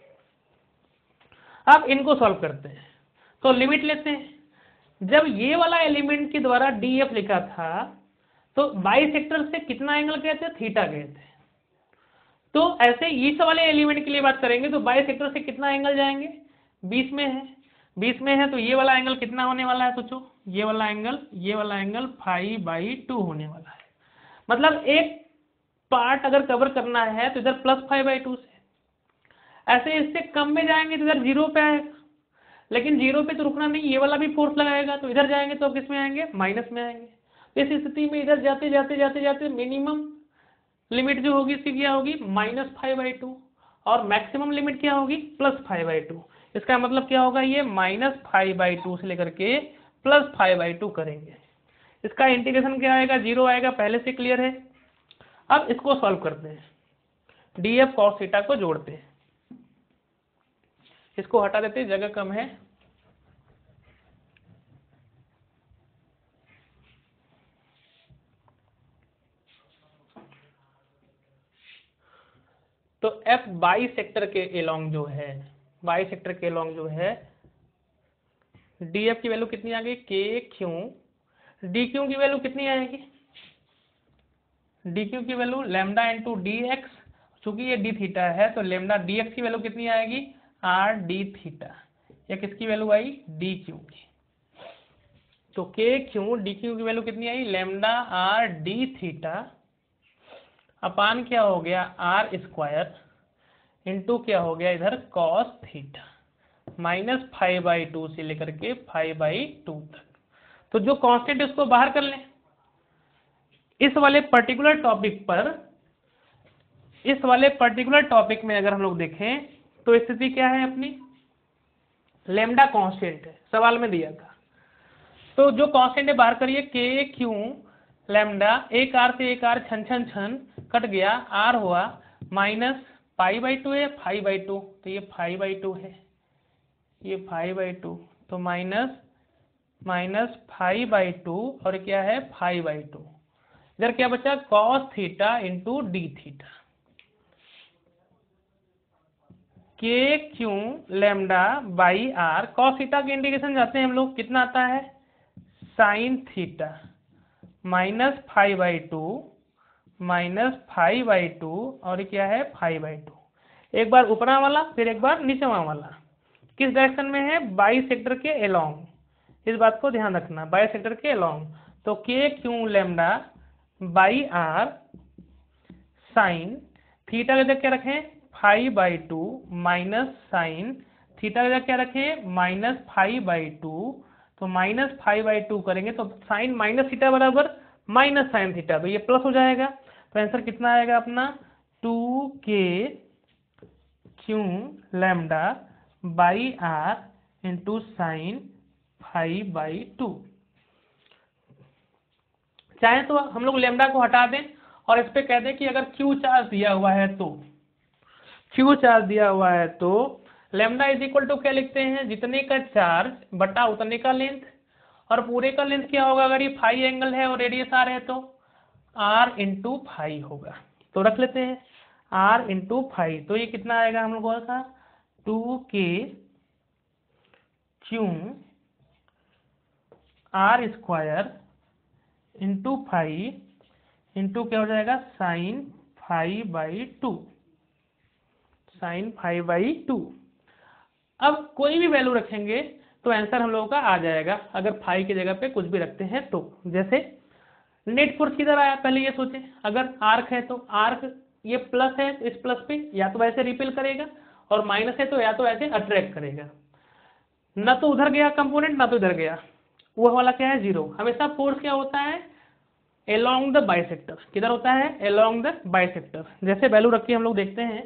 अब इनको सॉल्व करते हैं। तो लिमिट लेते हैं, जब ये वाला एलिमेंट के द्वारा डी एफ लिखा था तो बाइसेक्टर से कितना एंगल गए थे, थीटा गए थे। तो ऐसे इस वाले एलिमेंट के लिए बात करेंगे तो बाइसेक्टर से कितना एंगल जाएंगे, 20 में है, 20 में है, तो ये वाला एंगल कितना होने वाला है, सोचो, ये वाला एंगल π/2 होने वाला है। मतलब एक पार्ट अगर कवर करना है तो इधर +π/2 से, ऐसे इससे कम में जाएंगे तो इधर 0 पे आएगा, लेकिन 0 पे तो रुकना नहीं, ये वाला भी फोर्स लगाएगा, तो इधर जाएंगे तो किस में आएंगे, माइनस में आएंगे। तो इस स्थिति में इधर जाते जाते जाते जाते मिनिमम लिमिट जो होगी इसकी क्या होगी, -π/2, और मैक्सिमम लिमिट क्या होगी, +π/2। इसका मतलब क्या होगा, ये -π/2 से लेकर के +π/2 करेंगे। इसका इंटीग्रेशन क्या आएगा, 0 आएगा, पहले से क्लियर है। अब इसको सॉल्व करते हैं, डी एफ कॉस थीटा को जोड़ते हैं, इसको हटा देते हैं, जगह कम है। तो एफ बाइसेक्टर के एलोंग जो है, बाइसेक्टर के एलोंग जो है, डी एफ की वैल्यू कितनी आ गई, के क्यू, डी क्यू की वैल्यू कितनी आएगी, डी क्यू की value lambda into D x, चूंकि ये डी थीटा है तो लैम्डा डी एक्स की वैल्यू कितनी आएगी, आर डी थीटा। या किसकी वैल्यू आई, डी क्यू की। तो के क्यू डी क्यू की वैल्यू कितनी आई, lambda r d theta upon क्या हो गया, आर स्क्वायर इंटू क्या हो गया इधर कॉस थीटा, -π/2 से लेकर के π/2 तक। तो जो कांस्टेंट है उसको बाहर कर लें। इस वाले पर्टिकुलर टॉपिक में अगर हम लोग देखें तो स्थिति क्या है अपनी, लैम्डा कांस्टेंट है, सवाल में दिया था। तो जो कांस्टेंट है बाहर करिए, के क्यू लैम्डा, एक आर से एक आर छन छन छन कट गया, आर हुआ -π/2 है, π/2, तो ये π/2 है, ये π/2, तो -π/2 और क्या है π/2। इधर क्या बचा, cos theta into d theta, k q lambda by r, cos theta के इंटीग्रेशन जाते हैं हम लोग, कितना आता है, साइन थीटा -π/2 और क्या है π/2। एक बार ऊपरा वाला फिर एक बार नीचवा वाला, किस डायरेक्शन में है, बाइसेक्टर के एलोंग, इस बात को ध्यान रखना, बाइसेक्टर के एलोंग। तो k q lambda by r sine theta का जगह क्या रखें, π/2 माइनस साइन थीटा का जगह क्या रखें, -π/2, तो -π/2 करेंगे तो साइन माइनस थीटा बराबर माइनस साइन थीटा, तो ये प्लस हो जाएगा। तो आंसर कितना आएगा अपना, 2k q lambda by r into sine π/2। चाहे तो हम लोग लैम्डा को हटा दें और इस पे कह दें कि अगर क्यू चार्ज दिया हुआ है तो लैम्डा इज इक्वल टू क्या लिखते हैं, जितने का चार्ज बटा उतने का लेंथ, और पूरे का लेंथ क्या होगा, अगर ये फाई एंगल है और रेडियस आर है तो आर इंटू फाई होगा। तो रख लेते हैं आर इंटू फाई, तो ये कितना आएगा हम लोगों का, 2k q r square into phi into क्या हो जाएगा, साइन π/2। अब कोई भी वैल्यू रखेंगे तो आंसर हम लोगों का आ जाएगा, अगर फाई की जगह पे कुछ भी रखते हैं तो। जैसे नेट फोर्स किधर आया, पहले ये सोचें, अगर आर्क है तो आर्क ये प्लस है, इस प्लस पे या तो ऐसे रिपेल करेगा, और माइनस है तो या तो ऐसे अट्रैक्ट करेगा। ना तो उधर गया कंपोनेंट ना तो इधर गया, वो वाला क्या है 0। हमेशा फोर्स क्या होता है along द बाइसेक्टर, किधर होता है along द बाइसेक्टर। जैसे वैल्यू रखी हम लोग देखते हैं